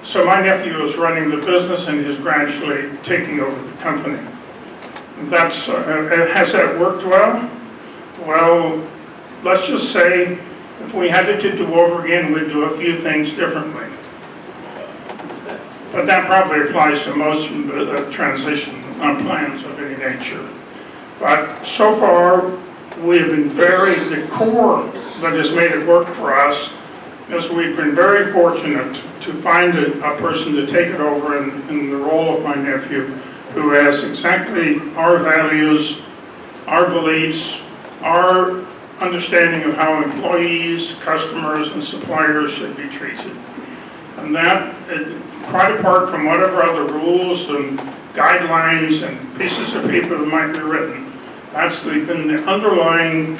so my nephew is running the business and is gradually taking over the company. Has that worked well? Well, let's just say if we had it to do over again, we'd do a few things differently. But that probably applies to most transition plans of any nature. But so far, we have been the core that has made it work for us is we've been very fortunate to find a person to take it over in the role of my nephew, who has exactly our values, our beliefs, our understanding of how employees, customers, and suppliers should be treated. And that, quite apart from whatever other rules and guidelines and pieces of paper that might be written, that's been the underlying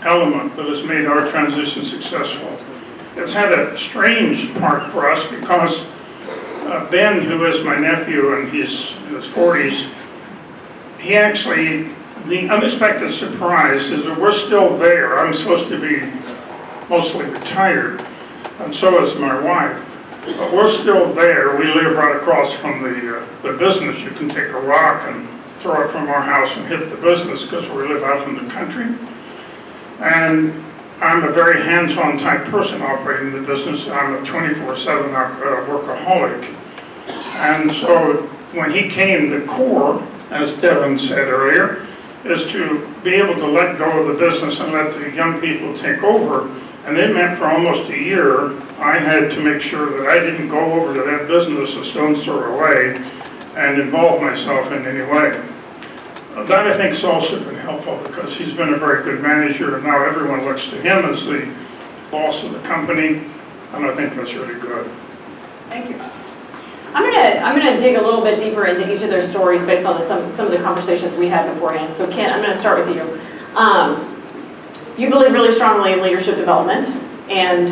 element that has made our transition successful. It's had a strange part for us because Ben, who is my nephew and he's in his 40s, he actually, the unexpected surprise is that we're still there. I'm supposed to be mostly retired, and so is my wife. But we're still there. We live right across from the business. You can take a rock and throw it from our house and hit the business because we live out in the country. And I'm a very hands-on type person operating the business. I'm a 24/7 workaholic. And so when he came, the core, as Devin said earlier, is to be able to let go of the business and let the young people take over. And it meant for almost a year, I had to make sure that I didn't go over to that business a stone's throw away and involve myself in any way. That I think has also been helpful because he's been a very good manager and now everyone looks to him as the boss of the company, and I think that's really good.
Thank you. I'm gonna dig a little bit deeper into each of their stories based on some of the conversations we had beforehand. So Ken, I'm gonna start with you. You believe really strongly in leadership development, and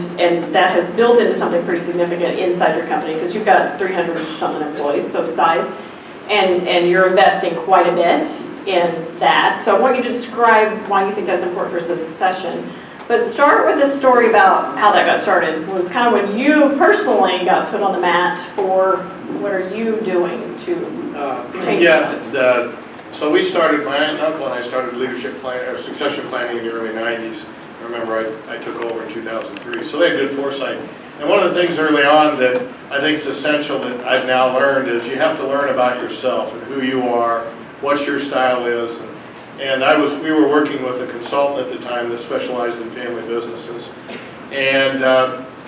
that has built into something pretty significant inside your company because you've got 300-something employees, so size, and you're investing quite a bit in that. So I want you to describe why you think that's important for succession. But start with a story about how that got started. It was kind of when you personally got put on the mat for what are you doing to change that?
So we started, my aunt and uncle and I started leadership plan, or succession planning in the early 90s. I remember I took over in 2003, so they had good foresight. And one of the things early on that I think is essential that I've now learned is you have to learn about yourself and who you are, what your style is. And we were working with a consultant at the time that specialized in family businesses. And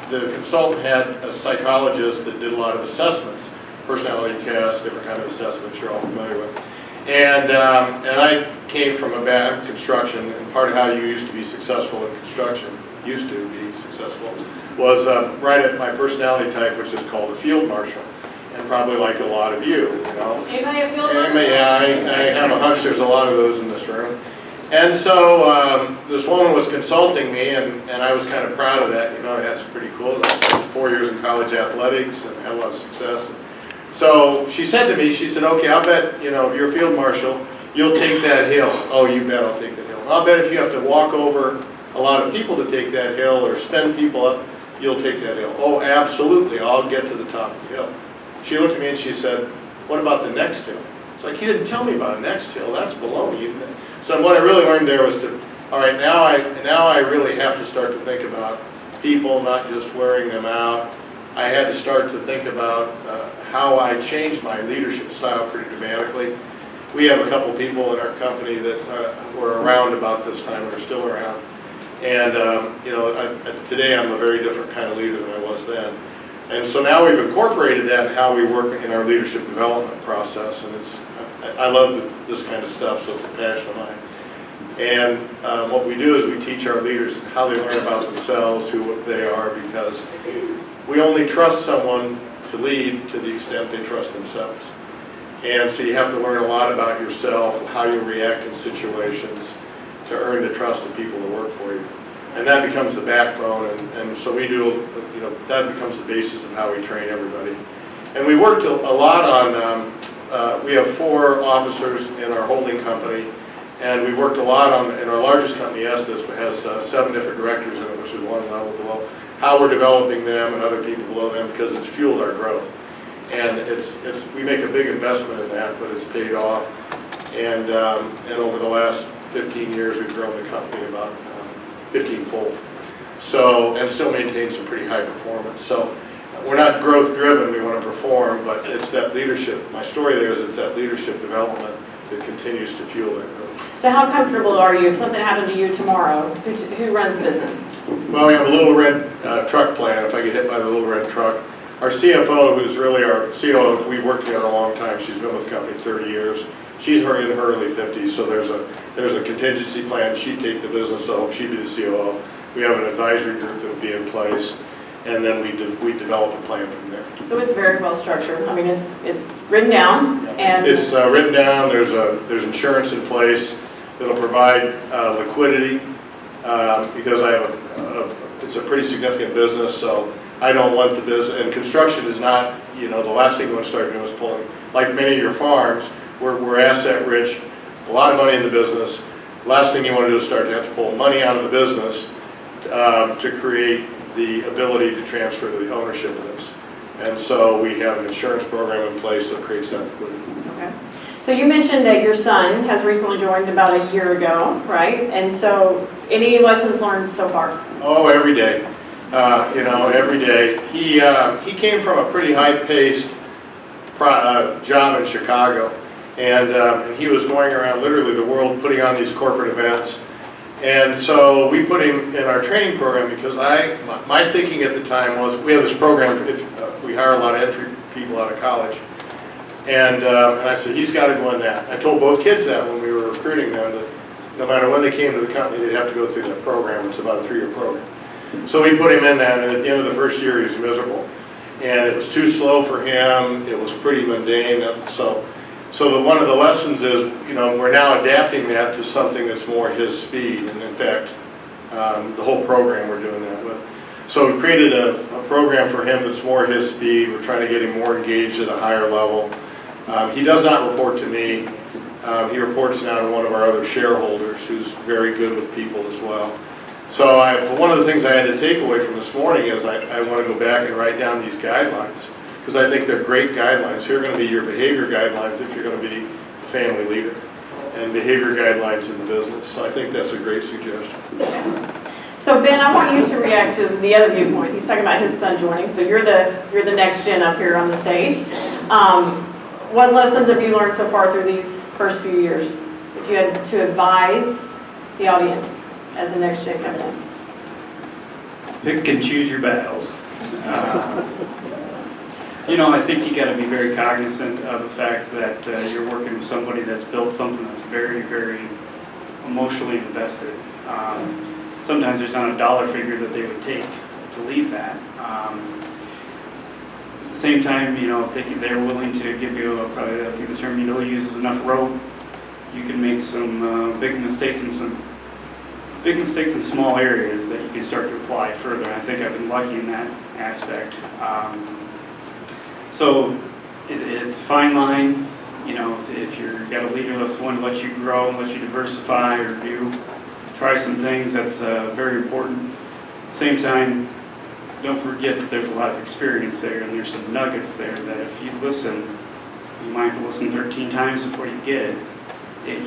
the consultant had a psychologist that did a lot of assessments, personality tests, different kind of assessments you're all familiar with. And I came from a bad construction, and part of how you used to be successful in construction, was right at my personality type, which is called a field marshal. And probably like a lot of you, know.
Anybody a field marshal?
Yeah, I have a hunch there's a lot of those in this room. And so this woman was consulting me, and I was kind of proud of that. You know, that's pretty cool. I spent 4 years in college athletics and had a lot of success. So she said to me, she said, okay, I'll bet, you know, if you're a field marshal, you'll take that hill. Oh, you bet I'll take that hill. I'll bet if you have to walk over a lot of people to take that hill or spend people up, you'll take that hill. Oh, absolutely, I'll get to the top of the hill. She looked at me and she said, what about the next hill? It's like, you didn't tell me about a next hill. That's baloney. So what I really learned there was to, all right, now I really have to start to think about people, not just wearing them out. I had to start to think about how I changed my leadership style pretty dramatically. We have a couple people in our company that were around about this time and are still around. And you know, today I'm a very different kind of leader than I was then. And so now we've incorporated that in how we work in our leadership development process, and I love this kind of stuff, so it's a passion of mine. And what we do is we teach our leaders how they learn about themselves, who they are, because we only trust someone to lead to the extent they trust themselves. And so you have to learn a lot about yourself, how you react in situations to earn the trust of people that work for you. And that becomes the backbone, and so we do, you know, that becomes the basis of how we train everybody. And we worked a lot on, we have 4 officers in our holding company, and we worked a lot on, in our largest company, Estes, has 7 different directors in it, which is 1 level below, how we're developing them and other people below them, because it's fueled our growth. And we make a big investment in that, but it's paid off. And over the last 15 years, we've grown the company about 15-fold. So, and still maintain some pretty high performance. So we're not growth driven, we want to perform, but it's that leadership. My story there is it's that leadership development that continues to fuel that growth.
So how comfortable are you if something happened to you tomorrow? Who runs the business?
Well, we have a little red truck plan, if I get hit by the little red truck. Our CFO, who's really our COO, we've worked together a long time, she's been with the company 30 years. She's in her early 50s, so there's a contingency plan. She'd take the business, so she'd be the COO. We have an advisory group that would be in place, and then we develop a plan from there.
So it's very well structured. I mean, it's written down and.
It's written down, there's insurance in place that'll provide liquidity, because I have it's a pretty significant business, so I don't want the business, and construction is not, the last thing you want to start doing is pulling, like many of your farms, we're asset rich, a lot of money in the business. Last thing you want to do is start to have to pull money out of the business to create the ability to transfer the ownership of this. And so we have an insurance program in place that creates that liquidity.
Okay. So you mentioned that your son has recently joined about a year ago, right? And so any lessons learned so far?
Oh, every day. Every day. He came from a pretty high-paced job in Chicago, and he was going around literally the world putting on these corporate events. And so we put him in our training program because my thinking at the time was, we have this program, we hire a lot of entry people out of college. And I said, he's got to go in that. I told both kids that when we were recruiting them, that no matter when they came to the company, they'd have to go through that program. It's about a 3-year program. So we put him in that, and at the end of the first year, he was miserable. And it was too slow for him. It was pretty mundane. So one of the lessons is, we're now adapting that to something that's more his speed. And in fact, the whole program we're doing that with. So we created a program for him that's more his speed. We're trying to get him more engaged at a higher level. He does not report to me. He reports now to one of our other shareholders who's very good with people as well. So one of the things I had to take away from this morning is I want to go back and write down these guidelines, because I think they're great guidelines. Here are going to be your behavior guidelines if you're going to be a family leader, and behavior guidelines in the business. So I think that's a great suggestion.
So Ben, I want you to react to the other viewpoint. He's talking about his son joining. So you're the next gen up here on the stage. What lessons have you learned so far through these first few years? If you had to advise the audience as the next gen coming in.
Pick and choose your battles. I think you got to be very cognizant of the fact that you're working with somebody that's built something that's very, very emotionally invested. Sometimes there's not a dollar figure that they would take to leave that. At the same time, if they're willing to give you probably I think the term uses enough rope, you can make some big mistakes in small areas that you can start to apply further. And I think I've been lucky in that aspect. So it's a fine line. If you're got a leader that's one to let you grow and let you diversify or try some things, that's very important. At the same time, don't forget that there's a lot of experience there, and there's some nuggets there that if you listen, you might have to listen 13 times before you get it.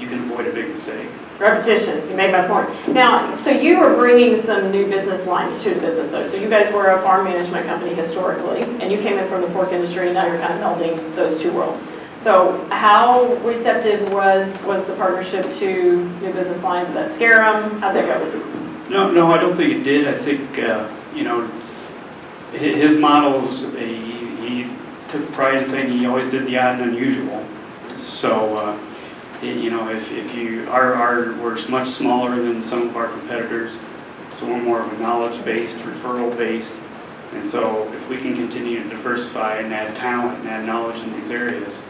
You can avoid a big mistake.
Repetition, you made my point. Now, so you are bringing some new business lines to the business though. So you guys were a farm management company historically, and you came in from the pork industry, and now you're kind of melding those two worlds. So how receptive was the partnership to new business lines? Did that scare them? How'd that go?
No, I don't think it did. I think, his models, he took pride in saying he always did the odd and unusual. So, we're much smaller than some of our competitors, so we're more of a knowledge-based, referral-based, and so if we can continue to diversify and add talent and add knowledge in these areas,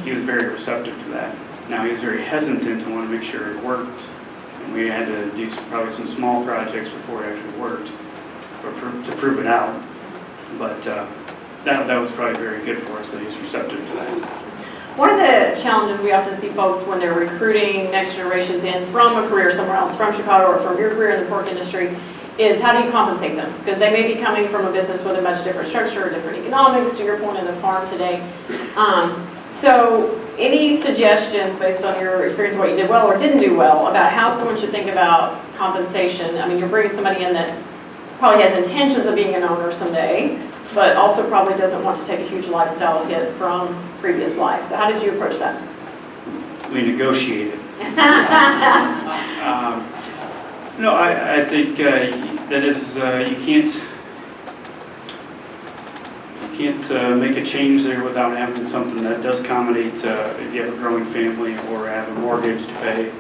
he was very receptive to that. Now, he was very hesitant to want to make sure it worked, and we had to do probably some small projects before it actually worked, or to prove it out, but that was probably very good for us that he was receptive to that.
One of the challenges we often see folks when they're recruiting next generations in from a career somewhere else, from Chicago or from your career in the pork industry, is how do you compensate them? Because they may be coming from a business with a much different structure, different economics, to your point in the farm today. So any suggestions based on your experience of what you did well or didn't do well about how someone should think about compensation? I mean, you're bringing somebody in that probably has intentions of being an owner someday, but also probably doesn't want to take a huge lifestyle hit from previous life. So how did you approach that?
We negotiated. I think that is, you can't make a change there without having something that does accommodate if you have a growing family or have a mortgage to pay.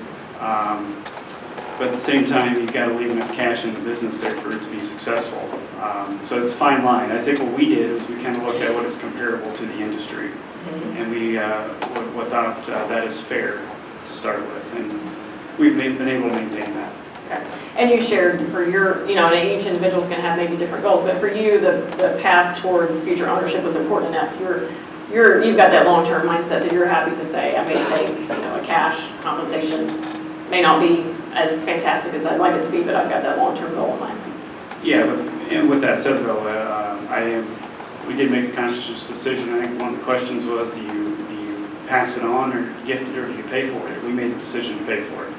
But at the same time, you've got to leave enough cash in the business there for it to be successful. So it's a fine line. I think what we did is we kind of looked at what is comparable to the industry, and we thought that is fair to start with, and we've been able to maintain that.
Okay. And you shared for your, and each individual's going to have maybe different goals, but for you, the path towards future ownership was important enough. You've got that long-term mindset that you're happy to say, I may take, a cash compensation, may not be as fantastic as I'd like it to be, but I've got that long-term goal in mind.
Yeah, and with that said, though, we did make a conscious decision. I think one of the questions was, do you pass it on or gift it or do you pay for it? We made the decision to pay for it.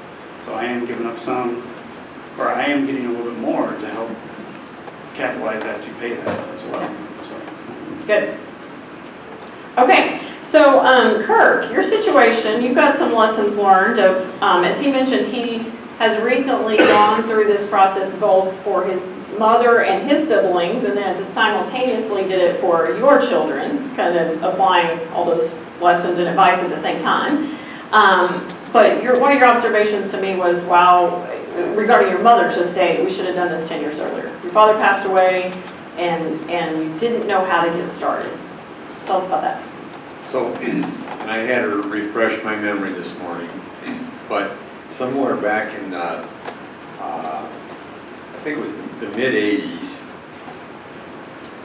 So I am giving up some, or I am getting a little bit more to help capitalize that to pay that as well. So.
Good. Okay, so Kirk, your situation, you've got some lessons learned of, as he mentioned, he has recently gone through this process both for his mother and his siblings, and then simultaneously did it for your children, kind of applying all those lessons and advice at the same time. But one of your observations to me was, wow, regarding your mother's estate, we should have done this 10 years earlier. Your father passed away, and you didn't know how to get started. Tell us about that.
So, and I had to refresh my memory this morning, but somewhere back in I think it was the mid-'80s,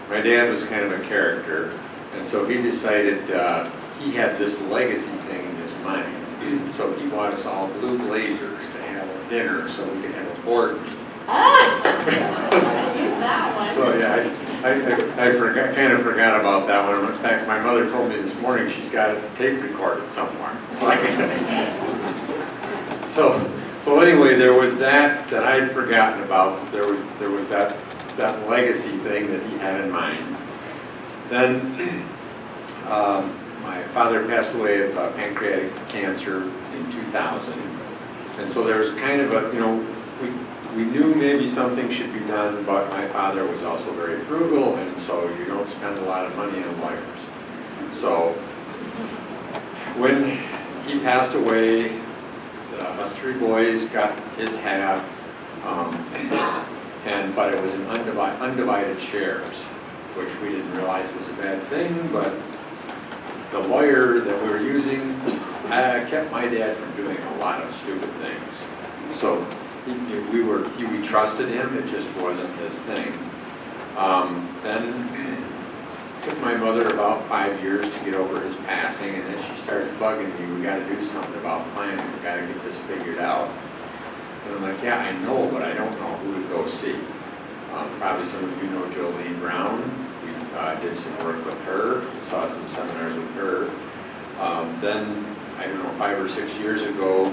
my dad was kind of a character, and so he decided he had this legacy thing in his mind. So he bought us all blue blazers to have a dinner so we could have a board meeting.
Use that one.
So yeah, I kind of forgot about that one. In fact, my mother told me this morning she's got it tape recorded somewhere. So anyway, there was that I'd forgotten about. There was that legacy thing that he had in mind. Then my father passed away of pancreatic cancer in 2000, and so there was kind of a, we knew maybe something should be done, but my father was also very frugal, and so you don't spend a lot of money on lawyers. So when he passed away, us three boys got his half, but it was in undivided shares, which we didn't realize was a bad thing, but the lawyer that we were using kept my dad from doing a lot of stupid things. So we trusted him, it just wasn't his thing. Then it took my mother about 5 years to get over his passing, and then she starts bugging me, we gotta do something about planning, we gotta get this figured out. And I'm like, yeah, I know, but I don't know who to go see. Probably some of you know Jolene Brown. We did some work with her, saw some seminars with her. Then, I don't know, 5 or 6 years ago,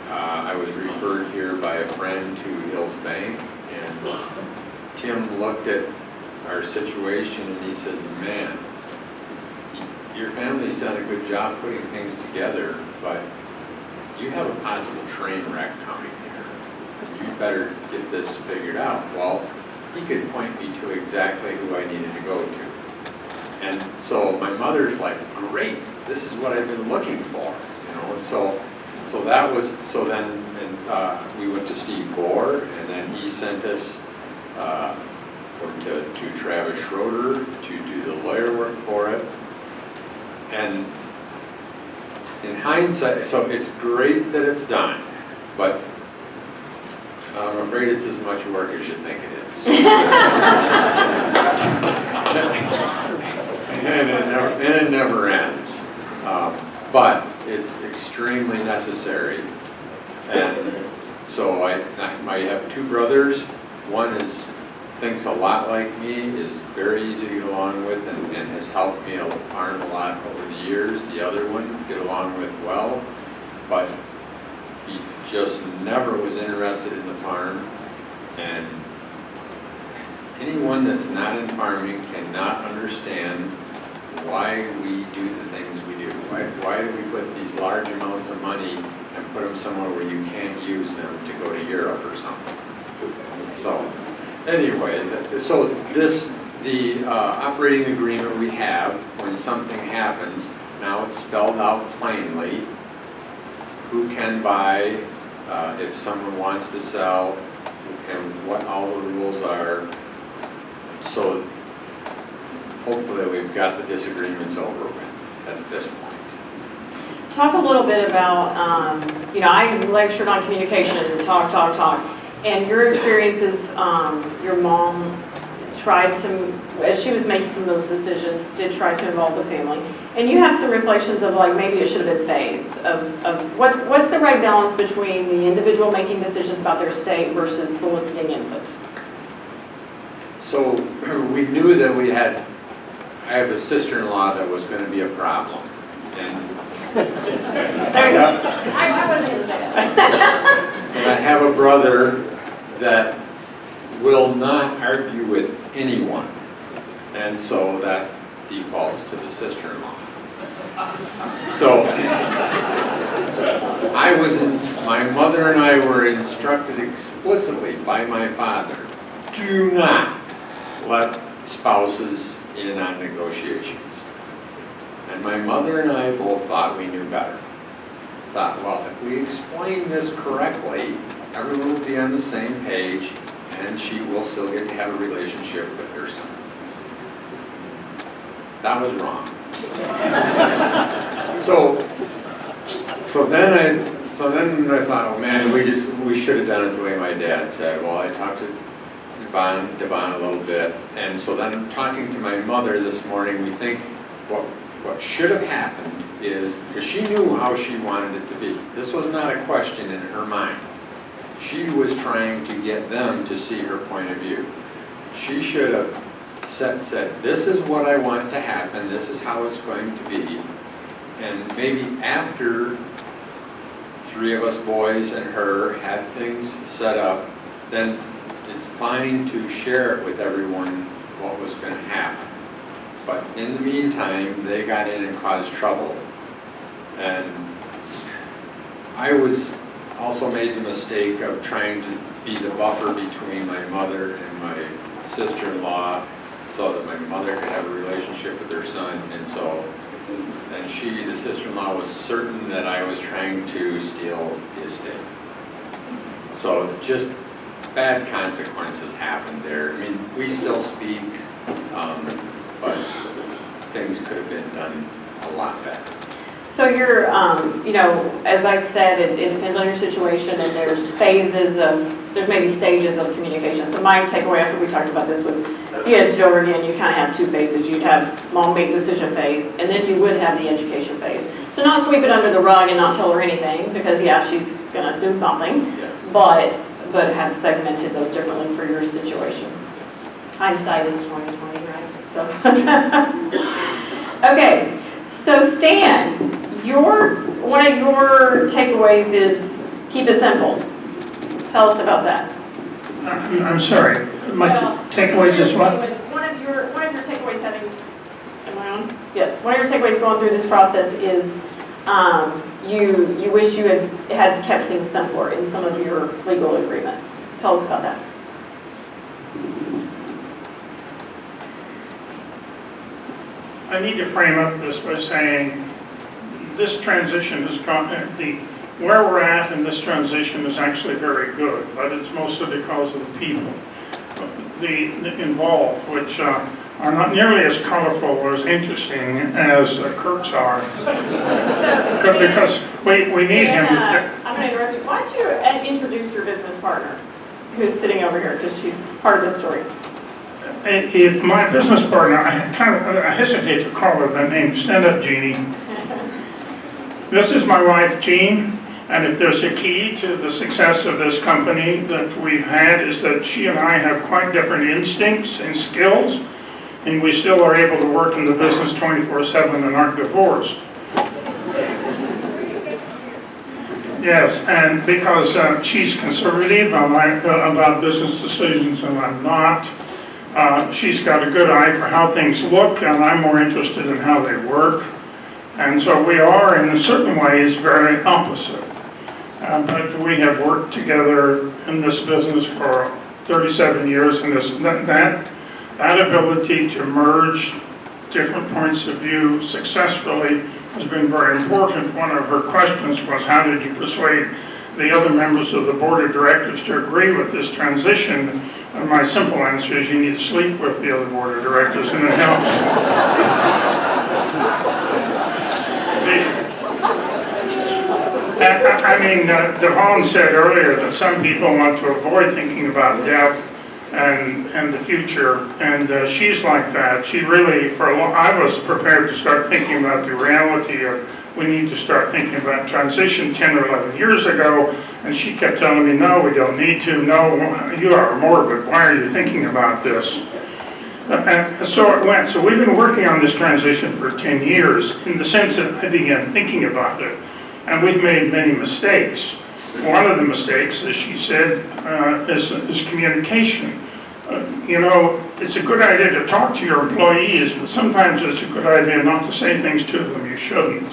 I was referred here by a friend to Hills Bank, and Tim looked at our situation and he says, man, your family's done a good job putting things together, but you have a possible train wreck coming here. You better get this figured out. Well, he could point me to exactly who I needed to go to. And so my mother's like, great, this is what I've been looking for, and so that was, so then we went to Steve Bohr, and then he sent us to Travis Schroeder to do the lawyer work for it. And in hindsight, so it's great that it's done, but I'm afraid it's as much work as you think it is. And it never ends. But it's extremely necessary. And so I have two brothers. One thinks a lot like me, is very easy to get along with, and has helped me farm a lot over the years. The other one, get along with well, but he just never was interested in the farm. And anyone that's not in farming cannot understand why we do the things we do. Why do we put these large amounts of money and put them somewhere where you can't use them to go to Europe or something? So, anyway, the operating agreement we have, when something happens, now it's spelled out plainly, who can buy, if someone wants to sell, and what all the rules are. So hopefully we've got the disagreements over with at this point.
Talk a little bit about, I lectured on communication, talk, and your experiences, your mom tried to, as she was making some of those decisions, did try to involve the family. And you have some reflections of like, maybe it should have been phased, of what's the right balance between the individual making decisions about their estate versus soliciting input?
So we knew that I have a sister-in-law that was going to be a problem. And
There you go. I wasn't going to say that.
And I have a brother that will not argue with anyone. And so that defaults to the sister-in-law. So my mother and I were instructed explicitly by my father, do not let spouses in on negotiations. And my mother and I both thought we knew better. Thought, well, if we explain this correctly, everyone will be on the same page, and she will still get to have a relationship with her son. That was wrong. So then I thought, oh man, we should have done it the way my dad said. Well, I talked to Devon a little bit, and so then talking to my mother this morning, we think what should have happened is, because she knew how she wanted it to be. This was not a question in her mind. She was trying to get them to see her point of view. She should have said, this is what I want to happen, this is how it's going to be. And maybe after three of us boys and her had things set up, then it's fine to share it with everyone what was going to happen. But in the meantime, they got in and caused trouble. And I also made the mistake of trying to be the buffer between my mother and my sister-in-law so that my mother could have a relationship with her son. And so then the sister-in-law, was certain that I was trying to steal the estate. So just bad consequences happened there. I mean, we still speak, but things could have been done a lot better.
So you're, as I said, it depends on your situation, and there's maybe stages of communication. So my takeaway after we talked about this was, if you edged over again, you kind of have two phases. You'd have mom make decision phase, and then you would have the education phase. So not sweep it under the rug and not tell her anything, because yeah, she's going to assume something,
Yes.
but have segmented those differently for your situation. Hindsight is 20/20, right? So. Okay, so Stan, one of your takeaways is keep it simple. Tell us about that.
I'm sorry, my takeaways is what?
One of your takeaways am I on? Yes, one of your takeaways going through this process is you wish you had kept things simpler in some of your legal agreements. Tell us about that.
I need to frame up this by saying this transition has gone, where we're at in this transition is actually very good, but it's mostly because of the people the involved, which are not nearly as colorful or as interesting as Kurt's are. But because we need him.
I'm going to interrupt you. Why don't you introduce your business partner, who's sitting over here, because she's part of the story.
If my business partner, I hesitate to call her the name, stand up, Jeannie. This is my wife, Jean, and if there's a key to the success of this company that we've had is that she and I have quite different instincts and skills, and we still are able to work in the business 24/7 and aren't divorced. Yes, and because she's conservative about business decisions and I'm not. She's got a good eye for how things look, and I'm more interested in how they work. And so we are, in certain ways, very opposite. But we have worked together in this business for 37 years, and that ability to merge different points of view successfully has been very important. One of her questions was, how did you persuade the other members of the board of directors to agree with this transition? And my simple answer is, you need to sleep with the other board of directors, and it helps. Devon said earlier that some people want to avoid thinking about death and the future, and she's like that. She really, I was prepared to start thinking about the reality of, we need to start thinking about transition 10 or 11 years ago, and she kept telling me, no, we don't need to, no, you are morbid, why are you thinking about this? And so it went. So we've been working on this transition for 10 years, in the sense that I began thinking about it, and we've made many mistakes. One of the mistakes, as she said, is communication. It's a good idea to talk to your employees, but sometimes it's a good idea not to say things to them you shouldn't.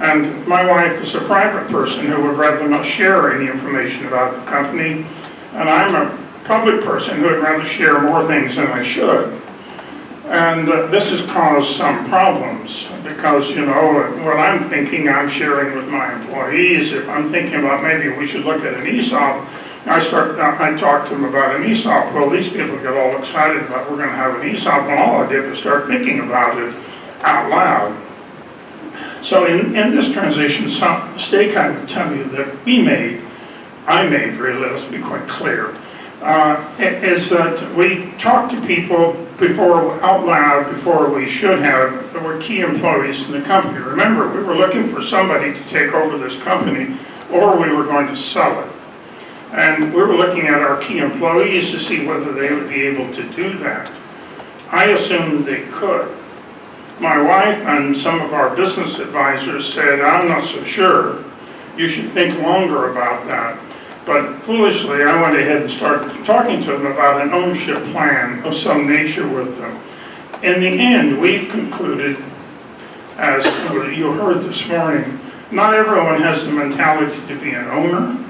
And my wife is a private person who would rather not share any information about the company, and I'm a public person who would rather share more things than I should. And this has caused some problems because, what I'm thinking, I'm sharing with my employees. If I'm thinking about maybe we should look at an ESOP, I talk to them about an ESOP. Well, these people get all excited about we're going to have an ESOP, and all I did was start thinking about it out loud. So in this transition, some mistake I would tell you that I made really, let's be quite clear, is that we talked to people out loud before we should have, that were key employees in the company. Remember, we were looking for somebody to take over this company, or we were going to sell it. And we were looking at our key employees to see whether they would be able to do that. I assumed they could. My wife and some of our business advisors said, I'm not so sure. You should think longer about that. But foolishly, I went ahead and started talking to them about an ownership plan of some nature with them. In the end, we've concluded, as you heard this morning, not everyone has the mentality to be an owner.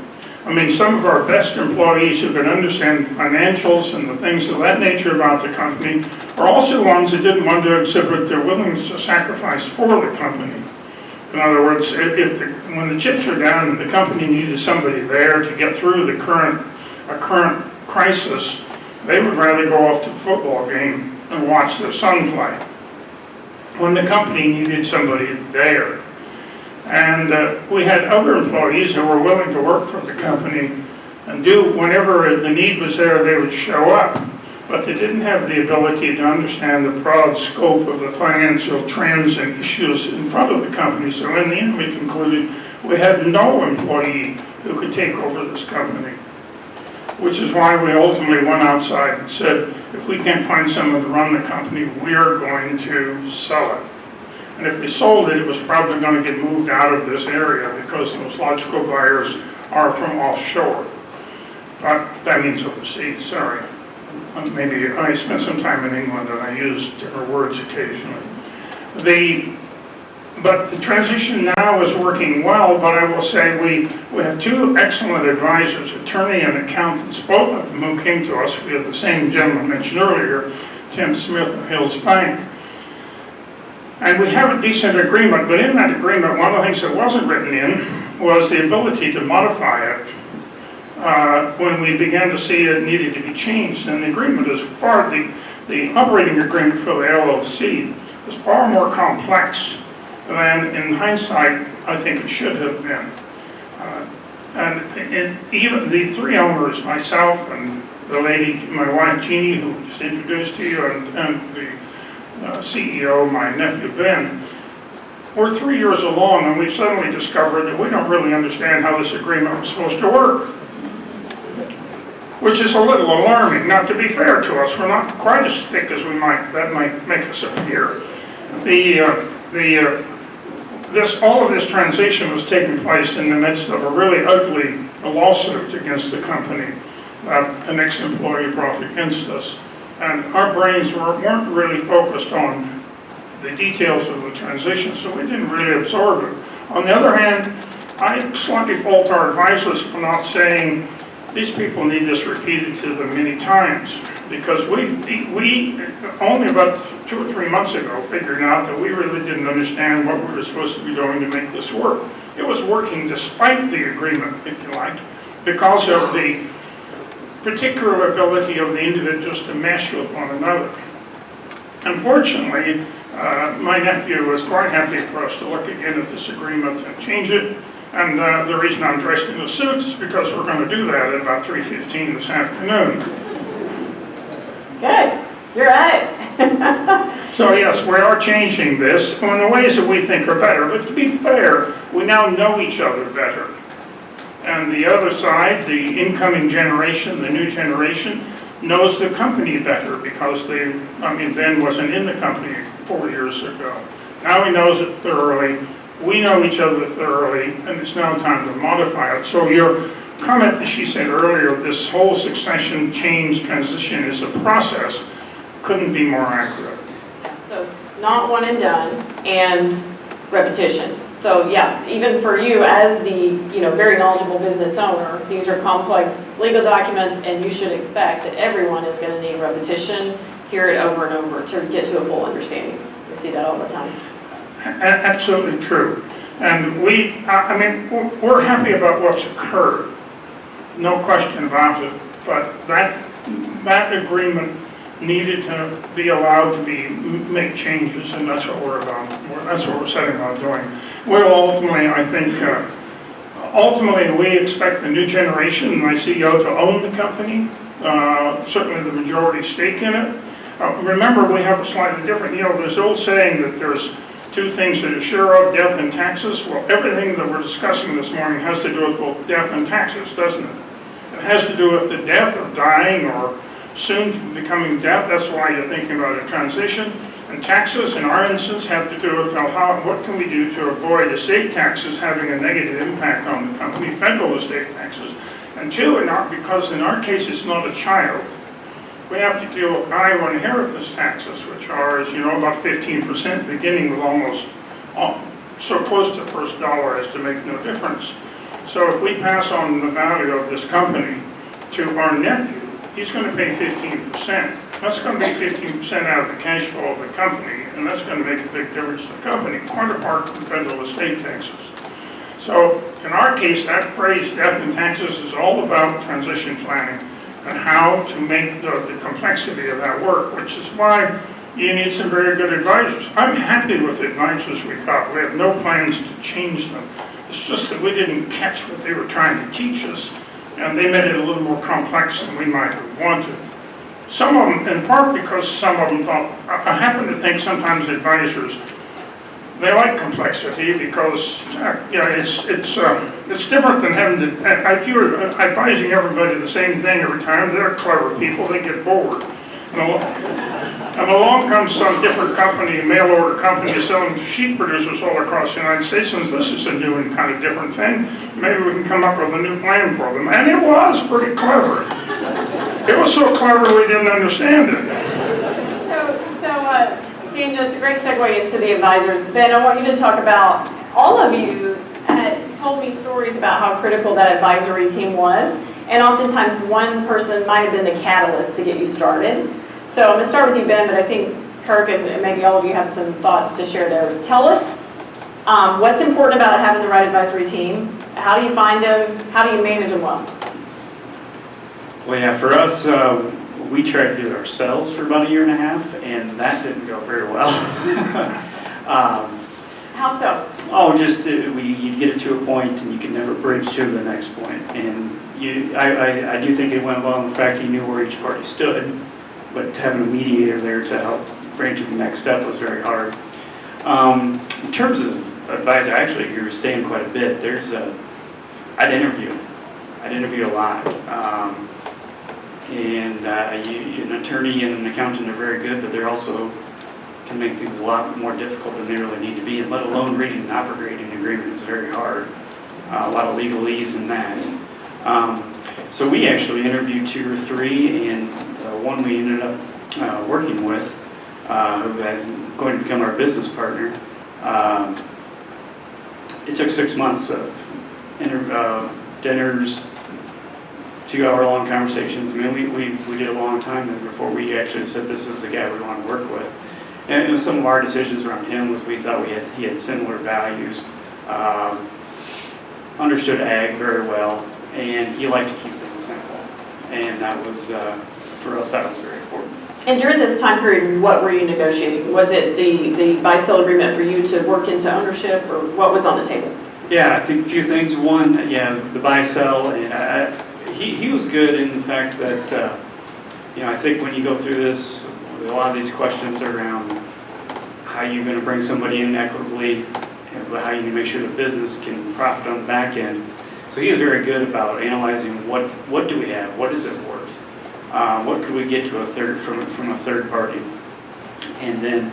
Some of our best employees who can understand financials and the things of that nature about the company are also ones that didn't want to exhibit their willingness to sacrifice for the company. In other words, when the chips are down and the company needed somebody there to get through a current crisis, they would rather go off to the football game and watch their son play. When the company needed somebody there. And we had other employees who were willing to work for the company and do, whenever the need was there, they would show up. But they didn't have the ability to understand the broad scope of the financial trends and issues in front of the company. So in the end, we concluded we had no employee who could take over this company, which is why we ultimately went outside and said, if we can't find someone to run the company, we're going to sell it. And if we sold it, it was probably going to get moved out of this area because those logical buyers are from offshore. But that means overseas, sorry. Maybe I spent some time in England and I used different words occasionally. But the transition now is working well, but I will say we have two excellent advisors, attorney and accountants, both of them who came to us. We have the same gentleman mentioned earlier, Tim Smith of Hills Bank. And we have a decent agreement, but in that agreement, one of the things that wasn't written in was the ability to modify it when we began to see it needed to be changed. And the agreement is the operating agreement for the LLC is far more complex than, in hindsight, I think it should have been. And even the three owners, myself and the lady, my wife Jeannie, who just introduced to you, and the CEO, my nephew Ben, we're 3 years along and we've suddenly discovered that we don't really understand how this agreement was supposed to work. Which is a little alarming. Now, to be fair to us, we're not quite as thick as that might make us appear. All of this transition was taking place in the midst of a really ugly lawsuit against the company that an ex-employee brought against us. And our brains weren't really focused on the details of the transition, so we didn't really absorb it. On the other hand, I slightly fault our advisors for not saying, these people need this repeated to them many times, because we only about 2 or 3 months ago figured out that we really didn't understand what we were supposed to be doing to make this work. It was working despite the agreement, if you like, because of the particular ability of the individuals to mesh with one another. Unfortunately, my nephew was quite happy for us to look again at this agreement and change it. And the reason I'm dressed in a suit is because we're going to do that at about 3:15 this afternoon.
Good, you're at it.
So yes, we are changing this in the ways that we think are better. But to be fair, we now know each other better. And the other side, the incoming generation, the new generation, knows the company better because Ben wasn't in the company 4 years ago. Now he knows it thoroughly. We know each other thoroughly, and it's now time to modify it. So your comment that she said earlier, this whole succession change transition is a process, couldn't be more accurate.
So not one and done, and repetition. So yeah, even for you as the very knowledgeable business owner, these are complex legal documents, and you should expect that everyone is going to need repetition, hear it over and over to get to a full understanding. We see that all the time.
Absolutely true. And we're happy about what's occurred, no question about it. But that agreement needed to be allowed to make changes, and that's what we're about. That's what we're setting about doing. We'll ultimately, I think, we expect the new generation, my CEO, to own the company, certainly the majority stake in it. Remember, we have a slightly different, there's the old saying that there's two things that are sure of, death and taxes. Well, everything that we're discussing this morning has to do with both death and taxes, doesn't it? It has to do with the death of dying or soon becoming death. That's why you're thinking about a transition. And taxes, in our instance, have to do with what can we do to avoid estate taxes having a negative impact on the company, federal estate taxes. And two, because in our case it's not a child, we have to deal with Iowa inheritance taxes, which are, as you know, about 15%, beginning with almost so close to the first dollar as to make no difference. So if we pass on the value of this company to our nephew, he's going to pay 15%. That's going to be 15% out of the cash flow of the company, and that's going to make a big difference to the company, quite apart from federal estate taxes. So in our case, that phrase, death and taxes, is all about transition planning and how to make the complexity of that work, which is why you need some very good advisors. I'm happy with the advisors we've got. We have no plans to change them. It's just that we didn't catch what they were trying to teach us, and they made it a little more complex than we might have wanted. Some of them, in part because some of them thought, I happen to think sometimes advisors, they like complexity because it's different than having to, if you're advising everybody the same thing every time, they're clever people, they get bored. And along comes some different company, a mail order company selling to sheep producers all across the United States, and this is a new and kind of different thing. Maybe we can come up with a new plan for them. And it was pretty clever. It was so clever we didn't understand it.
Steve, that's a great segue into the advisors. Ben, I want you to talk about, all of you had told me stories about how critical that advisory team was, and oftentimes one person might have been the catalyst to get you started. So I'm going to start with you, Ben, but I think Kirk and maybe all of you have some thoughts to share there. Tell us what's important about having the right advisory team. How do you find them? How do you manage them well?
Well, yeah, for us, we tried to do it ourselves for about 1.5 years, and that didn't go very well.
How so?
Oh, just you get it to a point, and you can never bridge to the next point. And I do think it went well in the fact he knew where each party stood, but having a mediator there to help bring to the next step was very hard. In terms of advisor, actually, you're staying quite a bit. I'd interview a lot. An attorney and an accountant are very good, but they're also can make things a lot more difficult than they really need to be, and let alone reading an operating agreement is very hard. A lot of legalese in that. So we actually interviewed 2 or 3, and one we ended up working with, who is going to become our business partner. It took 6 months of dinners, 2-hour-long conversations. I mean, we did a long time before we actually said this is the guy we want to work with. And some of our decisions around him was we thought he had similar values, understood ag very well, and he liked to keep things simple. And that was, for us, that was very important.
And during this time period, what were you negotiating? Was it the buy-sell agreement for you to work into ownership, or what was on the table?
Yeah, I think a few things. One, yeah, the buy-sell, and he was good in the fact that, I think when you go through this, a lot of these questions are around how you're going to bring somebody in equitably, and how you can make sure the business can profit on the back end. So he was very good about analyzing what do we have, what is it worth, what could we get to from a third party, and then,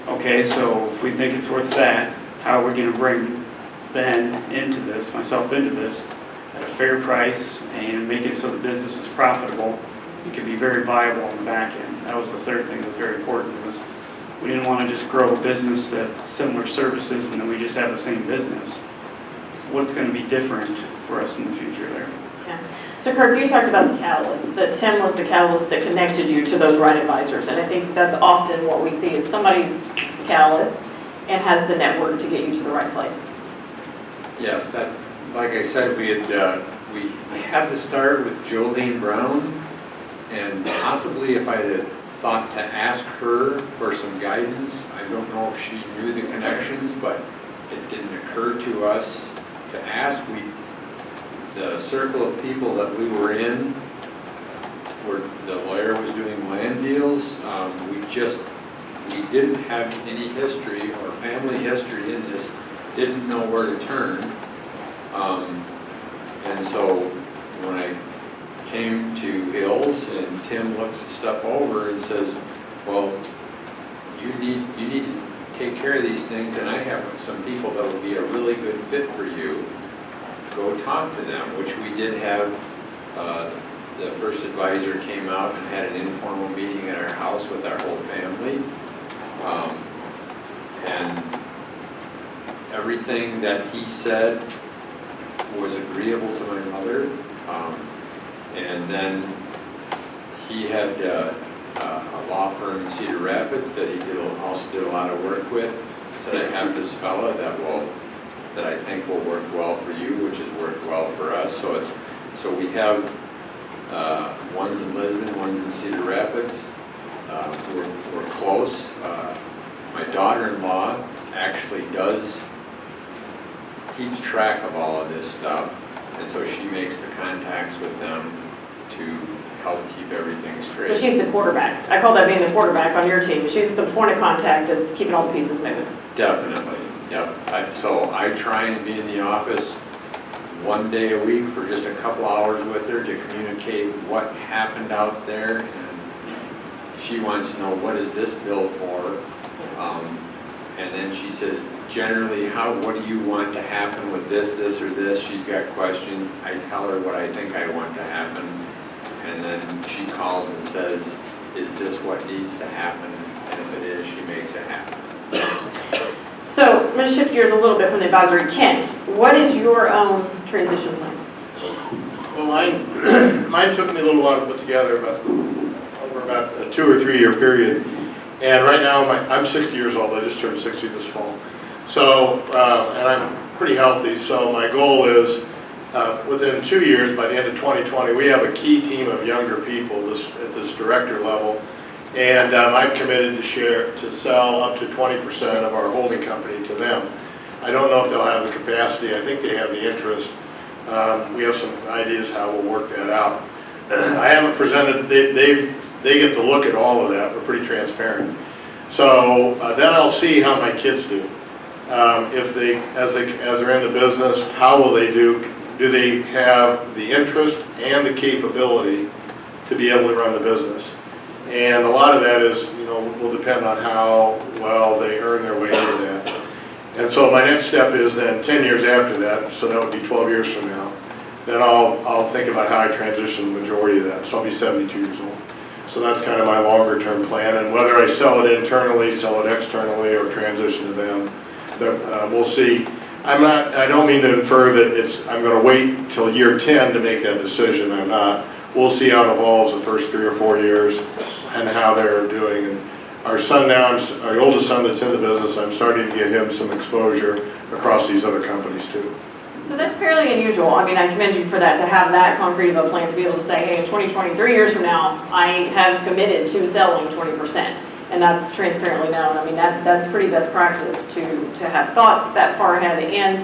okay, so if we think it's worth that, how are we going to bring Ben into this, myself into this, at a fair price and make it so the business is profitable. It can be very viable on the back end. That was the third thing that was very important, was we didn't want to just grow a business that similar services and then we just have the same business. What's going to be different for us in the future there?
Yeah. So Kirk, you talked about the catalyst, that Tim was the catalyst that connected you to those right advisors. And I think that's often what we see is somebody's catalyst and has the network to get you to the right place.
Yes, that's, like I said, we had to start with Jolene Brown, and possibly if I had thought to ask her for some guidance, I don't know if she knew the connections, but it didn't occur to us to ask. The circle of people that we were in, where the lawyer was doing land deals, we didn't have any history or family history in this, didn't know where to turn. And so when I came to Hills and Tim looks the stuff over and says, well, you need to take care of these things, and I have some people that will be a really good fit for you. Go talk to them, which we did have. The first advisor came out and had an informal meeting at our house with our whole family. And everything that he said was agreeable to my mother. And then he had a law firm in Cedar Rapids that he also did a lot of work with. He said, I have this fella that I think will work well for you, which has worked well for us. So we have ones in Lisbon, ones in Cedar Rapids. We're close. My daughter-in-law actually keeps track of all of this stuff, and so she makes the contacts with them to help keep everything straight.
So she's the quarterback. I call that being the quarterback on your team. She's the point of contact that's keeping all the pieces moving.
Definitely, yep. So I try and be in the office one day a week for just a couple hours with her to communicate what happened out there, and she wants to know, what is this bill for? And then she says, generally, what do you want to happen with this, or this? She's got questions. I tell her what I think I want to happen, and then she calls and says, is this what needs to happen? And if it is, she makes it happen.
So I'm going to shift gears a little bit from the advisory. Kent, what is your own transition plan?
Well, mine took me a little while to put together, but over about a 2 or 3 year period. And right now, I'm 60 years old. I just turned 60 this fall. So, and I'm pretty healthy. So my goal is, within 2 years, by the end of 2020, we have a key team of younger people at this director level. And I'm committed to sell up to 20% of our holding company to them. I don't know if they'll have the capacity. I think they have the interest. We have some ideas how we'll work that out. I haven't presented, they get to look at all of that. We're pretty transparent. So then I'll see how my kids do. If as they're in the business, how will they do? Do they have the interest and the capability to be able to run the business? And a lot of that is, will depend on how well they earn their way into that. And so my next step is then 10 years after that, so that would be 12 years from now, then I'll think about how I transition the majority of that. So I'll be 72 years old. So that's kind of my longer term plan. And whether I sell it internally, sell it externally, or transition to them, we'll see. I don't mean to infer that I'm going to wait till year 10 to make that decision. I'm not. We'll see how it evolves the first 3 or 4 years and how they're doing. And our son now, our oldest son that's in the business, I'm starting to get him some exposure across these other companies too.
So that's fairly unusual. I mean, I commend you for that, to have that concrete of a plan, to be able to say, hey, in 2023 years from now, I have committed to selling 20%. And that's transparently known. I mean, that's pretty best practice to have thought that far ahead and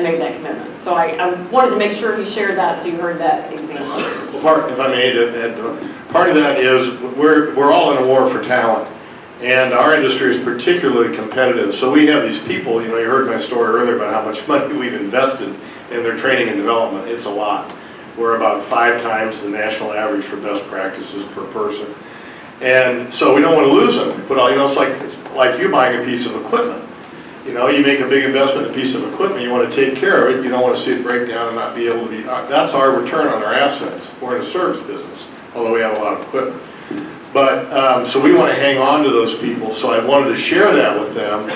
make that commitment. So I wanted to make sure he shared that, so you heard that example.
Well, if I may add, part of that is we're all in a war for talent. And our industry is particularly competitive. So we have these people, you heard my story earlier about how much money we've invested in their training and development. It's a lot. We're about 5 times the national average for best practices per person. And so we don't want to lose them. But it's like you buying a piece of equipment. You make a big investment in a piece of equipment, you want to take care of it. You don't want to see it break down and not be able to be, that's our return on our assets. We're in a service business, although we have a lot of equipment. But, so we want to hang on to those people, so I wanted to share that with them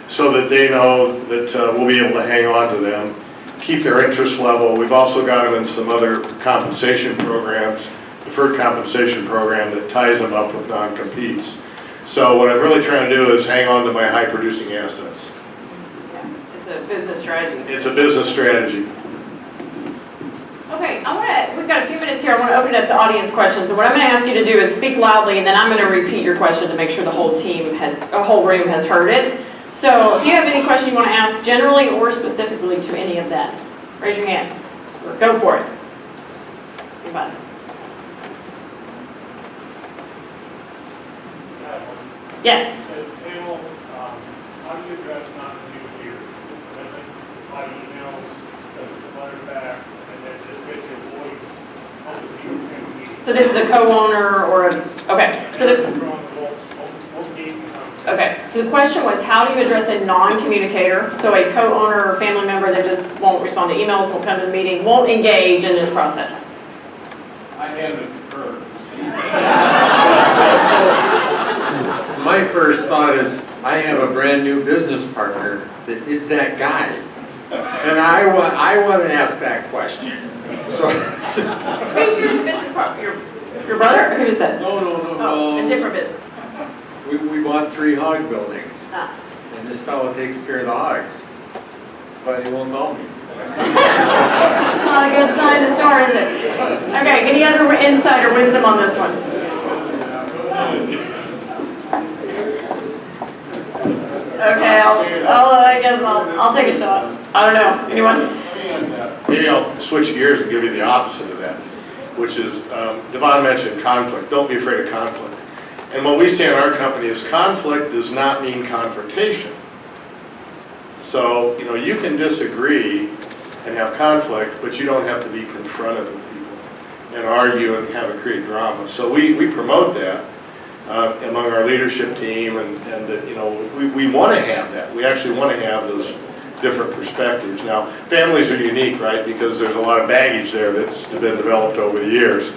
so that they know that we'll be able to hang on to them, keep their interest level. We've also got them in some other compensation programs, deferred compensation program that ties them up with non-competes. So what I'm really trying to do is hang on to my high-producing assets.
Yeah, it's a business strategy.
It's a business strategy.
Okay, we've got a few minutes here. I want to open it up to audience questions. And what I'm going to ask you to do is speak loudly, and then I'm going to repeat your question to make sure the whole room has heard it. So if you have any question you want to ask, generally or specifically to any of them, raise your hand. Or go for it. Anybody? Yes.
Panel, how do you address non-communicator? Does it apply to emails? Does it some other back? And then just basically avoids public meetings.
So this is a co-owner or a, okay. Okay, so the question was, how do you address a non-communicator? So a co-owner or family member that just won't respond to emails, won't come to the meeting, won't engage in this process?
I hand it to her.
My first thought is, I have a brand new business partner that is that guy. And I want to ask that question. So,
Who's your business partner? Your brother? Who is that?
No.
Oh, a different business.
We bought 3 hog buildings.
Ah.
And this fellow takes care of the hogs. But he won't call me.
That's not a good sign to start, is it? Okay, any other insight or wisdom on this one? Okay, I guess I'll take a shot. I don't know. Anyone?
Maybe I'll switch gears and give you the opposite of that, which is, Devon mentioned conflict. Don't be afraid of conflict. And what we say in our company is conflict does not mean confrontation. So, you can disagree and have conflict, but you don't have to be confronted with people and argue and have it create drama. So we promote that among our leadership team, and that, we want to have that. We actually want to have those different perspectives. Now, families are unique, right? Because there's a lot of baggage there that's been developed over the years.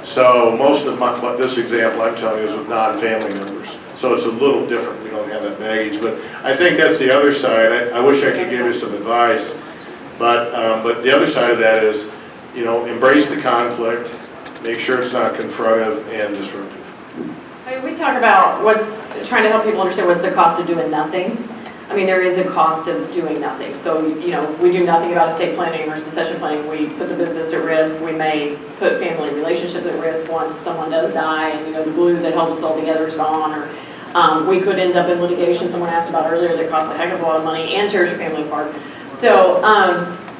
So most of this example I'm telling you is with non-family members. So it's a little different. We don't have that baggage. But I think that's the other side. I wish I could give you some advice. But the other side of that is, embrace the conflict, make sure it's not confrontive and disruptive.
I mean, we talk about trying to help people understand what's the cost of doing nothing. I mean, there is a cost of doing nothing. So, if we do nothing about estate planning or succession planning, we put the business at risk. We may put family relationships at risk once someone does die, and the glue that held us all together is gone. Or we could end up in litigation someone asked about earlier that costs a heck of a lot of money and tears your family apart. So,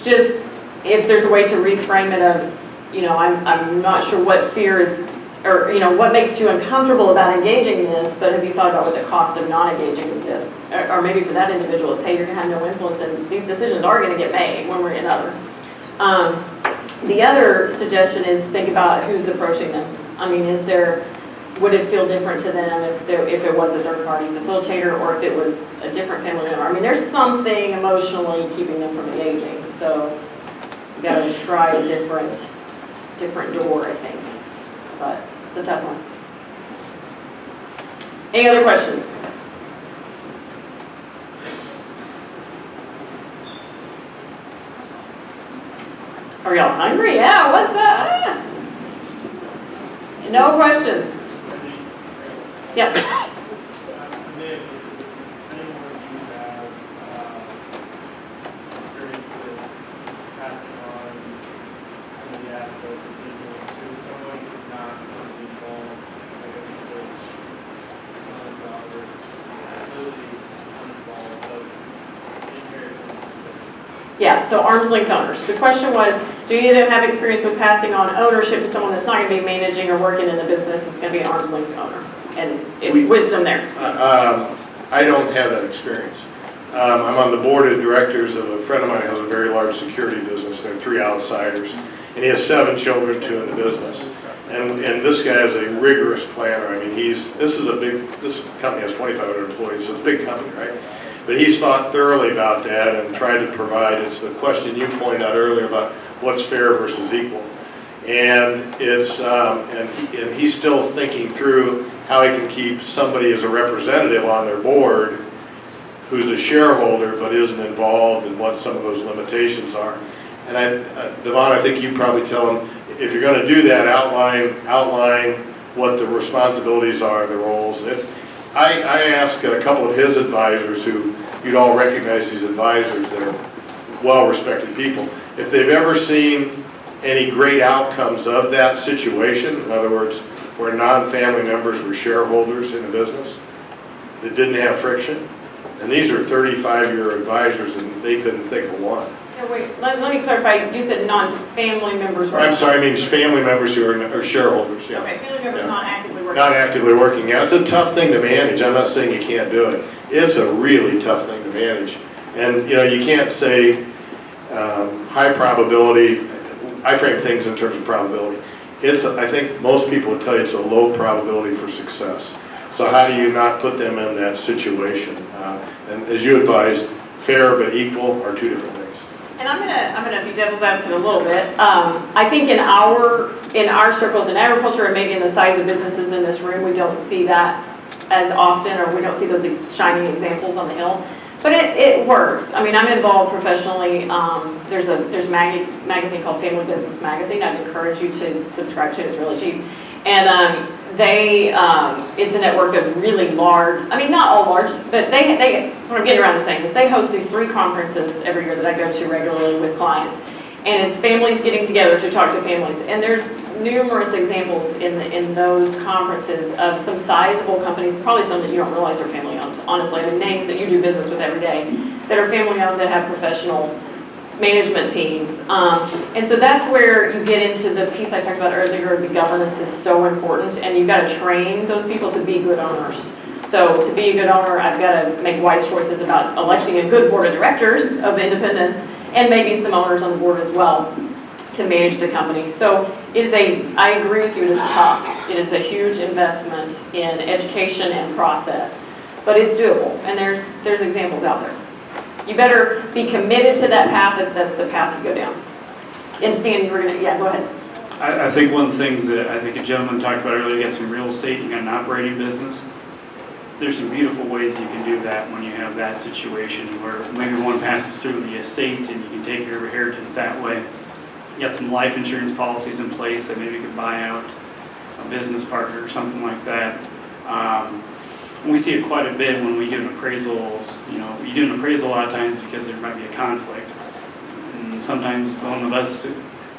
just if there's a way to reframe it of, I'm not sure what fear is, or what makes you uncomfortable about engaging in this, but have you thought about what the cost of not engaging in this? Or maybe for that individual, it's, hey, you're going to have no influence, and these decisions are going to get made one way or another. The other suggestion is think about who's approaching them. I mean, would it feel different to them if it was a third-party facilitator or if it was a different family member? I mean, there's something emotionally keeping them from engaging, so you got to try a different door, I think. But it's a tough one. Any other questions? Are y'all hungry? Yeah, what's up? No questions? Yep.
Nick, anyone you have experience with passing on some of the assets of business to someone who's not currently involved, like a Mr. son, daughter, ability uninvolved, but inheritance?
Yeah, so arm's length owners. The question was, do any of them have experience with passing on ownership to someone that's not going to be managing or working in the business? It's going to be an arm's length owner. And wisdom there.
I don't have that experience. I'm on the board of directors of a friend of mine who has a very large security business. There are 3 outsiders, and he has 7 children, 2 in the business. And this guy is a rigorous planner. I mean, this company has 2,500 employees, so it's a big company, right? But he's thought thoroughly about that and tried to provide, it's the question you pointed out earlier about what's fair versus equal. And it's, and he's still thinking through how he can keep somebody as a representative on their board who's a shareholder but isn't involved in what some of those limitations are. And Devon, I think you probably tell him, if you're going to do that, outline what the responsibilities are, the roles. I asked a couple of his advisors, who you'd all recognize these advisors that are well-respected people, if they've ever seen any great outcomes of that situation, in other words, where non-family members were shareholders in a business that didn't have friction. And these are 35-year advisors, and they couldn't think of one.
Yeah, wait, let me clarify. You said non-family members.
I'm sorry, I mean family members who are shareholders, yeah.
Okay, family members not actively working.
Not actively working, yeah. It's a tough thing to manage. I'm not saying you can't do it. It's a really tough thing to manage. And, you know, you can't say high probability. I frame things in terms of probability. I think most people would tell you it's a low probability for success. So how do you not put them in that situation? And as you advised, fair but equal are 2 different things.
And I'm gonna be devil's advocate a little bit. I think in our circles in agriculture, and maybe in the size of businesses in this room, we don't see that as often, or we don't see those shining examples on the hill. But it works. I mean, I'm involved professionally. There's a magazine called Family Business Magazine. I'd encourage you to subscribe to it. It's really cheap. And it's a network of really large, I mean, not all large, but what I'm getting around to saying is they host these 3 conferences every year that I go to regularly with clients. And it's families getting together to talk to families. And there's numerous examples in those conferences of some sizable companies, probably some that you don't realize are family owned, honestly. I mean, names that you do business with every day that are family owned, that have professional management teams. And so that's where you get into the piece I talked about earlier. The governance is so important, and you've got to train those people to be good owners. So to be a good owner, I've got to make wise choices about electing a good board of directors of independents, and maybe some owners on the board as well to manage the company. So I agree with you, it is tough. It is a huge investment in education and process, but it's doable, and there's examples out there. You better be committed to that path if that's the path you go down. And Stan, you were gonna, yeah, go ahead.
I think one of the things that I think a gentleman talked about earlier, you got some real estate, you got an operating business. There's some beautiful ways you can do that when you have that situation where maybe one passes through the estate and you can take care of inheritance that way. You got some life insurance policies in place that maybe you could buy out a business partner or something like that. We see it quite a bit when we do an appraisal. You know, you do an appraisal a lot of times because there might be a conflict. And sometimes one of us,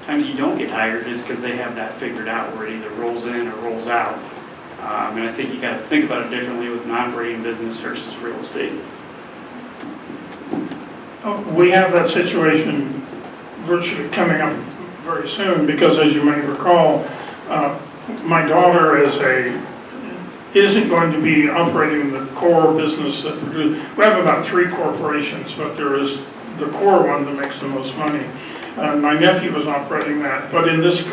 times you don't get hired is because they have that figured out where it either rolls in or rolls out. And I think you got to think about it differently with an operating business versus real estate.
We have that situation virtually coming up very soon because, as you may recall, my daughter isn't going to be operating the core business that we do. We have about 3 corporations, but there is the core one that makes the most money. My nephew is operating that, but in this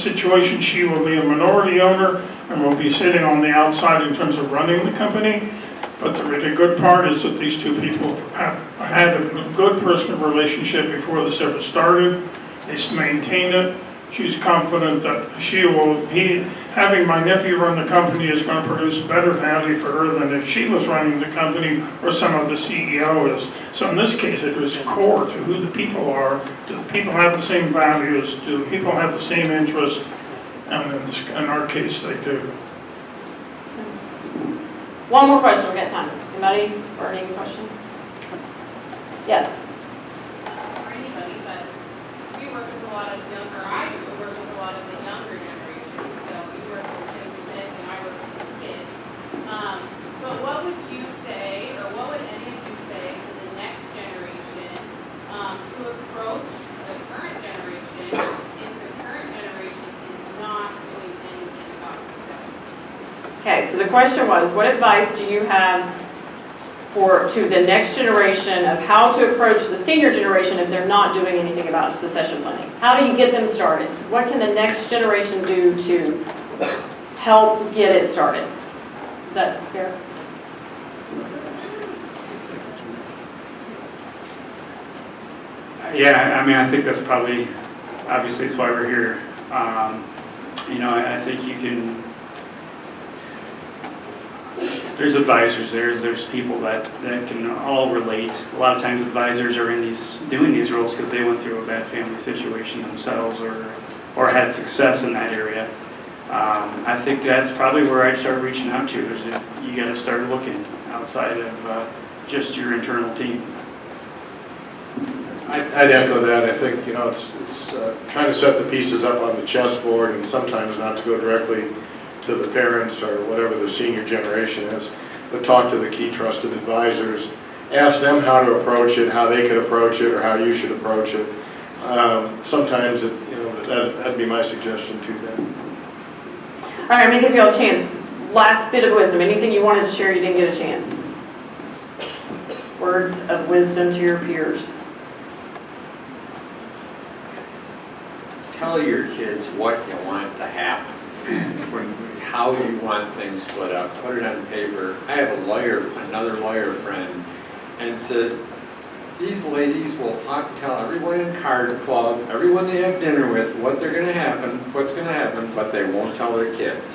situation, she will be a minority owner and will be sitting on the outside in terms of running the company. But the really good part is that these 2 people have had a good personal relationship before this ever started. They maintained it. she's confident that having my nephew run the company is going to produce better value for her than if she was running the company or some of the CEO is. So in this case, it was core to who the people are. Do the people have the same values? Do the people have the same interests? And in our case, they do.
One more question, we got time. Anybody or any question? Yes.
For anybody, but you work with a lot of younger, I work with a lot of the younger generation. So you work with Tim Smith and I work with the kids. But what would you say, or what would any of you say to the next generation to approach the current generation if the current generation is not doing anything about succession?
Okay, so the question was, what advice do you have to the next generation of how to approach the senior generation if they're not doing anything about succession planning? How do you get them started? What can the next generation do to help get it started? Is that fair?
Yeah, I mean, I think that's probably, obviously it's why we're here. I think you can, there's advisors, there's people that can all relate. A lot of times advisors are doing these roles because they went through a bad family situation themselves or had success in that area. I think that's probably where I'd start reaching out to. You got to start looking outside of just your internal team.
I'd echo that. I think, it's trying to set the pieces up on the chessboard and sometimes not to go directly to the parents or whatever the senior generation is, but talk to the key trusted advisors, ask them how to approach it, how they could approach it, or how you should approach it. Sometimes, that'd be my suggestion to them.
All right, I'm going to give you all a chance. Last bit of wisdom. Anything you wanted to share you didn't get a chance? Words of wisdom to your peers.
Tell your kids what you want to happen, how you want things split up, put it on paper. I have another lawyer friend, and says, these ladies will tell everyone in card club, everyone they have dinner with, what's going to happen, but they won't tell their kids.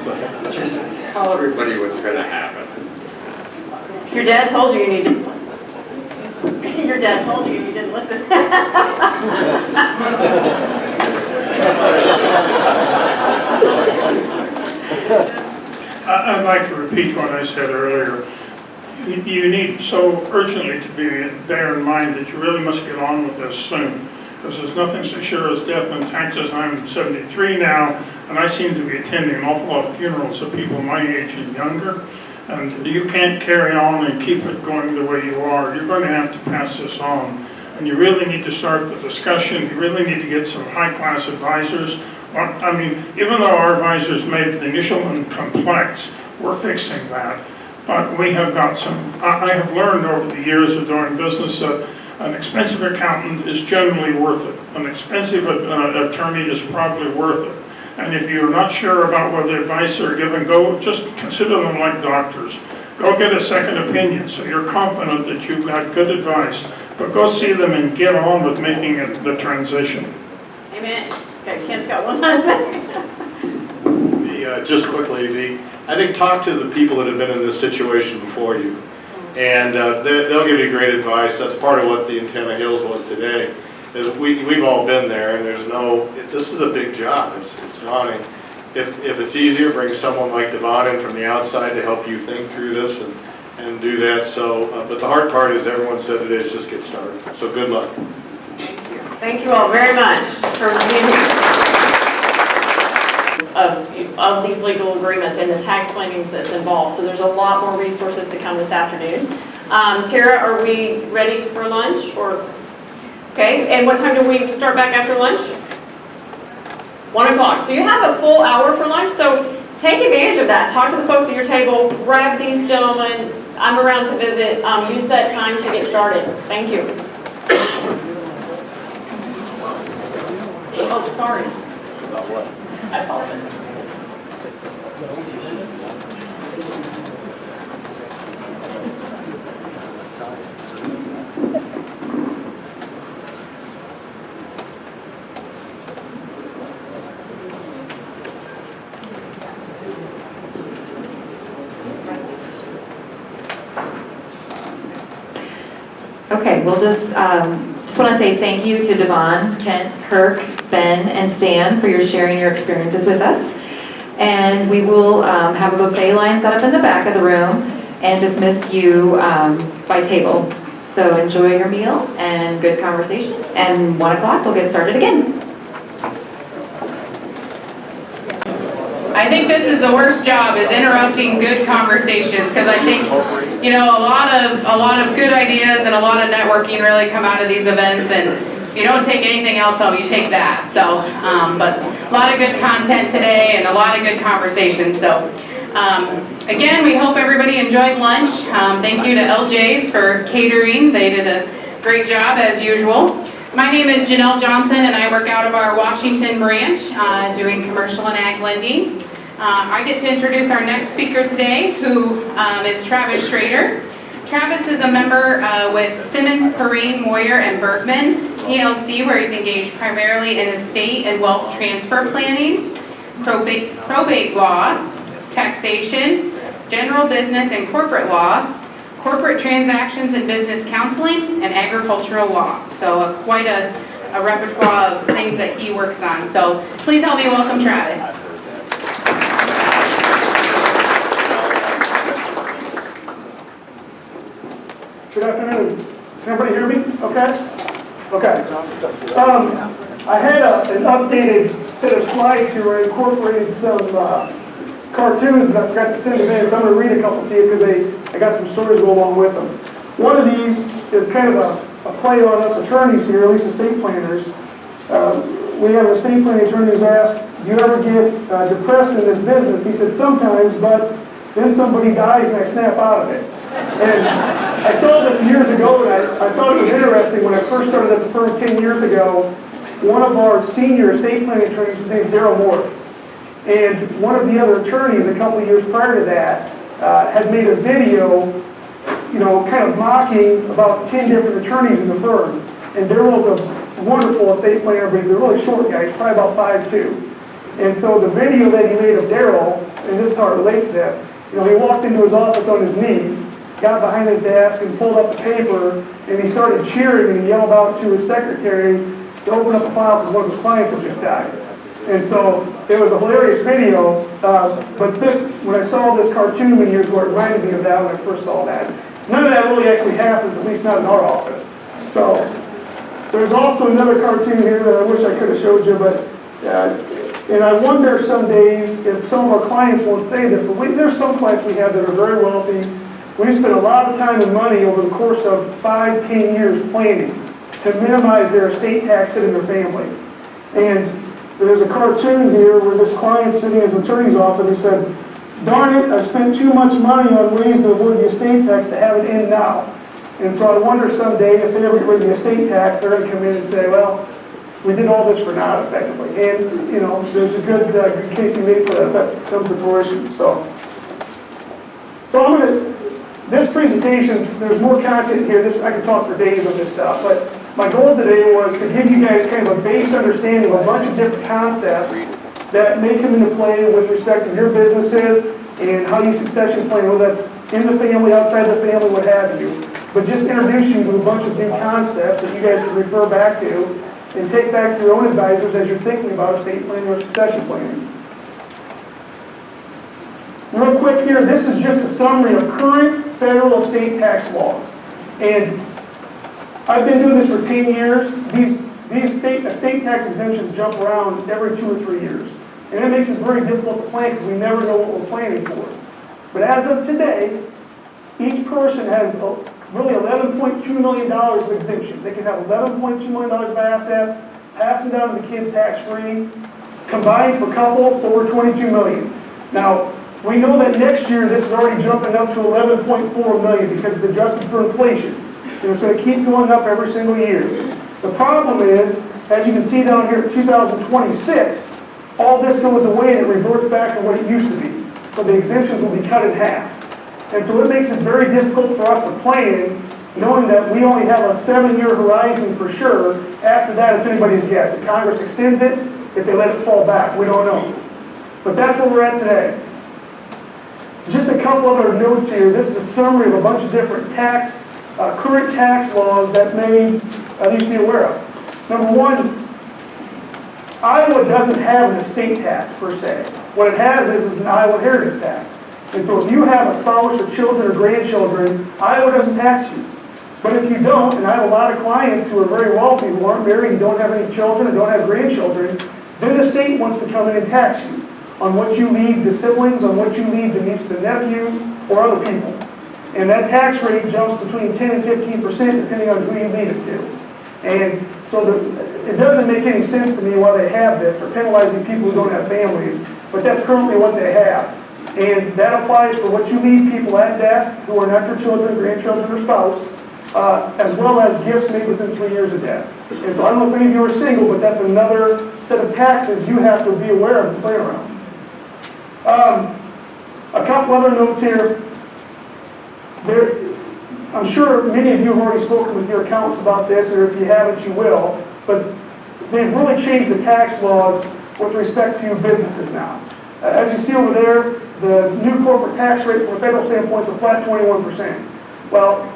So just tell everybody what's going to happen.
Your dad told you need to. Your dad told you didn't listen.
I'd like to repeat what I said earlier. You need so urgently to bear in mind that you really must get on with this soon, because there's nothing so sure as death and taxes. I'm 73 now, and I seem to be attending an awful lot of funerals of people my age and younger. And you can't carry on and keep it going the way you are. You're going to have to pass this on. And you really need to start the discussion. You really need to get some high-class advisors. Even though our advisors made the initial one complex, we're fixing that. But we have got I have learned over the years of doing business that an expensive accountant is generally worth it. An expensive attorney is probably worth it. And if you're not sure about what the advice they're given, just consider them like doctors. Go get a second opinion so you're confident that you've got good advice. But go see them and get on with making it the transition.
Amen. Okay, Ken's got one last thing.
Just quickly, I think talk to the people that have been in this situation before you. And they'll give you great advice. That's part of what the Antenna Hills was today. Is we've all been there, and this is a big job. It's daunting. If it's easier, bring someone like Devon in from the outside to help you think through this and do that. So, but the hard part, as everyone said today, is just get started. So good luck.
Thank you all very much for being here. Of these legal agreements and the tax planning that's involved. So there's a lot more resources to come this afternoon. Tara, are we ready for lunch or? Okay, and what time do we start back after lunch? 1 o'clock. So you have a full hour for lunch, so take advantage of that. Talk to the folks at your table, grab these gentlemen. I'm around to visit. Use that time to get started. Thank you. Oh, sorry. About what? I apologize.
Okay, we'll just want to say thank you to Devon, Kent, Kirk, Ben, and Stan for your sharing your experiences with us. And we will have a buffet line set up in the back of the room and dismiss you by table. So enjoy your meal and good conversation. And 1 o'clock, we'll get started again.
I think this is the worst job, is interrupting good conversations, because I think, you know, a lot of good ideas and a lot of networking really come out of these events, and if you don't take anything else home, you take that. So, but a lot of good content today and a lot of good conversations. So, again, we hope everybody enjoyed lunch. Thank you to LJ's for catering. They did a great job as usual. My name is Janelle Johnson, and I work out of our Washington branch doing commercial and ag lending. I get to introduce our next speaker today, who is Travis Schrader. Travis is a member with Simmons, Perrine, Moyer, and Bergman PLC, where he's engaged primarily in estate and wealth transfer planning, probate law, taxation, general business and corporate law, corporate transactions and business counseling, and agricultural law. So quite a repertoire of things that he works on. So please help me welcome Travis.
Good afternoon. Can everybody hear me? Okay? Okay. I had an updated set of slides here where I incorporated some cartoons, but I forgot to send them in, so I'm going to read a couple to you because I got some stories to go along with them. One of these is kind of a play on us attorneys here, at least estate planners. We have an estate planning attorney who's asked, do you ever get depressed in this business? He said, sometimes, but then somebody dies and I snap out of it. And I saw this years ago, and I thought it was interesting when I first started at the firm 10 years ago. One of our senior estate planning attorneys, his name is Daryl Moore, and one of the other attorneys a couple of years prior to that had made a video, you know, kind of mocking about 10 different attorneys in the firm. And Daryl's a wonderful estate planner, but he's a really short guy. He's probably about 5'2". And so the video that he made of Daryl, and this is how it relates to this, you know, he walked into his office on his knees, got behind his desk and pulled up the paper, and he started cheering and he yelled out to his secretary to open up the file because one of his clients had just died. And so it was a hilarious video, but this, when I saw this cartoon many years ago, it reminded me of that when I first saw that. None of that really actually happens, at least not in our office. So there's also another cartoon here that I wish I could have showed you, but and I wonder some days if some of our clients won't say this, but there's some clients we have that are very wealthy. We've spent a lot of time and money over the course of 5-10 years planning to minimize their estate tax hit in their family. And there's a cartoon here where this client's sitting in his attorney's office and he said, darn it, I spent too much money on ways to avoid the estate tax to have it in now. And so I wonder someday if they ever get rid of the estate tax, they're going to come in and say, well, we did all this for naught effectively. And, you know, there's a good case you made for that if that comes to fruition. So I'm going to, this presentation, there's more content here. I could talk for days on this stuff, but my goal today was to give you guys kind of a base understanding of a bunch of different concepts that may come into play with respect to your businesses and how you succession plan, whether that's in the family, outside the family, what have you. But just introduce you to a bunch of new concepts that you guys can refer back to and take back to your own advisors as you're thinking about estate planning or succession planning. Real quick here, this is just a summary of current federal estate tax laws. And I've been doing this for 10 years. These estate tax exemptions jump around every 2 or 3 years. And it makes it very difficult to plan because we never know what we're planning for. But as of today, each person has really $11.2 million of exemption. They can have $11.2 million of assets, pass them down to the kids tax-free, combined for couples, over $22 million. Now, we know that next year this is already jumping up to $11.4 million because it's adjusted for inflation. And it's going to keep going up every single year. The problem is, as you can see down here in 2026, all this goes away and it reverts back to what it used to be. So the exemptions will be cut in half. And so it makes it very difficult for us to plan, knowing that we only have a 7-year horizon for sure. After that, it's anybody's guess. If Congress extends it, if they let it fall back, we don't know. But that's where we're at today. Just a couple other notes here. This is a summary of a bunch of different tax current tax laws that many at least be aware of. Number one, Iowa doesn't have an estate tax per se. What it has is an Iowa inheritance tax. And so if you have a spouse or children or grandchildren, Iowa doesn't tax you. But if you don't, and I have a lot of clients who are very wealthy, who aren't married, and don't have any children, and don't have grandchildren, then the state wants to come in and tax you on what you leave to siblings, on what you leave to nieces and nephews, or other people. And that tax rate jumps between 10 and 15% depending on who you leave it to. And so it doesn't make any sense to me why they have this. They're penalizing people who don't have families, but that's currently what they have. And that applies for what you leave people at death who are not your children, grandchildren, or spouse, as well as gifts made within 3 years of death. And so I don't know if any of you are single, but that's another set of taxes you have to be aware of and play around. A couple other notes here. I'm sure many of you have already spoken with your accountants about this, or if you haven't, you will, but they've really changed the tax laws with respect to businesses now. As you see over there, the new corporate tax rate from a federal standpoint is a flat 21%. Well,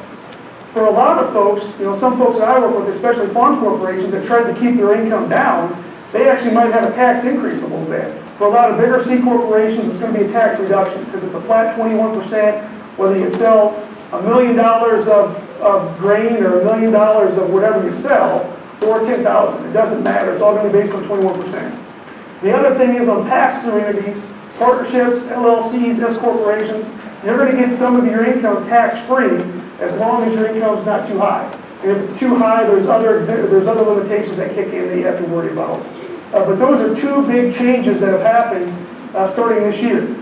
for a lot of folks, some folks that I work with, especially farm corporations that tried to keep their income down, they actually might have a tax increase a little bit. For a lot of bigger C corporations, it's going to be a tax reduction because it's a flat 21%, whether you sell $1 million of grain or $1 million of whatever you sell, or 10,000. It doesn't matter. It's all going to be based on 21%. The other thing is on pass-through entities, partnerships, LLCs, S corporations, you're going to get some of your income tax-free as long as your income's not too high. And if it's too high, there's other limitations that kick in that you have to worry about. But those are two big changes that have happened starting this year.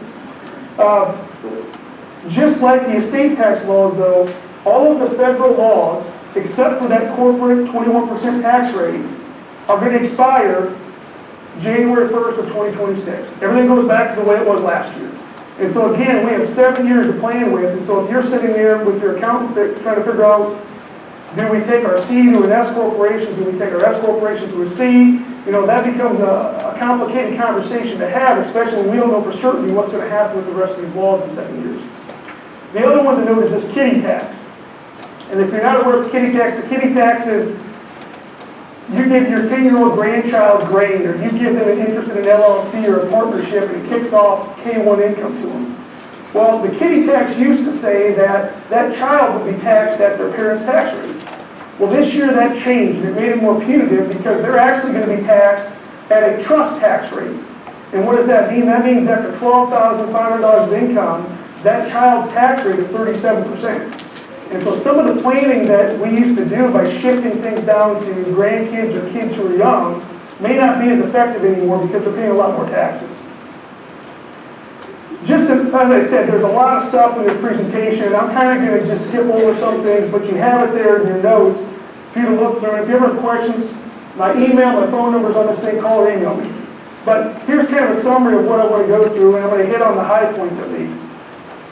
Just like the estate tax laws, though, all of the federal laws, except for that corporate 21% tax rate, are going to expire January 1st of 2026. Everything goes back to the way it was last year. And so again, we have 7 years to plan with, and so if you're sitting there with your accountant trying to figure out, do we take our C to an S corporation, do we take our S corporation to a C, that becomes a complicated conversation to have, especially when we don't know for certainty what's going to happen with the rest of these laws in 7 years. The other one to note is this kiddie tax. And if you're not aware of the kiddie tax is you give your 10-year-old grandchild grain, or you give them an interest in an LLC or a partnership, and it kicks off K-1 income to them. Well, the kiddie tax used to say that that child would be taxed at their parents' tax rate. Well, this year that changed. It made it more punitive because they're actually going to be taxed at a trust tax rate. And what does that mean? That means after $12,500 of income, that child's tax rate is 37%. And so some of the planning that we used to do by shifting things down to grandkids or kids who are young may not be as effective anymore because they're paying a lot more taxes. Just as I said, there's a lot of stuff in this presentation. I'm kind of going to just skip over some things, but you have it there in your notes for you to look through. And if you ever have questions, my email, my phone number's on this thing, call or email me. But here's kind of a summary of what I want to go through, and I'm going to hit on the high points at least.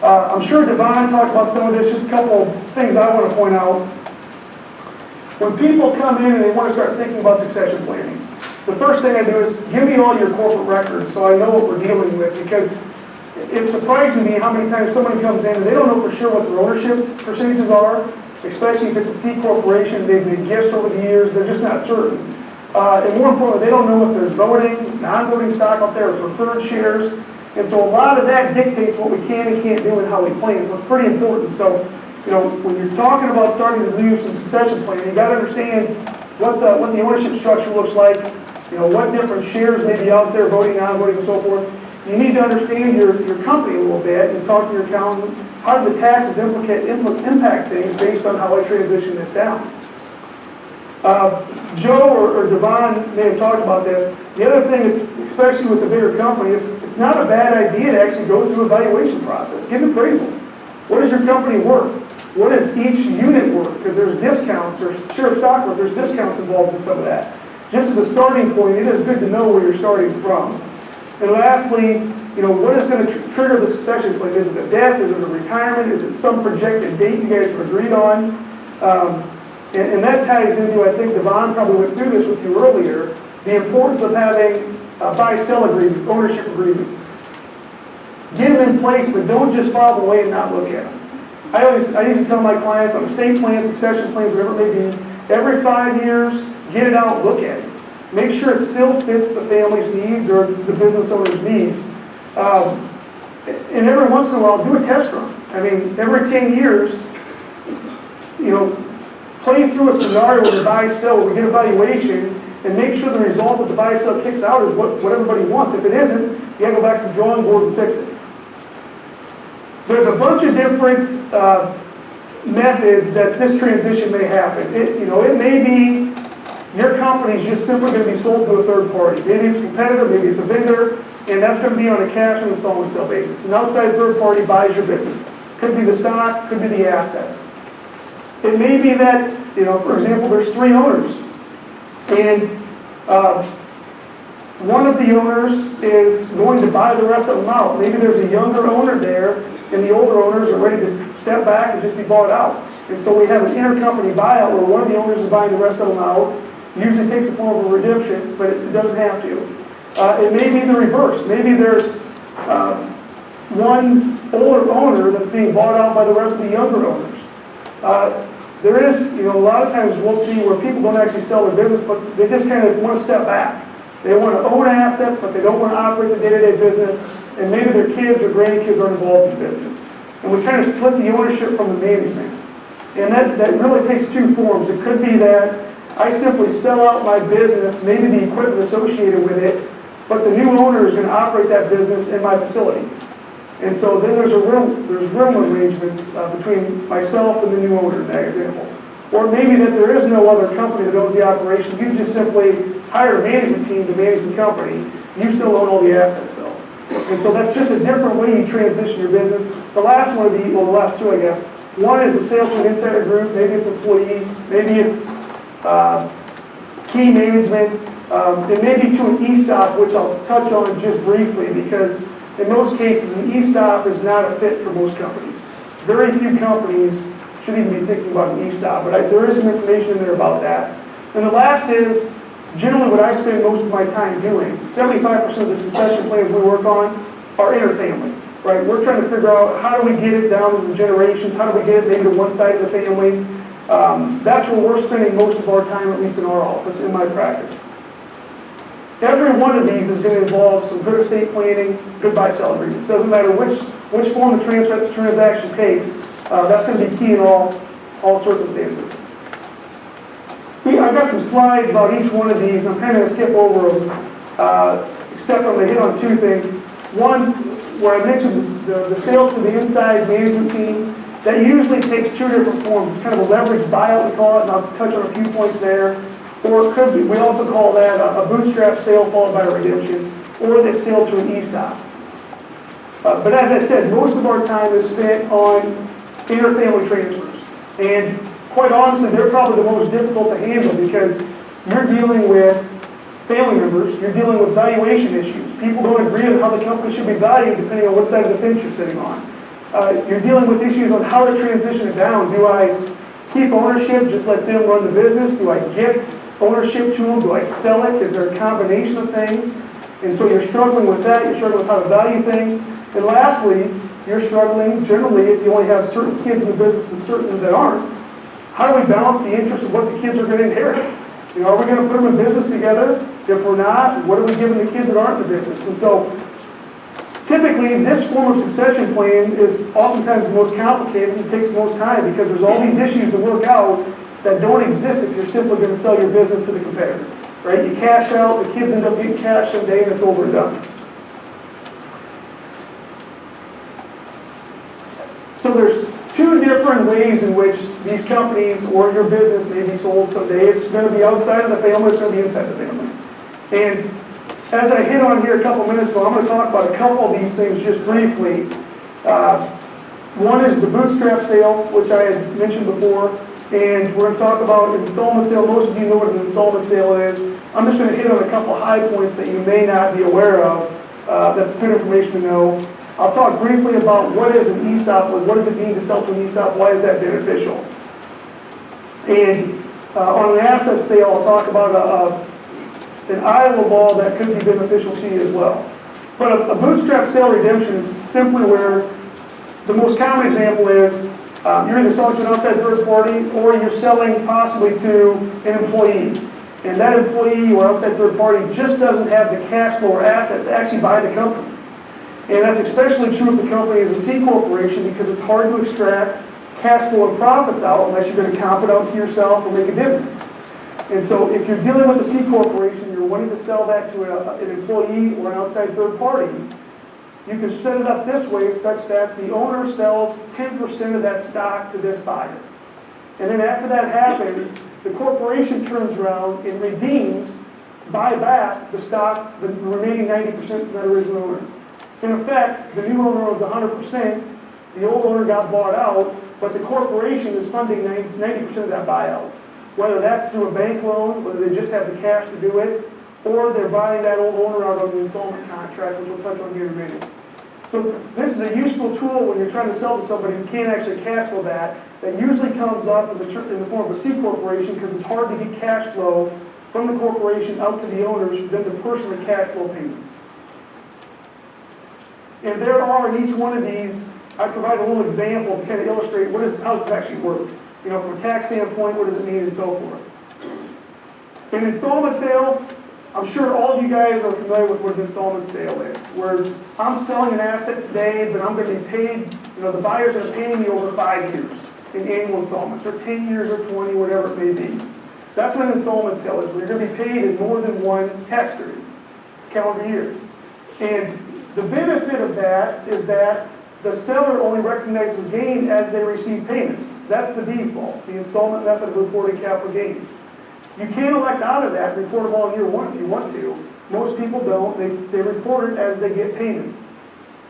I'm sure Devon talked about some of this, just a couple of things I want to point out. When people come in and they want to start thinking about succession planning, the first thing I do is give me all your corporate records so I know what we're dealing with, because it's surprising to me how many times someone comes in and they don't know for sure what their ownership percentages are, especially if it's a C corporation, they've made gifts over the years, they're just not certain. And more importantly, they don't know if there's voting, non-voting stock out there, or preferred shares. And so a lot of that dictates what we can and can't do and how we plan. So it's pretty important. So, when you're talking about starting to do some succession planning, you got to understand what the ownership structure looks like, what different shares may be out there, voting, non-voting, and so forth. You need to understand your company a little bit and talk to your accountant. How do the taxes impact things based on how I transition this down? Joe or Devon may have talked about this. The other thing is, especially with the bigger companies, it's not a bad idea to actually go through a valuation process. Give an appraisal. What is your company worth? What is each unit worth? Because there's discounts, or share of stock worth, there's discounts involved in some of that. Just as a starting point, it is good to know where you're starting from. And lastly, what is going to trigger the succession plan? Is it a death? Is it a retirement? Is it some projected date you guys have agreed on? And that ties into, I think Devon probably went through this with you earlier, the importance of having buy-sell agreements, ownership agreements. Get them in place, but don't just file them away and not look at them. I usually tell my clients on estate plans, succession plans, whatever it may be, every 5 years, get it out, look at it. Make sure it still fits the family's needs or the business owner's needs. And every once in a while, do a test run. I mean, every 10 years, play through a scenario where the buy-sell, where we get a valuation, and make sure the result that the buy-sell kicks out is what everybody wants. If it isn't, you gotta go back to the drawing board and fix it. There's a bunch of different methods that this transition may happen. It may be your company's just simply going to be sold to a third party. Maybe it's a competitor, maybe it's a vendor, and that's going to be on a cash and installment sale basis. An outside third party buys your business. Could be the stock, could be the assets. It may be that, for example, there's 3 owners, and one of the owners is going to buy the rest of them out. Maybe there's a younger owner there, and the older owners are ready to step back and just be bought out. And so we have an intercompany buyout where one of the owners is buying the rest of them out. Usually takes the form of a redemption, but it doesn't have to. It may be the reverse. Maybe there's one older owner that's being bought out by the rest of the younger owners. There is, a lot of times we'll see where people don't actually sell their business, but they just kind of want to step back. They want to own assets, but they don't want to operate the day-to-day business, and maybe their kids or grandkids are involved in business. And we kind of split the ownership from the management. And that really takes 2 forms. It could be that I simply sell out my business, maybe the equipment associated with it, but the new owner is going to operate that business in my facility. And so then there's room arrangements between myself and the new owner in that example. Or maybe that there is no other company that owns the operation. You just simply hire a management team to manage the company. You still own all the assets though. And so that's just a different way you transition your business. The last one the last 2, I guess. One is a sale to an insider group. Maybe it's employees. Maybe it's key management. It may be to an ESOP, which I'll touch on just briefly because in most cases an ESOP is not a fit for most companies. Very few companies should even be thinking about an ESOP, but there is some information in there about that. And the last is generally what I spend most of my time doing. 75% of the succession plans we work on are interfamily, right? We're trying to figure out how do we get it down to the generations, how do we get it maybe to one side of the family. That's where we're spending most of our time, at least in our office, in my practice. Every one of these is going to involve some good estate planning, good buy-sell agreements. Doesn't matter which form the transaction takes, that's going to be key in all circumstances. I've got some slides about each one of these. I'm kind of going to skip over them, except I'm going to hit on 2 things. One, where I mentioned the sale to the inside management team, that usually takes 2 different forms. It's kind of a leveraged buyout, we call it, and I'll touch on a few points there. Or it could be, we also call that a bootstrap sale followed by a redemption, or the sale to an ESOP. But as I said, most of our time is spent on interfamily transfers. And quite honestly, they're probably the most difficult to handle because you're dealing with family members, you're dealing with valuation issues. People don't agree on how the company should be valued depending on what side of the fence you're sitting on. You're dealing with issues on how to transition it down. Do I keep ownership, just let them run the business? Do I give ownership to them? Do I sell it? Is there a combination of things? And so you're struggling with that. You're struggling with how to value things. And lastly, you're struggling generally if you only have certain kids in the business and certain that aren't. How do we balance the interest of what the kids are going to inherit? Are we going to put them in business together? If we're not, what are we giving the kids that aren't in the business? And so typically, this form of succession plan is oftentimes the most complicated and takes the most time because there's all these issues to work out that don't exist if you're simply going to sell your business to the competitor, right? You cash out, the kids end up getting cash someday, and it's over and done. So there's 2 different ways in which these companies or your business may be sold someday. It's going to be outside of the family, it's going to be inside the family. And as I hit on here a couple minutes ago, I'm going to talk about a couple of these things just briefly. One is the bootstrap sale, which I had mentioned before, and we're going to talk about installment sale. Most of you know what an installment sale is. I'm just going to hit on a couple high points that you may not be aware of. That's good information to know. I'll talk briefly about what is an ESOP, what does it mean to sell to an ESOP, why is that beneficial. And on an asset sale, I'll talk about an Iowa law that could be beneficial to you as well. But a bootstrap sale redemption is simply where the most common example is You're either selling to an outside third party or you're selling possibly to an employee. And that employee or outside third party just doesn't have the cash flow or assets to actually buy the company. And that's especially true if the company is a C corporation because it's hard to extract cash flow and profits out unless you're going to comp it out to yourself or make a dividend. And so if you're dealing with a C corporation, you're wanting to sell that to an employee or an outside third party, you can set it up this way such that the owner sells 10% of that stock to this buyer. And then after that happens, the corporation turns around and redeems, buy back the stock, the remaining 90% from that original owner. In effect, the new owner owns 100%, the old owner got bought out, but the corporation is funding 90% of that buyout. Whether that's through a bank loan, whether they just have the cash to do it, or they're buying that old owner out on the installment contract, which we'll touch on here in a minute. So this is a useful tool when you're trying to sell to somebody who can't actually cash flow that usually comes up in the form of a C corporation because it's hard to get cash flow from the corporation out to the owners for them to personally cash flow payments. And there are in each one of these, I provide a little example to kind of illustrate how does this actually work. You know, from a tax standpoint, what does it mean and so forth. An installment sale, I'm sure all of you guys are familiar with what an installment sale is, where I'm selling an asset today, but I'm going to be paid, the buyer's going to pay me over 5 years in annual installments, or 10 years or 20, whatever it may be. That's what an installment sale is, where you're going to be paid in more than one tax period, calendar year. And the benefit of that is that the seller only recognizes gain as they receive payments. That's the default, the installment method of reporting capital gains. You can elect out of that and report them all in year one if you want to. Most people don't. They report it as they get payments.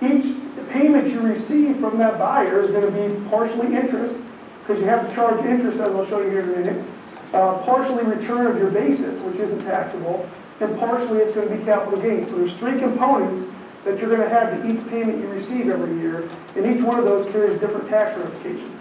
Each payment you receive from that buyer is going to be partially interest, because you have to charge interest, as I'll show you here in a minute, partially return of your basis, which isn't taxable, and partially it's going to be capital gains. So there's 3 components that you're going to have to each payment you receive every year, and each one of those carries different tax ramifications.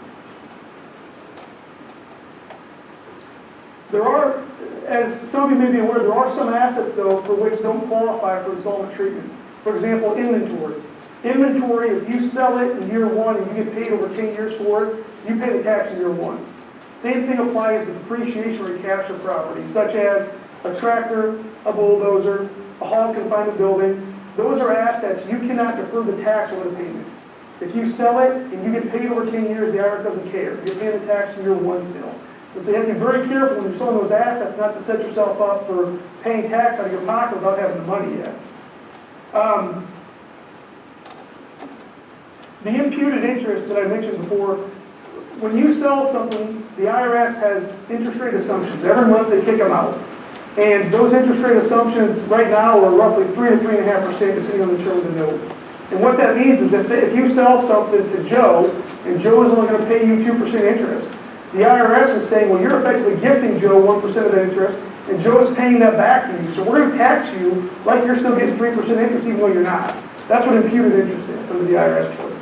There are, as some of you may be aware, there are some assets, though, for which don't qualify for installment treatment. For example, inventory. Inventory, if you sell it in year 1 and you get paid over 10 years for it, you pay the tax in year 1. Same thing applies to depreciation recapture property, such as a tractor, a bulldozer, a hog confinement building. Those are assets you cannot defer the tax over the payment. If you sell it and you get paid over 10 years, the IRS doesn't care. You're paying the tax in year 1 still. And so you have to be very careful when you're selling those assets not to set yourself up for paying tax out of your pocket without having the money yet. The imputed interest that I mentioned before, when you sell something, the IRS has interest rate assumptions. Every month they kick them out. And those interest rate assumptions right now are roughly 3 to 3.5% depending on the term of the note. And what that means is if you sell something to Joe, and Joe is only going to pay you 2% interest, the IRS is saying, well, you're effectively gifting Joe 1% of that interest, and Joe is paying that back to you. So we're going to tax you like you're still getting 3% interest even though you're not. That's what imputed interest is under the IRS code.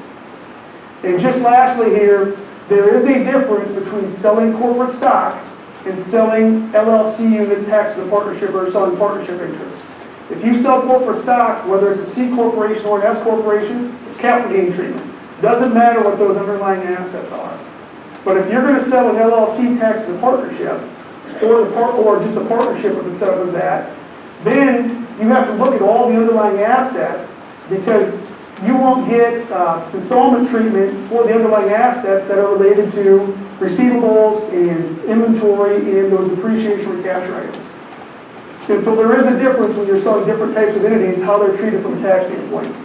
And just lastly here, there is a difference between selling corporate stock and selling LLC units taxed as a partnership or selling partnership interest. If you sell corporate stock, whether it's a C corporation or an S corporation, it's capital gain treatment. Doesn't matter what those underlying assets are. But if you're going to sell an LLC taxed as a partnership, or just a partnership if it's set up as that, then you have to look at all the underlying assets because you won't get installment treatment for the underlying assets that are related to receivables and inventory and those depreciation recapture items. And so there is a difference when you're selling different types of entities, how they're treated from a tax standpoint.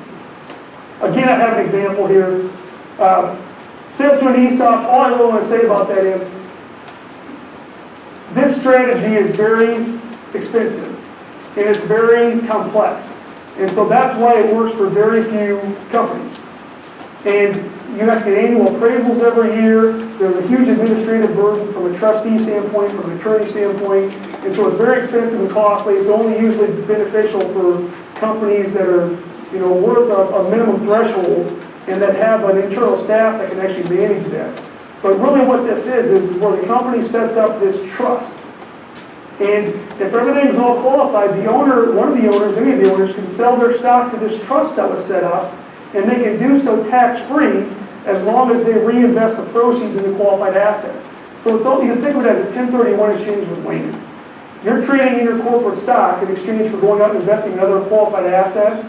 Again, I have an example here. Sale to an ESOP, all I really want to say about that is this strategy is very expensive and it's very complex. And so that's why it works for very few companies. And you have to get annual appraisals every year. There's a huge administrative burden from a trustee standpoint, from an attorney standpoint. And so it's very expensive and costly. It's only usually beneficial for companies that are, worth a minimum threshold and that have an internal staff that can actually manage this. But really what this is where the company sets up this trust. And if everything is all qualified, the owner, one of the owners, any of the owners, can sell their stock to this trust that was set up, and they can do so tax-free as long as they reinvest the proceeds into qualified assets. So it's all, you can think of it as a 1031 exchange with Wayne. You're trading in your corporate stock in exchange for going out and investing in other qualified assets,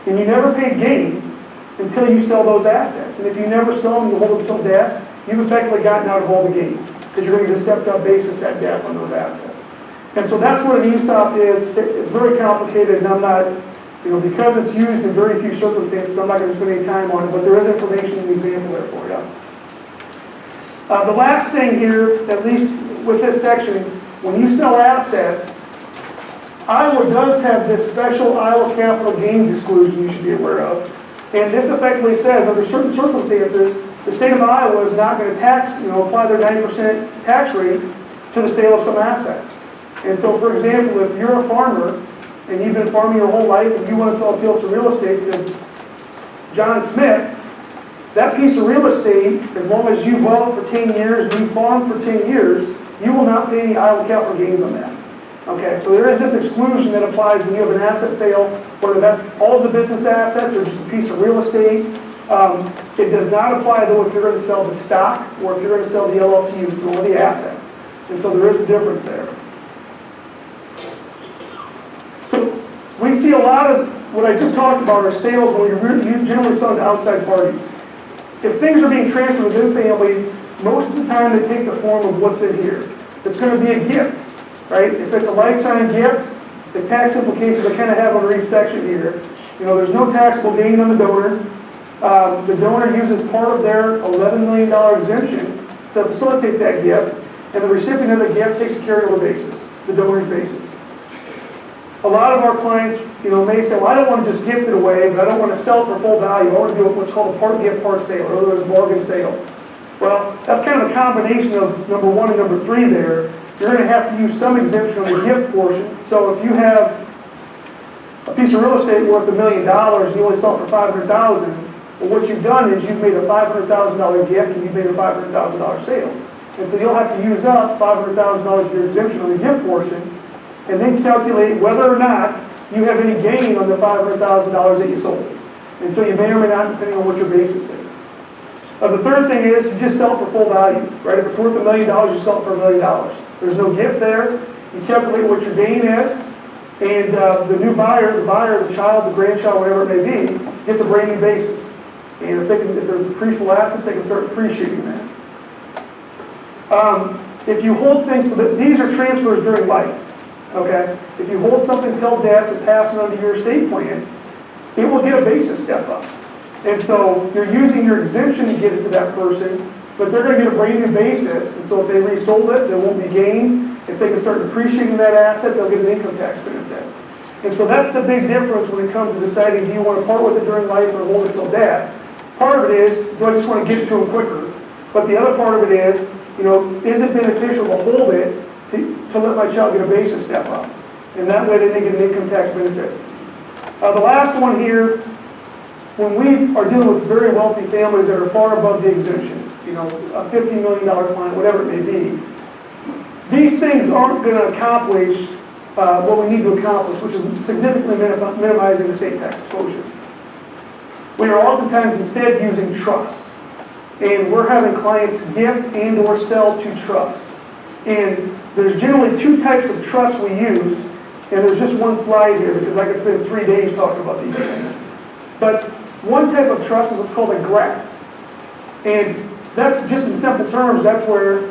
and you never pay gain until you sell those assets. And if you never sell them, you hold them until death, you've effectively gotten out of all the gain, because you're going to get a stepped-up basis at death on those assets. And so that's what an ESOP is. It's very complicated, and I'm not, because it's used in very few circumstances, I'm not going to spend any time on it, but there is information in the example there for you. The last thing here, at least with this section, when you sell assets, Iowa does have this special Iowa capital gains exclusion you should be aware of. And this effectively says, under certain circumstances, the state of Iowa is not going to tax, apply their 90% tax rate to the sale of some assets. And so, for example, if you're a farmer and you've been farming your whole life and you want to sell a piece of real estate to John Smith, that piece of real estate, as long as you've held it for 10 years and you farmed for 10 years, you will not pay any Iowa capital gains on that. Okay, so there is this exclusion that applies when you have an asset sale, whether that's all of the business assets or just a piece of real estate. It does not apply, though, if you're going to sell the stock or if you're going to sell the LLC units or the assets. And so there is a difference there. So we see a lot of what I just talked about are sales when you generally sell to outside parties. If things are being transferred within families, most of the time they take the form of what's in here. It's going to be a gift, right? If it's a lifetime gift, the tax implications I kind of have under each section here. There's no taxable gain on the donor. The donor uses part of their $11 million exemption to facilitate that gift, and the recipient of the gift takes a carryover basis, the donor's basis. A lot of our clients, may say, well, I don't want to just gift it away, but I don't want to sell it for full value. I want to do what's called a part gift, part sale, or otherwise a bargain sale. Well, that's kind of a combination of number 1 and number 3 there. You're going to have to use some exemption on the gift portion. So if you have a piece of real estate worth $1 million and you only sell it for $500,000, well, what you've done is you've made a $500,000 gift and you've made a $500,000 sale. And so you'll have to use up $500,000 of your exemption on the gift portion, and then calculate whether or not you have any gain on the $500,000 that you sold. And so you may or may not, depending on what your basis is. The third thing is you just sell it for full value, right? If it's worth $1 million, you sell it for $1 million. There's no gift there. You calculate what your gain is, and the new buyer, the child, the grandchild, whatever it may be, gets a brand new basis. And if there's depreciable assets, they can start depreciating that. If you hold things, so that these are transfers during life. Okay, if you hold something till death and pass it on to your estate plan, it will get a basis step up. And so you're using your exemption to get it to that person, but they're going to get a brand new basis. And so if they resold it, there won't be gain. If they can start depreciating that asset, they'll get an income tax benefit. And so that's the big difference when it comes to deciding, do you want to part with it during life or hold it till death? Part of it is, do I just want to get it to them quicker? But the other part of it is, is it beneficial to hold it to let my child get a basis step up? And that way they get an income tax benefit. The last one here, when we are dealing with very wealthy families that are far above the exemption, a $50 million client, whatever it may be, these things aren't going to accomplish what we need to accomplish, which is significantly minimizing the state tax exposure. We are oftentimes instead using trusts. And we're having clients gift and or sell to trusts. And there's generally 2 types of trusts we use, and there's just one slide here because I could spend 3 days talking about these things. But one type of trust is what's called a GRAP. And that's just in simple terms, that's where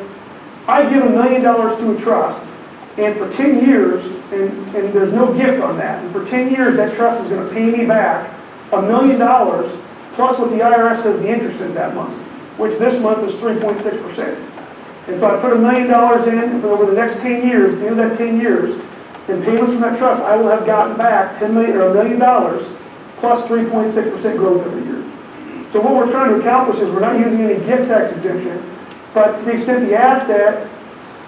I give $1 million to a trust, and for 10 years, and there's no gift on that, and for 10 years that trust is going to pay me back $1 million plus what the IRS says the interest is that month, which this month is 3.6%. And so I put $1 million in, and for over the next 10 years, at the end of that 10 years, in payments from that trust, I will have gotten back $1 million plus 3.6% growth every year. So what we're trying to accomplish is we're not using any gift tax exemption, but to the extent the asset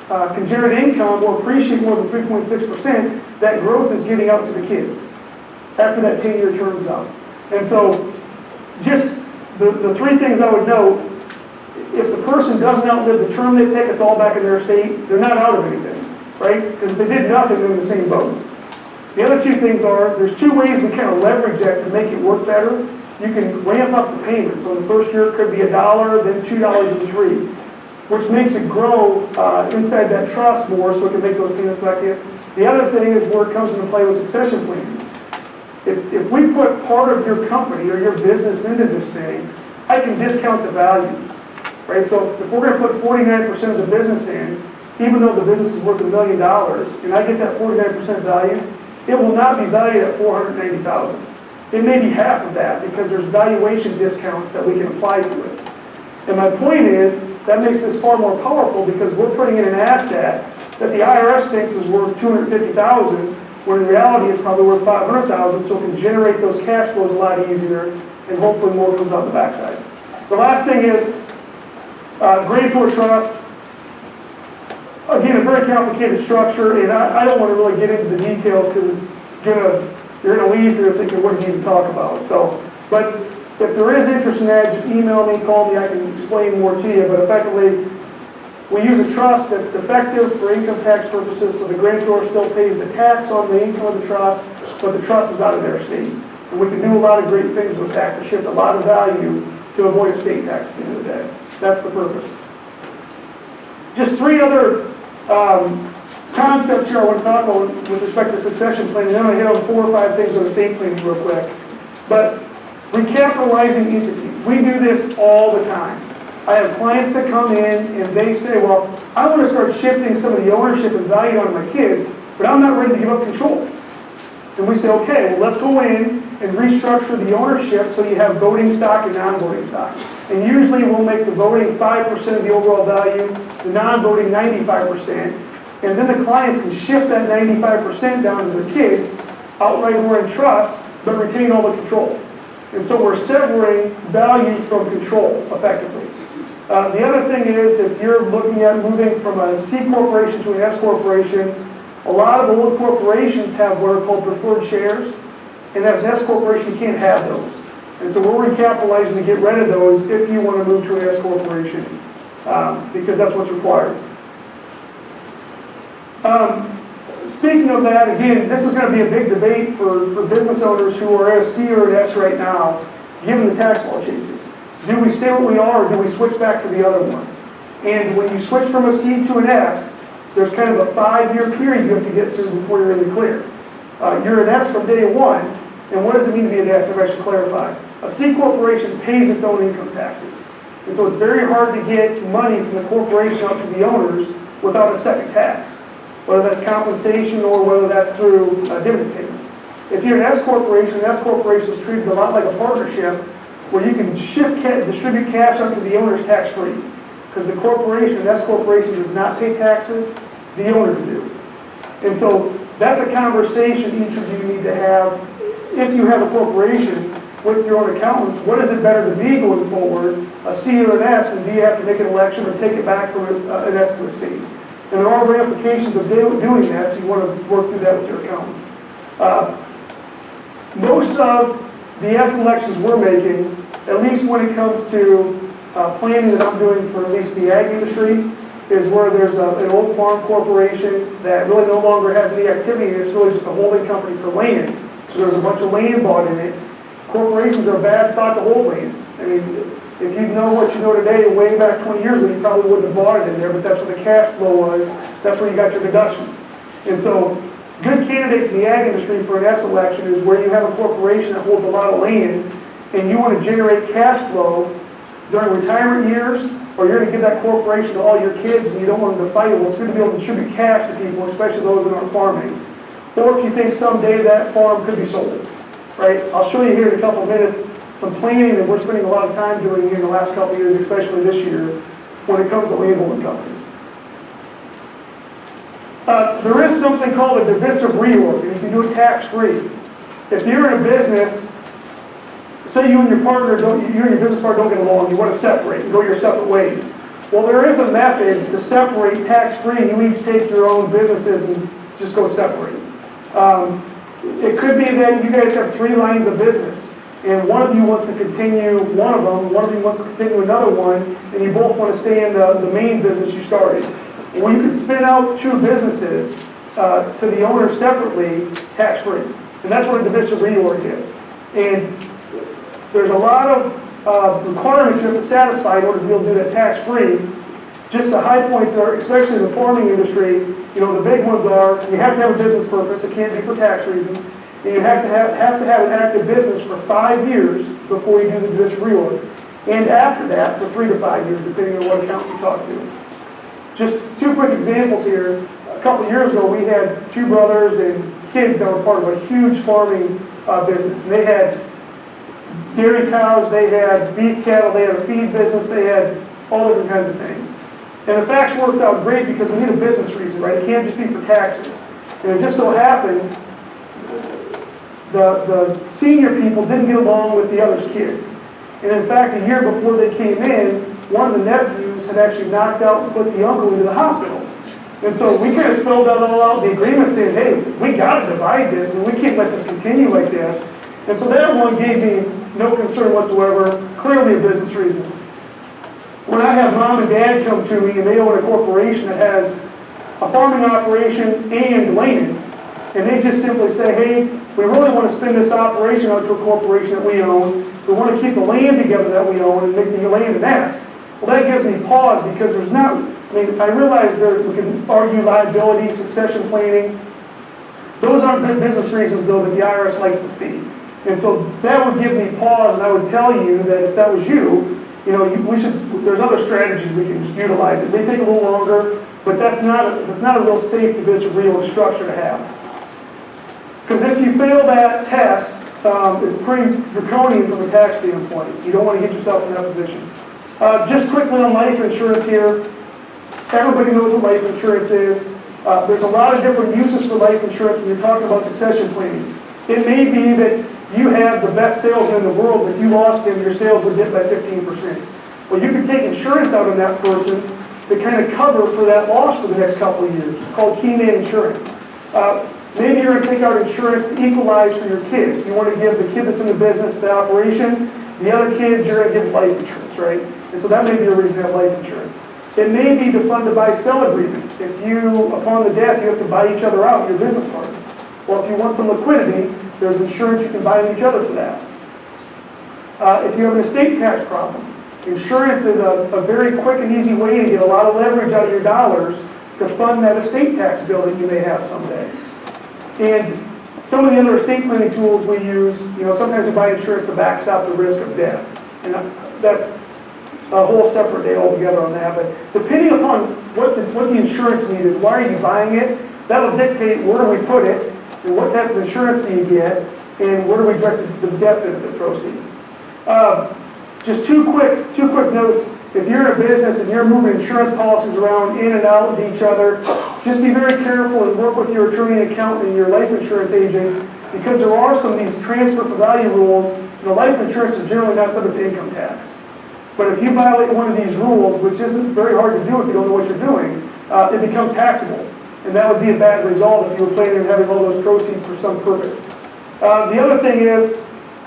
can generate income or appreciate more than 3.6%, that growth is getting out to the kids after that 10-year term's up. And so just the 3 things I would note: if the person doesn't outlive the term they pick, it's all back in their estate. They're not out of anything, right? Because if they did nothing, they're in the same boat. The other 2 things are, there's 2 ways we kind of leverage that to make it work better. you can ramp up the payments. So the first year it could be $1, then $2 and $3, which makes it grow inside that trust more so it can make those payments back in. The other thing is where it comes into play with succession planning. If we put part of your company or your business into this thing, I can discount the value, right? So if we're going to put 49% of the business in, even though the business is worth $1 million, and I get that 49% value, it will not be valued at $490,000. It may be half of that because there's valuation discounts that we can apply to it. And my point is, that makes this far more powerful because we're putting in an asset that the IRS thinks is worth $250,000, when in reality it's probably worth $500,000, so it can generate those cash flows a lot easier, and hopefully more comes out the backside. The last thing is grantor trust. Again, a very complicated structure, and I don't want to really get into the details because you're gonna leave here thinking, what do you need to talk about? So, but if there is interest in that, just email me, call me, I can explain more to you. But effectively, we use a trust that's defective for income tax purposes, so the grantor still pays the tax on the income of the trust, but the trust is out of their estate. And we can do a lot of great things with that to shift a lot of value to avoid estate tax at the end of the day. That's the purpose. Just 3 other concepts here I want to talk about with respect to succession planning. Then I'm going to hit on 4 or 5 things on estate planning real quick. But recapitalizing entities. We do this all the time. I have clients that come in and they say, well, I want to start shifting some of the ownership and value on my kids, but I'm not ready to give up control. And we say, okay, well, let's go in and restructure the ownership so you have voting stock and non-voting stock. And usually we'll make the voting 5% of the overall value, the non-voting 95%, and then the clients can shift that 95% down to their kids, outright or in trust, but retain all the control. And so we're severing value from control, effectively. The other thing is, if you're looking at moving from a C corporation to an S corporation, a lot of old corporations have what are called preferred shares, and as an S corporation, you can't have those. And so we're recapitalizing to get rid of those if you want to move to an S corporation, because that's what's required. Speaking of that, again, this is going to be a big debate for business owners who are at a C or an S right now, given the tax law changes. Do we stay where we are, or do we switch back to the other one? And when you switch from a C to an S, there's kind of a 5-year period you have to get through before you're in the clear. You're an S from day one, and what does it mean to be an S? If I should clarify. A C corporation pays its own income taxes. And so it's very hard to get money from the corporation up to the owners without a second tax, whether that's compensation or whether that's through dividend payments. If you're an S corporation is treated a lot like a partnership where you can distribute cash up to the owners tax-free. Because the corporation, an S corporation, does not pay taxes, the owners do. And so that's a conversation each of you need to have if you have a corporation with your own accountants. What is it better to be going forward, a C or an S, and do you have to make an election or take it back from an S to a C? And there are ramifications of doing that, so you want to work through that with your accountant. Most of the S elections we're making, at least when it comes to planning that I'm doing for at least the ag industry, is where there's an old farm corporation that really no longer has any activity, and it's really just a holding company for land. So there's a bunch of land bought in it. Corporations are a bad spot to hold land. I mean, if you know what you know today, way back 20 years ago, you probably wouldn't have bought it in there, but that's where the cash flow was. That's where you got your deductions. And so good candidates in the ag industry for an S election is where you have a corporation that holds a lot of land, and you want to generate cash flow during retirement years, or you're going to give that corporation to all your kids and you don't want them to fight. Well, it's good to be able to distribute cash to people, especially those that aren't farming. Or if you think someday that farm could be sold, right? I'll show you here in a couple of minutes some planning that we're spending a lot of time doing here in the last couple of years, especially this year, when it comes to landholding companies. There is something called a divisive reorg, and you can do it tax-free. If you're in a business, say you and your partner you and your business partner don't get along, you want to separate and go your separate ways. Well, there is a method to separate tax-free, and you each take your own businesses and just go separate. It could be that you guys have 3 lines of business, and one of you wants to continue one of them, one of you wants to continue another one, and you both want to stay in the main business you started. Well, you can spin out 2 businesses to the owner separately, tax-free. And that's what a divisive reorg is. And there's a lot of requirements you have to satisfy in order to be able to do that tax-free. Just the high points are, especially in the farming industry, the big ones are, you have to have a business purpose, it can't be for tax reasons, and you have to have an active business for 5 years before you do the district reorg, and after that for 3 to 5 years, depending on what account you talk to. Just 2 quick examples here. A couple of years ago, we had 2 brothers and kids that were part of a huge farming business, and they had dairy cows, they had beef cattle, they had a feed business, they had all different kinds of things. And the facts worked out great because we need a business reason, right? It can't just be for taxes. And it just so happened, the senior people didn't get along with the other's kids. And in fact, a year before they came in, one of the nephews had actually knocked out and put the uncle into the hospital. And so we kind of spelled that all out, the agreement saying, hey, we got to divide this, and we can't let this continue like this. And so that one gave me no concern whatsoever, clearly a business reason. When I have mom and dad come to me and they own a corporation that has a farming operation and land, and they just simply say, hey, we really want to spin this operation out to a corporation that we own. We want to keep the land together that we own and make the land an S. Well, that gives me pause because there's not, I realize we can argue liability, succession planning. Those aren't good business reasons, though, that the IRS likes to see. And so that would give me pause, and I would tell you that if that was you, there's other strategies we can utilize. It may take a little longer, but that's not a real safe district reorg structure to have. Because if you fail that test, it's pretty draconian from a tax standpoint. You don't want to get yourself in that position. Just quickly on life insurance here. Everybody knows what life insurance is. There's a lot of different uses for life insurance when you're talking about succession planning. It may be that you have the best salesman in the world, but if you lost him, your sales would dip by 15%. Well, you can take insurance out on that person to kind of cover for that loss for the next couple of years. It's called key man insurance. Maybe you're going to take out insurance to equalize for your kids. You want to give the kid that's in the business the operation, the other kids you're going to give life insurance, right? And so that may be a reason to have life insurance. It may be to fund a buy-sell agreement. If you, upon the death, you have to buy each other out, your business partner. Well, if you want some liquidity, there's insurance you can buy each other for that. If you have an estate tax problem, insurance is a very quick and easy way to get a lot of leverage out of your dollars to fund that estate tax bill that you may have someday. And some of the other estate planning tools we use, sometimes we buy insurance to backstop the risk of death. And that's a whole separate day altogether on that. But depending upon what the insurance need is, why are you buying it, that'll dictate where do we put it, and what type of insurance do you get, and where do we direct the death benefit proceeds. Just two quick notes. If you're in a business and you're moving insurance policies around in and out with each other, just be very careful and work with your attorney and accountant and your life insurance agent, because there are some of these transfer for value rules. Life insurance is generally not subject to income tax. But if you violate one of these rules, which isn't very hard to do if you don't know what you're doing, it becomes taxable. And that would be a bad result if you were planning on having all those proceeds for some purpose. The other thing is,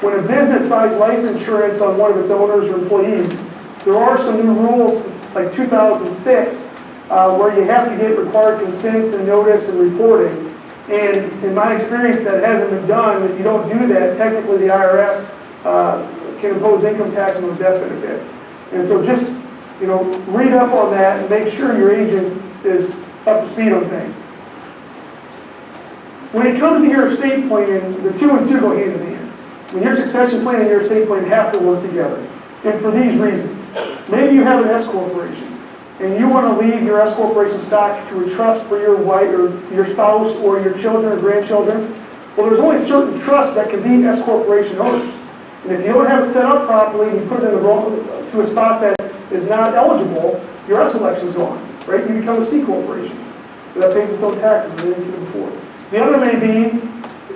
when a business buys life insurance on one of its owners or employees, there are some new rules, like 2006, where you have to get required consents and notice and reporting. And in my experience, that hasn't been done. If you don't do that, technically the IRS can impose income tax on those death benefits. And so just, read up on that and make sure your agent is up to speed on things. When it comes to your estate plan, the 2 and 2 go hand in hand. When your succession plan and your estate plan have to work together. And for these reasons. Maybe you have an S corporation and you want to leave your S corporation stock to a trust for your wife or your spouse or your children or grandchildren. Well, there's only certain trusts that can be S corporation owners. And if you don't have it set up properly and you put it in the wrong, to a spot that is not eligible, your S election is gone, right? You become a C corporation. That pays its own taxes and you can afford. The other may be,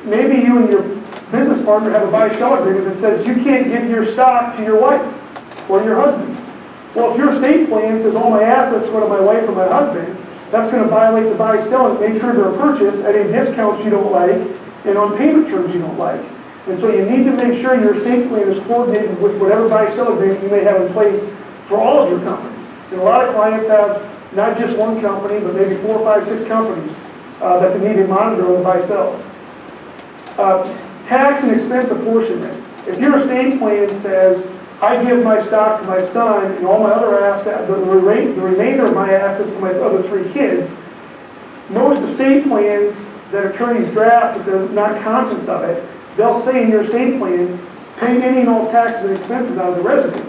maybe you and your business partner have a buy-sell agreement that says you can't give your stock to your wife or your husband. Well, if your estate plan says all my assets go to my wife or my husband, that's going to violate the buy-sell and may trigger a purchase at a discount you don't like and on payment terms you don't like. And so you need to make sure your estate plan is coordinated with whatever buy-sell agreement you may have in place for all of your companies. And a lot of clients have not just one company, but maybe 4, 5, 6 companies that they need to monitor on the buy-sell. Tax and expense apportionment. If your estate plan says, I give my stock to my son and all my other assets, the remainder of my assets to my other 3 kids, most estate plans that attorneys draft, if they're not conscious of it, they'll say in your estate plan, pay any and all taxes and expenses out of the residue.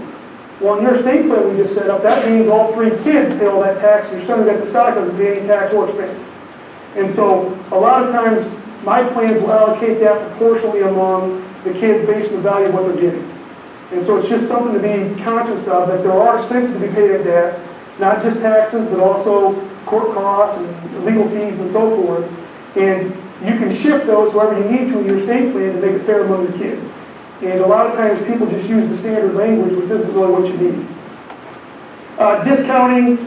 Well, in your estate plan we just set up, that means all 3 kids pay all that tax, and your son who got the stock doesn't pay any tax or expense. And so, a lot of times, my plans will allocate that proportionally among the kids based on the value of what they're getting. And so it's just something to be conscious of, that there are expenses to be paid at death, not just taxes, but also court costs and legal fees and so forth. And you can shift those however you need to in your estate plan to make it fair among your kids. And a lot of times people just use the standard language, which isn't really what you need. Discounting,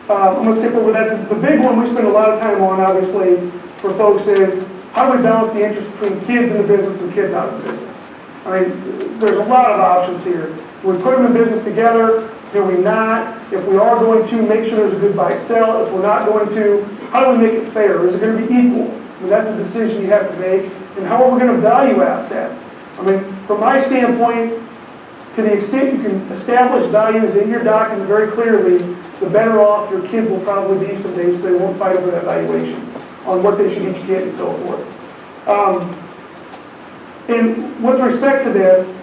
I'm going to skip over that. The big one we spend a lot of time on, obviously, for folks is how do we balance the interest between kids in the business and kids out of the business? I mean, there's a lot of options here. Do we put them in business together? Do we not? If we are going to, make sure there's a good buy-sell. If we're not going to, how do we make it fair? Is it going to be equal? I mean, that's a decision you have to make. And how are we going to value assets? I mean, from my standpoint, to the extent you can establish values in your document very clearly, the better off your kids will probably be someday, so they won't fight over that valuation on what they should each get and so forth. And with respect to this,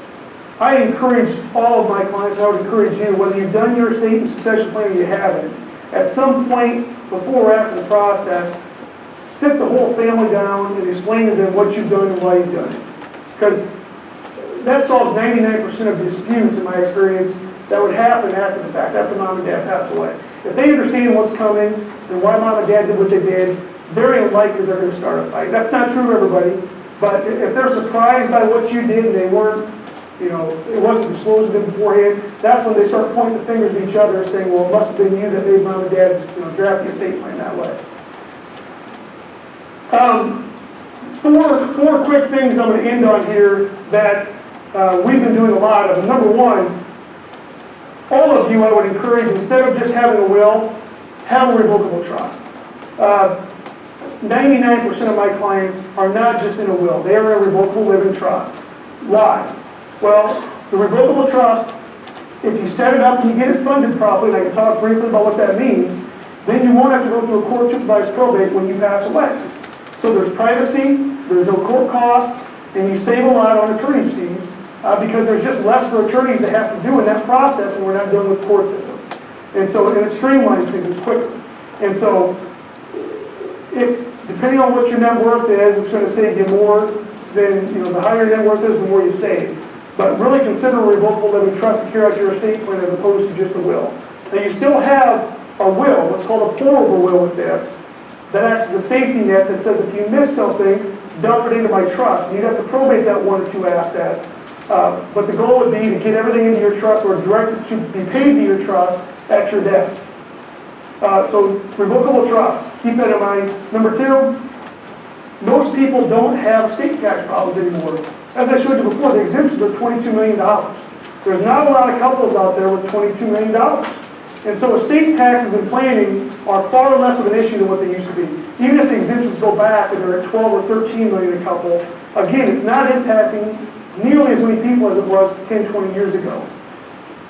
I encourage all of my clients, and I would encourage you, whether you've done your estate and succession plan or you haven't, at some point before or after the process, sit the whole family down and explain to them what you've done and why you've done it. Because that solves 99% of disputes, in my experience, that would happen after the fact, after mom and dad pass away. If they understand what's coming and why mom and dad did what they did, very unlikely they're going to start a fight. That's not true of everybody, but if they're surprised by what you did and they weren't, it wasn't disclosed to them beforehand, that's when they start pointing the fingers at each other and saying, well, it must have been you that made mom and dad draft the estate plan that way. Four quick things I'm going to end on here that we've been doing a lot of. Number one, all of you I would encourage, instead of just having a will, have a revocable trust. 99% of my clients are not just in a will, they are in a revocable living trust. Why? Well, the revocable trust, if you set it up and you get it funded properly, and I can talk briefly about what that means, then you won't have to go through a court supervised probate when you pass away. So there's privacy, there's no court costs, and you save a lot on attorney's fees because there's just less for attorneys to have to do in that process when we're not dealing with the court system. And so it streamlines things, it's quicker. And so depending on what your net worth is, it's going to save you more than, the higher your net worth is, the more you save. But really consider a revocable living trust to carry out your estate plan as opposed to just a will. Now you still have a will, what's called a pour-over will with this, that acts as a safety net that says if you miss something, dump it into my trust. And you'd have to probate that 1 or 2 assets. But the goal would be to get everything into your trust or direct it to be paid to your trust at your death. So revocable trust, keep that in mind. Number 2, most people don't have estate tax problems anymore. As I showed you before, the exemptions are $22 million. There's not a lot of couples out there with $22 million. And so estate taxes and planning are far less of an issue than what they used to be. Even if the exemptions go back and they're at 12 or 13 million a couple, again, it's not impacting nearly as many people as it was 10, 20 years ago.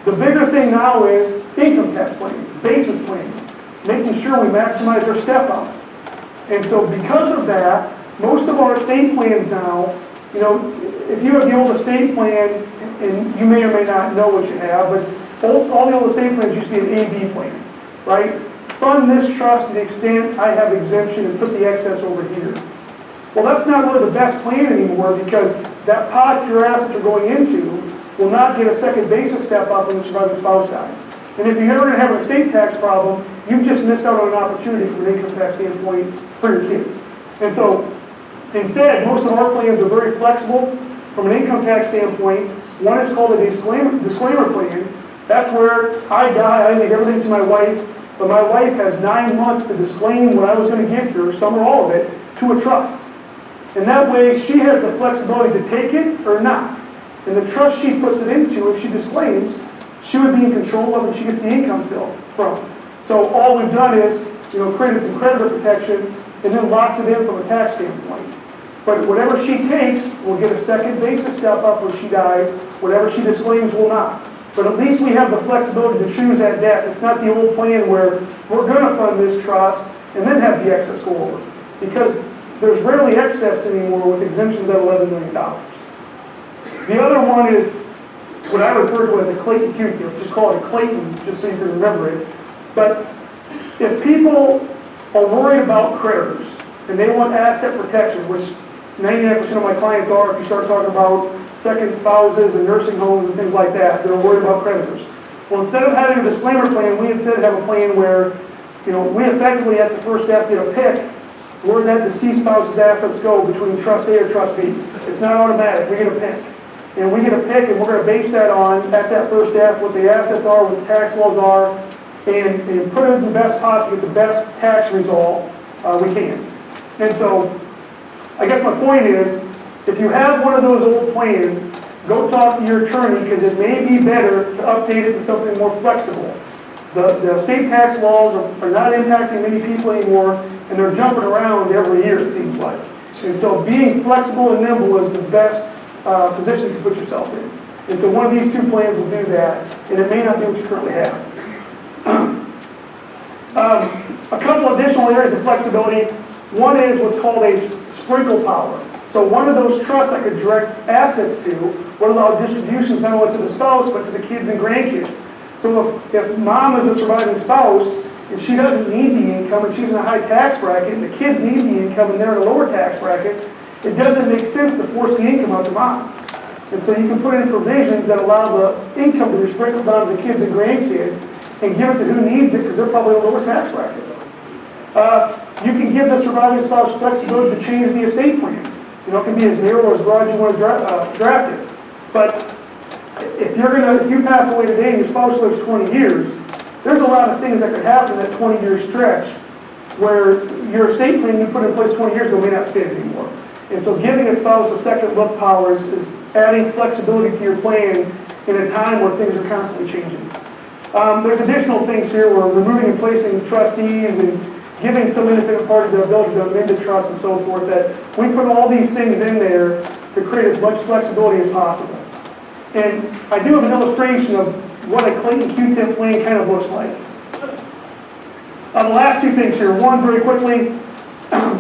The bigger thing now is income tax planning, basis planning, making sure we maximize our step up. And so because of that, most of our estate plans now, if you have the old estate plan, and you may or may not know what you have, but all the old estate plans used to be an AB plan, right? Fund this trust to the extent I have exemption and put the excess over here. Well, that's not really the best plan anymore because that pot your assets are going into will not get a second basis step up when the surviving spouse dies. And if you're ever going to have an estate tax problem, you've just missed out on an opportunity from an income tax standpoint for your kids. And so instead, most of our plans are very flexible from an income tax standpoint. One is called a disclaimer plan. That's where I die, I leave everything to my wife, but my wife has 9 months to disclaim what I was going to give her, some or all of it, to a trust. And that way, she has the flexibility to take it or not. And the trust she puts it into, if she disclaims, she would be in control of it and she gets the income still from. So all we've done is, created some creditor protection and then locked it in from a tax standpoint. But whatever she takes will get a second basis step up when she dies. Whatever she disclaims will not. But at least we have the flexibility to choose that debt. It's not the old plan where we're going to fund this trust and then have the excess go over. Because there's rarely excess anymore with exemptions at $11 million. The other one is what I refer to as a Clayton Q-tip. Just call it a Clayton, just so you can remember it. But if people are worried about creditors and they want asset protection, which 99% of my clients are, if you start talking about second spouses and nursing homes and things like that, they're worried about creditors. Well, instead of having a disclaimer plan, we instead have a plan where, we effectively at the first step get a pick where that deceased spouse's assets go between trust A or trust B. It's not automatic, we get a pick. And we get a pick and we're going to base that on, at that first death, what the assets are, what the tax laws are, and put it in the best pot to get the best tax result we can. And so, I guess my point is, if you have one of those old plans, go talk to your attorney because it may be better to update it to something more flexible. The state tax laws are not impacting many people anymore, and they're jumping around every year, it seems like. And so being flexible and nimble is the best position to put yourself in. And so one of these two plans will do that, and it may not be what you currently have. A couple additional areas of flexibility. One is what's called a sprinkle power. So one of those trusts I could direct assets to would allow distributions not only to the spouse, but to the kids and grandkids. So if mom is a surviving spouse, and she doesn't need the income, and she's in a high tax bracket, and the kids need the income, and they're in a lower tax bracket, it doesn't make sense to force the income out to mom. And so you can put in provisions that allow the income to be sprinkled down to the kids and grandkids, and give it to who needs it, because they're probably in a lower tax bracket. You can give the surviving spouse flexibility to change the estate plan. It can be as narrow or as broad as you want to draft it. But if you pass away today and your spouse lives 20 years, there's a lot of things that could happen in that 20-year stretch where your estate plan you put in place 20 years ago may not fit anymore. And so giving a spouse a second look power is adding flexibility to your plan in a time where things are constantly changing. There's additional things here where removing and placing trustees and giving some independent party the ability to amend the trust and so forth, that we put all these things in there to create as much flexibility as possible. And I do have an illustration of what a Clayton Q-tip plan kind of looks like. The last two things here. One, very quickly,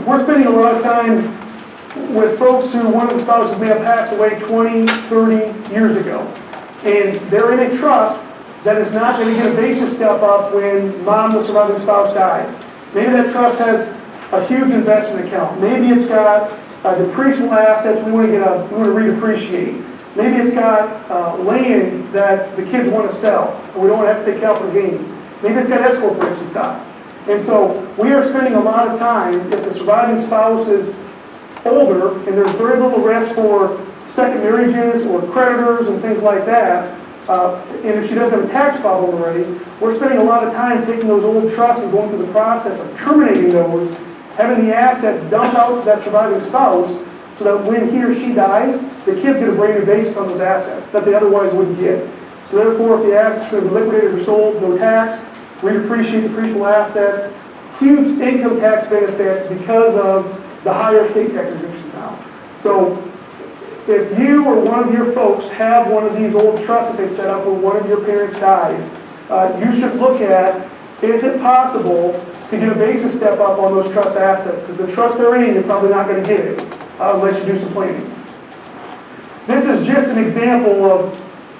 we're spending a lot of time with folks who one of the spouses may have passed away 20, 30 years ago. And they're in a trust that is not going to get a basis step up when mom, the surviving spouse, dies. Maybe that trust has a huge investment account. Maybe it's got depreciable assets we want to redepreciate. Maybe it's got land that the kids want to sell, and we don't want to have to pay capital gains. Maybe it's got S corporation stock. And so we are spending a lot of time, if the surviving spouse is older, and there's very little risk for second marriages or creditors and things like that, and if she doesn't have a tax problem already, we're spending a lot of time taking those old trusts and going through the process of terminating those, having the assets dumped out to that surviving spouse, so that when he or she dies, the kids get a brand new basis on those assets that they otherwise wouldn't get. So therefore, if the assets were liquidated or sold, no tax, redepreciate depreciable assets, huge income tax benefits because of the higher state tax exemptions now. So if you or one of your folks have one of these old trusts that they set up when one of your parents died, you should look at, is it possible to get a basis step up on those trust assets? Because the trust they're in, you're probably not going to get it unless you do some planning. This is just an example of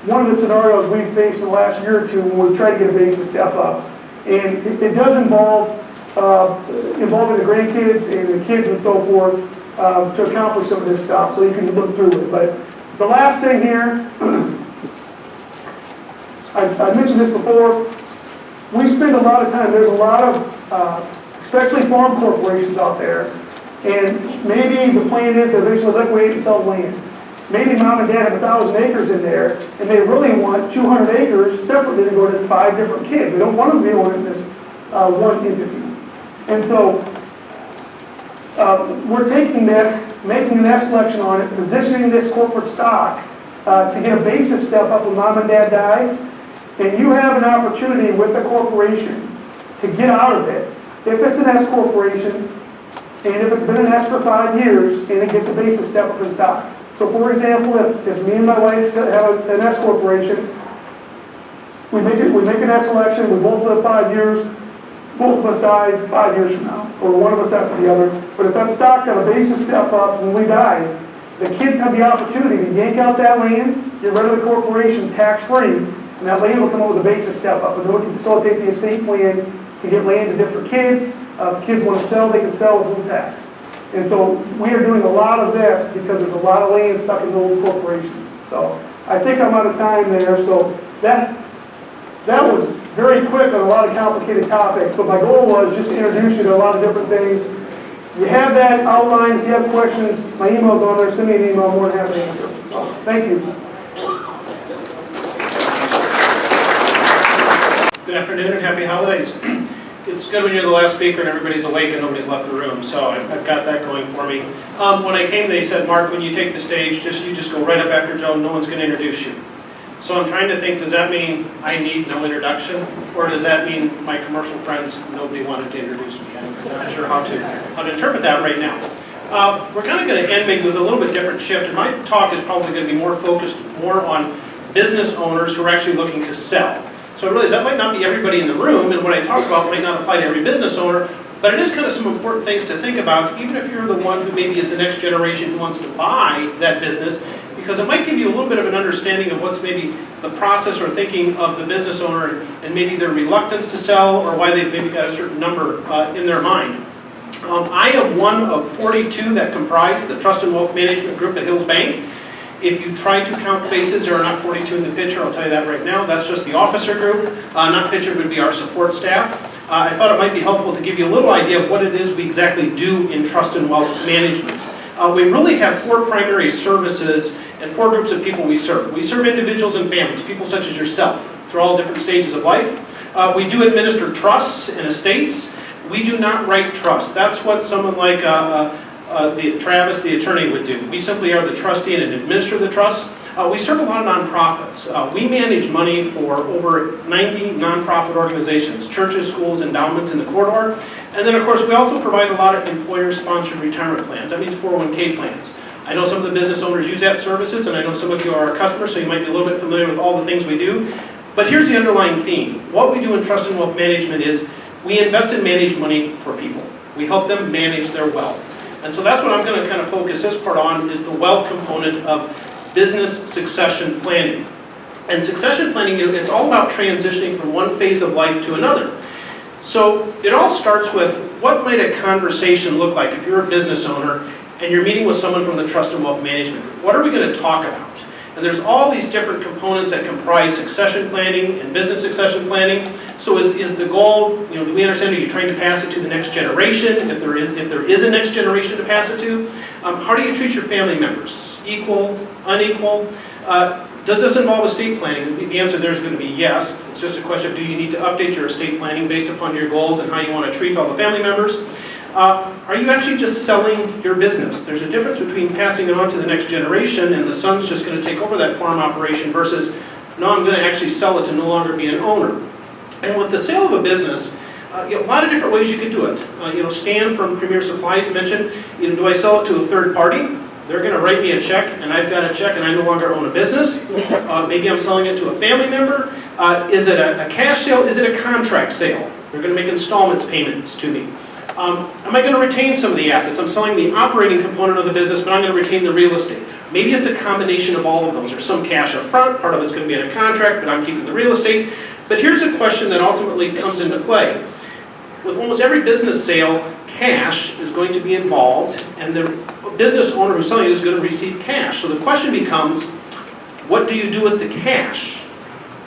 one of the scenarios we've faced in the last year or two when we try to get a basis step up. And it does involve involving the grandkids and the kids and so forth to accomplish some of this stuff, so you can look through it. But the last thing here, I mentioned this before, we spend a lot of time, there's a lot of, especially farm corporations out there, and maybe the plan is to eventually liquidate and sell land. Maybe mom and dad have 1,000 acres in there, and they really want 200 acres separately to go to 5 different kids. They don't want them to be on this one entity. And so we're taking this, making an S selection on it, positioning this corporate stock to get a basis step up when mom and dad die, and you have an opportunity with the corporation to get out of it. If it's an S corporation, and if it's been an S for 5 years, and it gets a basis step up in stock. So for example, if me and my wife have an S corporation, we make an S election, we both live 5 years, both of us die 5 years from now, or one of us after the other. But if that stock got a basis step up when we die, the kids have the opportunity to yank out that land, get rid of the corporation tax-free, and that land will come up with a basis step up. And then we can facilitate the estate plan to get land to different kids. If kids want to sell, they can sell with little tax. And so we are doing a lot of this because there's a lot of land stuck in old corporations. So I think I'm out of time there. So that was very quick on a lot of complicated topics, but my goal was just to introduce you to a lot of different things. You have that outline. If you have questions, my email's on there. Send me an email. I'm more than happy to answer. So thank you.
Good afternoon and happy holidays. It's good when you're the last speaker and everybody's awake and nobody's left the room, so I've got that going for me. When I came, they said, Mark, when you take the stage, you just go right up after Joe, no one's going to introduce you. So I'm trying to think, does that mean I need no introduction? Or does that mean my commercial friends, nobody wanted to introduce me? I'm not sure how to interpret that right now. We're kind of going to end maybe with a little bit different shift, and my talk is probably going to be more focused more on business owners who are actually looking to sell. So I realize that might not be everybody in the room, and what I talk about might not apply to every business owner, but it is kind of some important things to think about, even if you're the one who maybe is the next generation who wants to buy that business, because it might give you a little bit of an understanding of what's maybe the process or thinking of the business owner and maybe their reluctance to sell or why they've maybe got a certain number in their mind. I am one of 42 that comprise the Trust and Wealth Management Group at Hills Bank. If you try to count faces, there are not 42 in the picture, I'll tell you that right now. That's just the officer group. Not pictured would be our support staff. I thought it might be helpful to give you a little idea of what it is we exactly do in Trust and Wealth Management. We really have 4 primary services and 4 groups of people we serve. We serve individuals and families, people such as yourself, through all different stages of life. We do administer trusts and estates. We do not write trusts. That's what someone like Travis, the attorney, would do. We simply are the trustee and administer the trust. We serve a lot of nonprofits. We manage money for over 90 nonprofit organizations, churches, schools, endowments in the corridor. And then, of course, we also provide a lot of employer-sponsored retirement plans. That means 401k plans. I know some of the business owners use that services, and I know some of you are our customers, so you might be a little bit familiar with all the things we do. But here's the underlying theme. What we do in Trust and Wealth Management is we invest and manage money for people. We help them manage their wealth. And so that's what I'm going to kind of focus this part on, is the wealth component of business succession planning. And succession planning, it's all about transitioning from one phase of life to another. So it all starts with, what might a conversation look like if you're a business owner and you're meeting with someone from the Trust and Wealth Management Group? What are we going to talk about? And there's all these different components that comprise succession planning and business succession planning. So is the goal, do we understand, are you trying to pass it to the next generation? If there is a next generation to pass it to? How do you treat your family members? Equal, unequal? Does this involve estate planning? The answer there is going to be yes. It's just a question of, do you need to update your estate planning based upon your goals and how you want to treat all the family members? Are you actually just selling your business? There's a difference between passing it on to the next generation and the son's just going to take over that farm operation versus, no, I'm going to actually sell it to no longer be an owner. And with the sale of a business, a lot of different ways you could do it. Stan from Premier Supplies mentioned, do I sell it to a third party? They're going to write me a check, and I've got a check, and I no longer own a business. Maybe I'm selling it to a family member. Is it a cash sale? Is it a contract sale? They're going to make installments payments to me. Am I going to retain some of the assets? I'm selling the operating component of the business, but I'm going to retain the real estate. Maybe it's a combination of all of those. There's some cash up front, part of it's going to be in a contract, but I'm keeping the real estate. But here's a question that ultimately comes into play. With almost every business sale, cash is going to be involved, and the business owner who's selling it is going to receive cash. So the question becomes, what do you do with the cash?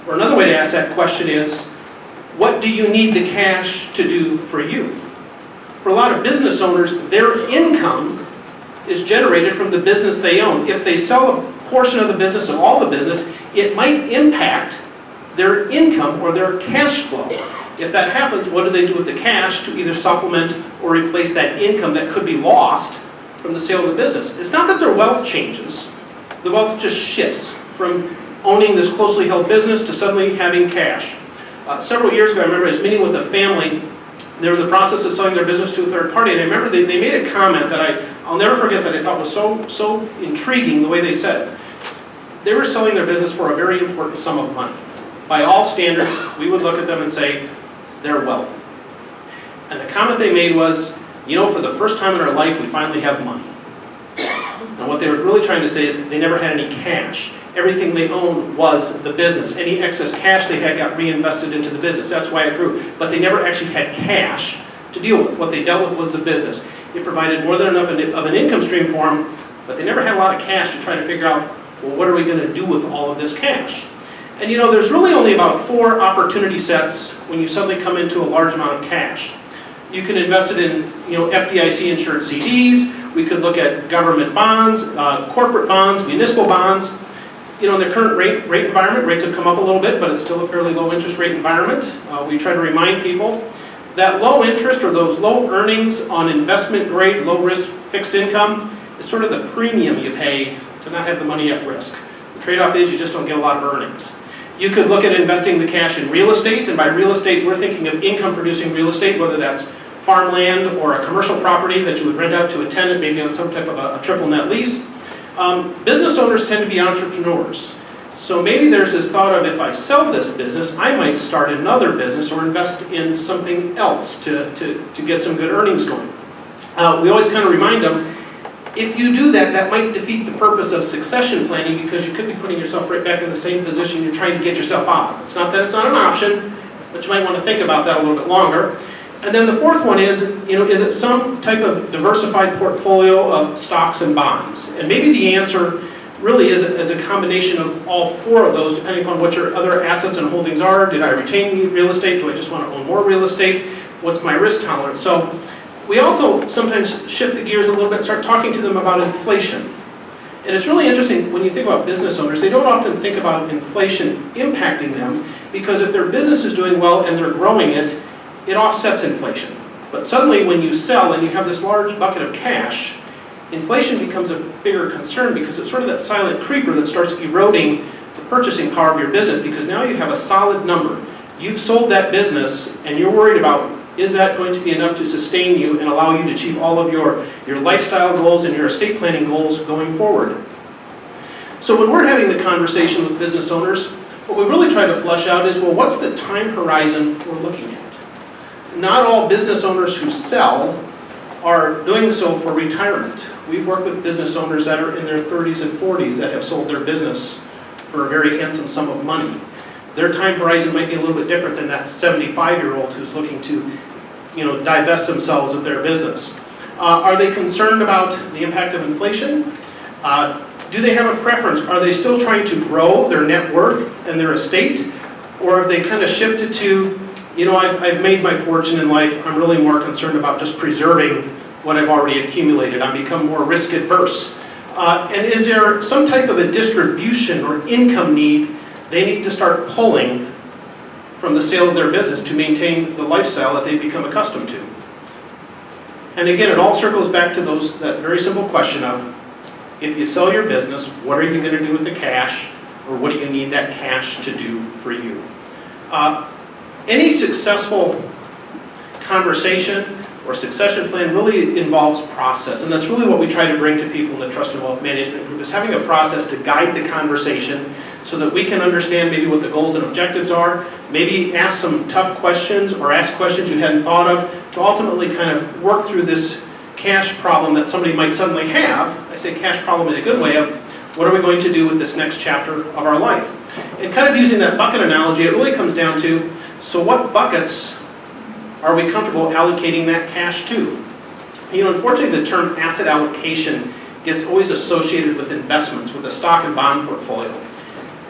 Or another way to ask that question is, what do you need the cash to do for you? For a lot of business owners, their income is generated from the business they own. If they sell a portion of the business or all the business, it might impact their income or their cash flow. If that happens, what do they do with the cash to either supplement or replace that income that could be lost from the sale of the business? It's not that their wealth changes. The wealth just shifts from owning this closely held business to suddenly having cash. Several years ago, I remember I was meeting with a family there was a process of selling their business to a third party, and I remember they made a comment that I'll never forget, that I thought was so intriguing the way they said it. They were selling their business for a very important sum of money. By all standards, we would look at them and say, they're wealthy. And the comment they made was, you know, for the first time in our life, we finally have money. And what they were really trying to say is they never had any cash. Everything they owned was the business. Any excess cash they had got reinvested into the business. That's why it grew. But they never actually had cash to deal with. What they dealt with was the business. It provided more than enough of an income stream for them, but they never had a lot of cash to try to figure out, well, what are we going to do with all of this cash? And you know, there's really only about 4 opportunity sets when you suddenly come into a large amount of cash. You can invest it in, you know, FDIC insured CDs. We could look at government bonds, corporate bonds, municipal bonds. You know, in the current rate environment, rates have come up a little bit, but it's still a fairly low interest rate environment. We try to remind people that low interest or those low earnings on investment grade, low risk fixed income is sort of the premium you pay to not have the money at risk. The trade-off is you just don't get a lot of earnings. You could look at investing the cash in real estate, and by real estate, we're thinking of income producing real estate, whether that's farmland or a commercial property that you would rent out to a tenant, maybe on some type of a triple net lease. Business owners tend to be entrepreneurs. So maybe there's this thought of, if I sell this business, I might start another business or invest in something else to get some good earnings going. We always kind of remind them, if you do that, that might defeat the purpose of succession planning, because you could be putting yourself right back in the same position you're trying to get yourself out of. It's not that it's not an option, but you might want to think about that a little bit longer. And then the fourth one is, you know, is it some type of diversified portfolio of stocks and bonds? And maybe the answer really is a combination of all 4 of those, depending upon what your other assets and holdings are. Did I retain real estate? Do I just want to own more real estate? What's my risk tolerance? So we also sometimes shift the gears a little bit and start talking to them about inflation. And it's really interesting when you think about business owners, they don't often think about inflation impacting them, because if their business is doing well and they're growing it, it offsets inflation. But suddenly when you sell and you have this large bucket of cash, inflation becomes a bigger concern, because it's sort of that silent creeper that starts eroding the purchasing power of your business, because now you have a solid number. You've sold that business and you're worried about, is that going to be enough to sustain you and allow you to achieve all of your lifestyle goals and your estate planning goals going forward? So when we're having the conversation with business owners, what we really try to flesh out is, well, what's the time horizon we're looking at? Not all business owners who sell are doing so for retirement. We've worked with business owners that are in their 30s and 40s that have sold their business for a very handsome sum of money. Their time horizon might be a little bit different than that 75-year-old who's looking to, you know, divest themselves of their business. Are they concerned about the impact of inflation? Do they have a preference? Are they still trying to grow their net worth and their estate? Or have they kind of shifted to, you know, I've made my fortune in life, I'm really more concerned about just preserving what I've already accumulated. I've become more risk adverse. And is there some type of a distribution or income need they need to start pulling from the sale of their business to maintain the lifestyle that they've become accustomed to? And again, it all circles back to that very simple question of, if you sell your business, what are you going to do with the cash, or what do you need that cash to do for you? Any successful conversation or succession plan really involves process, and that's really what we try to bring to people in the Trust and Wealth Management Group, is having a process to guide the conversation so that we can understand maybe what the goals and objectives are, maybe ask some tough questions or ask questions you hadn't thought of, to ultimately kind of work through this cash problem that somebody might suddenly have. I say cash problem in a good way of, what are we going to do with this next chapter of our life? And kind of using that bucket analogy, it really comes down to, so what buckets are we comfortable allocating that cash to? You know, unfortunately, the term asset allocation gets always associated with investments, with a stock and bond portfolio.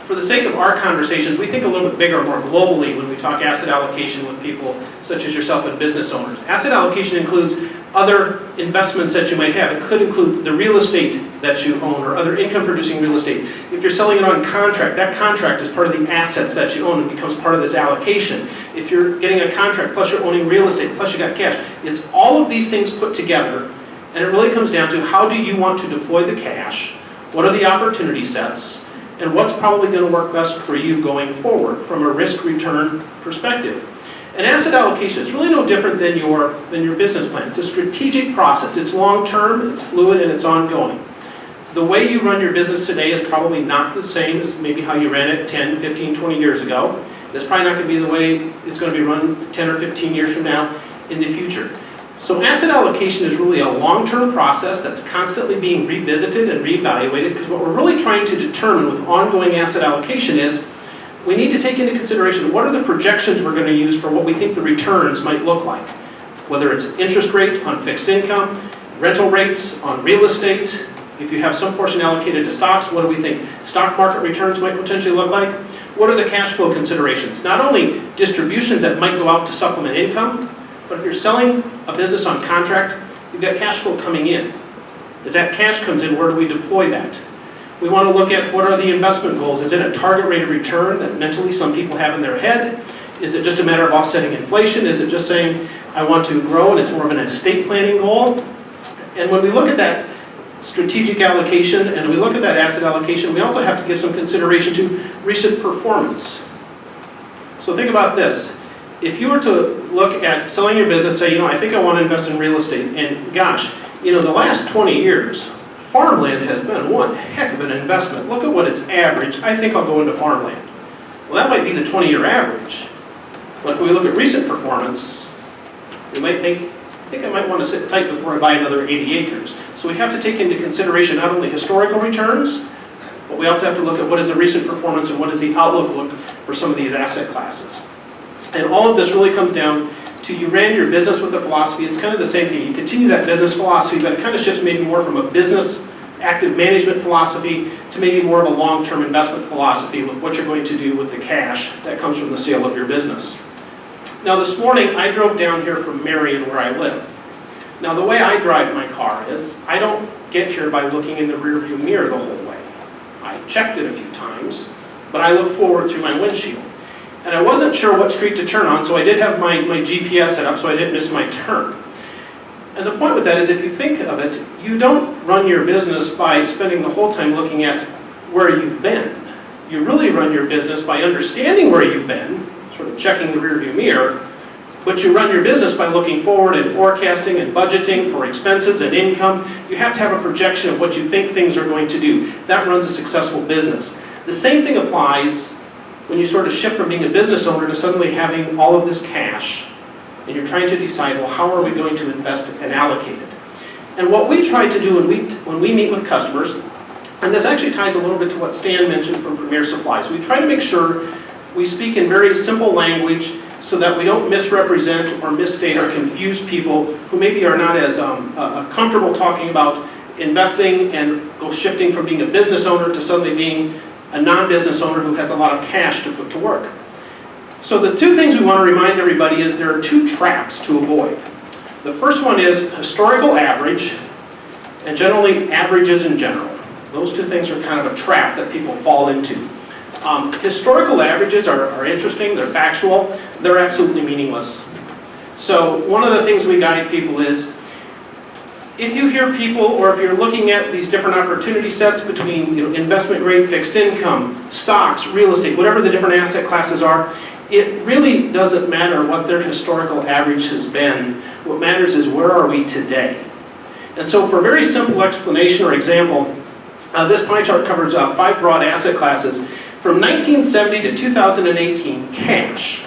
For the sake of our conversations, we think a little bit bigger, more globally, when we talk asset allocation with people such as yourself and business owners. Asset allocation includes other investments that you might have. It could include the real estate that you own or other income-producing real estate. If you're selling it on contract, that contract is part of the assets that you own and becomes part of this allocation. If you're getting a contract, plus you're owning real estate, plus you got cash, it's all of these things put together, and it really comes down to, how do you want to deploy the cash? What are the opportunity sets? And what's probably going to work best for you going forward from a risk-return perspective? An asset allocation is really no different than your business plan. It's a strategic process. It's long-term, it's fluid, and it's ongoing. The way you run your business today is probably not the same as maybe how you ran it 10, 15, 20 years ago. It's probably not going to be the way it's going to be run 10 or 15 years from now in the future. So asset allocation is really a long-term process that's constantly being revisited and reevaluated, because what we're really trying to determine with ongoing asset allocation is we need to take into consideration what are the projections we're going to use for what we think the returns might look like. Whether it's interest rate on fixed income, rental rates on real estate. If you have some portion allocated to stocks, what do we think stock market returns might potentially look like? What are the cash flow considerations? Not only distributions that might go out to supplement income, but if you're selling a business on contract, you've got cash flow coming in. As that cash comes in, where do we deploy that? We want to look at what are the investment goals. Is it a target rate of return that mentally some people have in their head? Is it just a matter of offsetting inflation? Is it just saying, I want to grow and it's more of an estate planning goal? And when we look at that strategic allocation and we look at that asset allocation, we also have to give some consideration to recent performance. So think about this. If you were to look at selling your business, say, I think I want to invest in real estate, and gosh, the last 20 years, farmland has been one heck of an investment. Look at what it's averaged. I think I'll go into farmland. Well, that might be the 20-year average. But if we look at recent performance, we might think, I think I might want to sit tight before I buy another 80 acres. So we have to take into consideration not only historical returns, but we also have to look at what is the recent performance and what is the outlook look for some of these asset classes. And all of this really comes down to you ran your business with a philosophy. It's kind of the same thing. You continue that business philosophy, but it kind of shifts maybe more from a business active management philosophy to maybe more of a long-term investment philosophy with what you're going to do with the cash that comes from the sale of your business. Now this morning I drove down here from Marion where I live. Now the way I drive my car is I don't get here by looking in the rearview mirror the whole way. I checked it a few times, but I look forward through my windshield. And I wasn't sure what street to turn on, so I did have my GPS set up so I didn't miss my turn. And the point with that is if you think of it, you don't run your business by spending the whole time looking at where you've been. You really run your business by understanding where you've been, sort of checking the rearview mirror, but you run your business by looking forward and forecasting and budgeting for expenses and income. You have to have a projection of what you think things are going to do. That runs a successful business. The same thing applies when you sort of shift from being a business owner to suddenly having all of this cash, and you're trying to decide, well, how are we going to invest and allocate it? And what we try to do when we meet with customers, and this actually ties a little bit to what Stan mentioned from Premier Supplies, we try to make sure we speak in very simple language so that we don't misrepresent or misstate or confuse people who maybe are not as comfortable talking about investing and go shifting from being a business owner to suddenly being a non-business owner who has a lot of cash to put to work. So the two things we want to remind everybody is there are two traps to avoid. The first one is historical average, and generally averages in general. Those two things are kind of a trap that people fall into. Historical averages are interesting, they're factual, they're absolutely meaningless. So one of the things we guide people is, if you hear people, or if you're looking at these different opportunity sets between investment grade, fixed income, stocks, real estate, whatever the different asset classes are, it really doesn't matter what their historical average has been. What matters is where are we today? And so for a very simple explanation or example, this pie chart covers 5 broad asset classes. From 1970 to 2018, cash,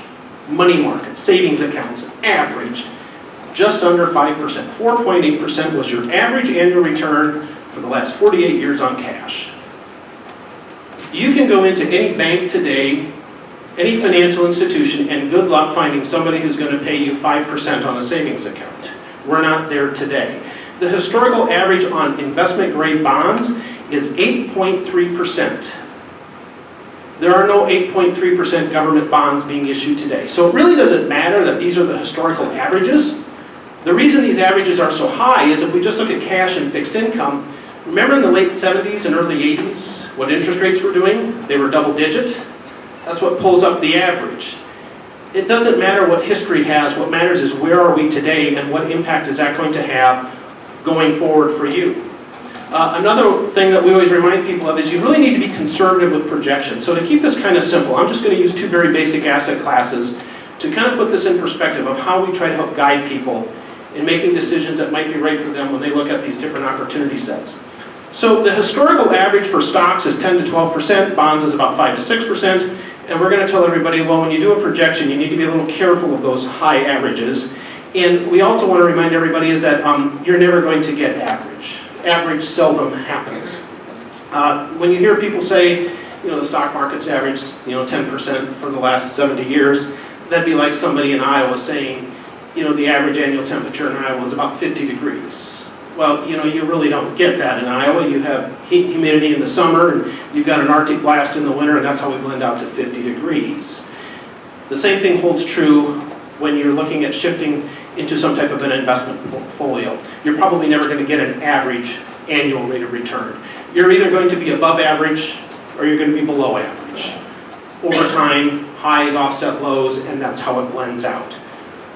money market, savings accounts averaged just under 5%. 4.8% was your average annual return for the last 48 years on cash. You can go into any bank today, any financial institution, and good luck finding somebody who's going to pay you 5% on a savings account. We're not there today. The historical average on investment grade bonds is 8.3%. There are no 8.3% government bonds being issued today. So it really doesn't matter that these are the historical averages. The reason these averages are so high is if we just look at cash and fixed income, remember in the late 70s and early 80s, what interest rates were doing? They were double digit. That's what pulls up the average. It doesn't matter what history has. What matters is where are we today and what impact is that going to have going forward for you. Another thing that we always remind people of is you really need to be conservative with projections. So to keep this kind of simple, I'm just going to use 2 very basic asset classes to kind of put this in perspective of how we try to help guide people in making decisions that might be right for them when they look at these different opportunity sets. So the historical average for stocks is 10 to 12%, bonds is about 5 to 6%, and we're going to tell everybody, well, when you do a projection, you need to be a little careful of those high averages. And we also want to remind everybody is that you're never going to get average. Average seldom happens. When you hear people say, the stock market's averaged, 10% for the last 70 years, that'd be like somebody in Iowa saying, the average annual temperature in Iowa is about 50 degrees. Well, you really don't get that in Iowa. You have humidity in the summer, and you've got an Arctic blast in the winter, and that's how we blend out to 50 degrees. The same thing holds true when you're looking at shifting into some type of an investment portfolio. You're probably never going to get an average annual rate of return. You're either going to be above average or you're going to be below average. Over time, highs offset lows, and that's how it blends out.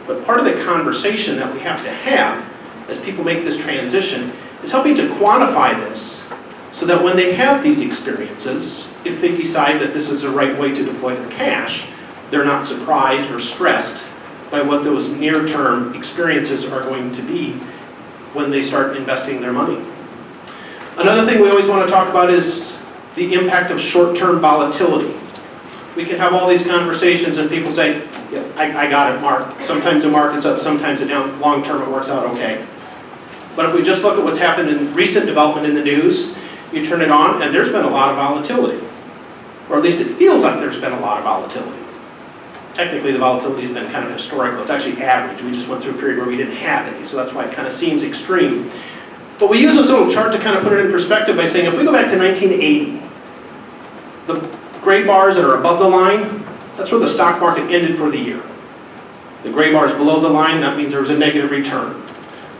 But part of the conversation that we have to have as people make this transition is helping to quantify this so that when they have these experiences, if they decide that this is the right way to deploy their cash, they're not surprised or stressed by what those near-term experiences are going to be when they start investing their money. Another thing we always want to talk about is the impact of short-term volatility. We can have all these conversations and people say, yeah, I got it, Mark. Sometimes the market's up, sometimes it's down. Long-term it works out okay. But if we just look at what's happened in recent development in the news, you turn it on and there's been a lot of volatility. Or at least it feels like there's been a lot of volatility. Technically the volatility has been kind of historical. It's actually average. We just went through a period where we didn't have any, so that's why it kind of seems extreme. But we use this little chart to kind of put it in perspective by saying if we go back to 1980, the gray bars that are above the line, that's where the stock market ended for the year. The gray bars below the line, that means there was a negative return.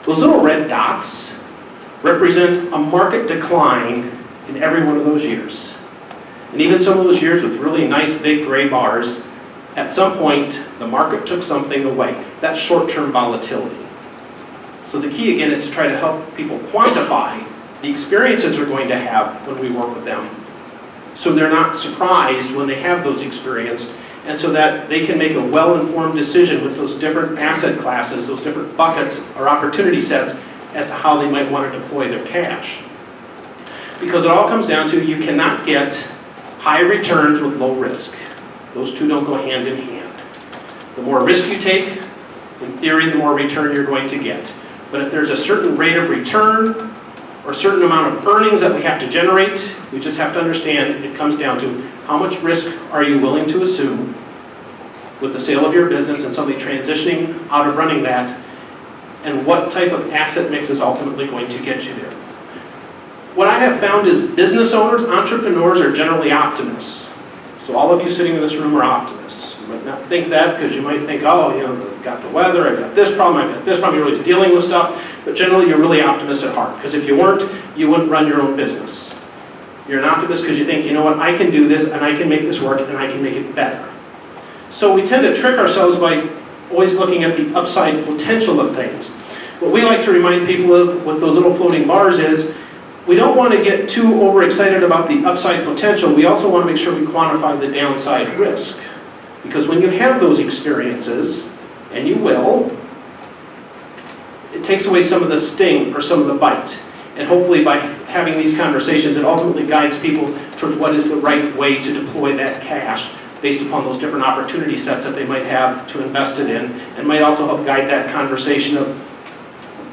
Those little red dots represent a market decline in every one of those years. And even some of those years with really nice big gray bars, at some point the market took something away. That's short-term volatility. So the key again is to try to help people quantify the experiences they're going to have when we work with them, so they're not surprised when they have those experiences, and so that they can make a well-informed decision with those different asset classes, those different buckets or opportunity sets as to how they might want to deploy their cash. Because it all comes down to you cannot get high returns with low risk. Those two don't go hand in hand. The more risk you take, in theory, the more return you're going to get. But if there's a certain rate of return or a certain amount of earnings that we have to generate, we just have to understand it comes down to how much risk are you willing to assume with the sale of your business and somebody transitioning out of running that, and what type of asset mix is ultimately going to get you there. What I have found is business owners, entrepreneurs are generally optimists. So all of you sitting in this room are optimists. You might not think that because you might think, oh, I've got the weather, I've got this problem, I've got this problem, you're really dealing with stuff. But generally you're really optimists at heart, because if you weren't, you wouldn't run your own business. You're an optimist because you think, you know what, I can do this and I can make this work and I can make it better. So we tend to trick ourselves by always looking at the upside potential of things. What we like to remind people of with those little floating bars is, we don't want to get too overexcited about the upside potential. We also want to make sure we quantify the downside risk. Because when you have those experiences, and you will, it takes away some of the sting or some of the bite. And hopefully by having these conversations, it ultimately guides people towards what is the right way to deploy that cash based upon those different opportunity sets that they might have to invest it in, and might also help guide that conversation of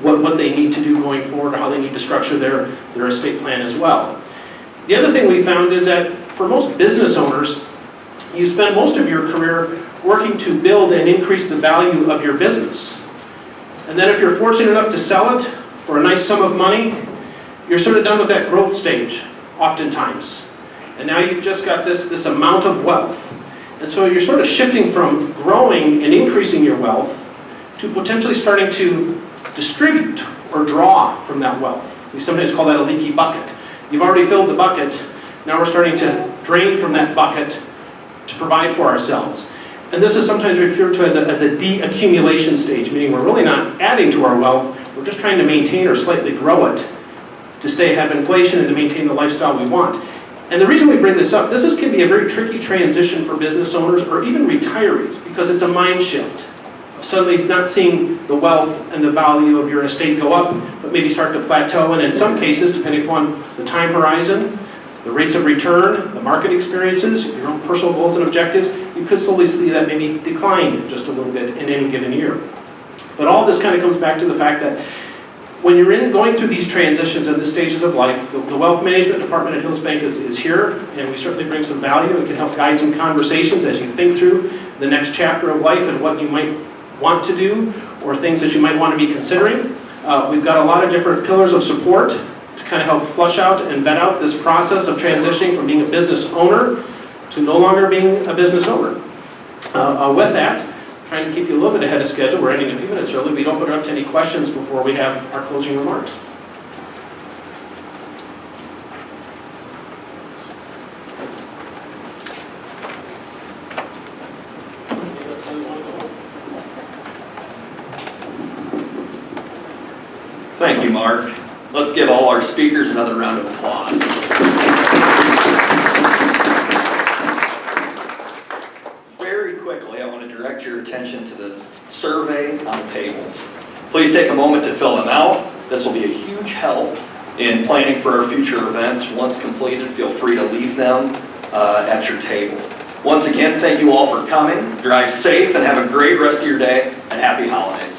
what they need to do going forward, or how they need to structure their estate plan as well. The other thing we found is that for most business owners, you spend most of your career working to build and increase the value of your business. And then if you're fortunate enough to sell it for a nice sum of money, you're sort of done with that growth stage, oftentimes. And now you've just got this amount of wealth. And so you're sort of shifting from growing and increasing your wealth to potentially starting to distribute or draw from that wealth. We sometimes call that a leaky bucket. You've already filled the bucket, now we're starting to drain from that bucket to provide for ourselves. And this is sometimes referred to as a de-accumulation stage, meaning we're really not adding to our wealth, we're just trying to maintain or slightly grow it to stay ahead of inflation and to maintain the lifestyle we want. And the reason we bring this up, can be a very tricky transition for business owners or even retirees, because it's a mind shift. Suddenly not seeing the wealth and the value of your estate go up, but maybe start to plateau, and in some cases, depending upon the time horizon, the rates of return, the market experiences, your own personal goals and objectives, you could slowly see that maybe decline just a little bit in any given year. But all this kind of comes back to the fact that when you're going through these transitions and the stages of life, the Wealth Management Department at Hills Bank is here, and we certainly bring some value and can help guide some conversations as you think through the next chapter of life and what you might want to do or things that you might want to be considering. We've got a lot of different pillars of support to kind of help flush out and vet out this process of transitioning from being a business owner to no longer being a business owner. With that, trying to keep you a little bit ahead of schedule. We're ending a few minutes early. We'd open it up to any questions before we have our closing remarks.
Thank you, Mark. Let's give all our speakers another round of applause. Very quickly, I want to direct your attention to the surveys on tables. Please take a moment to fill them out. This will be a huge help in planning for our future events. Once completed, feel free to leave them at your table. Once again, thank you all for coming. Drive safe and have a great rest of your day, and happy holidays.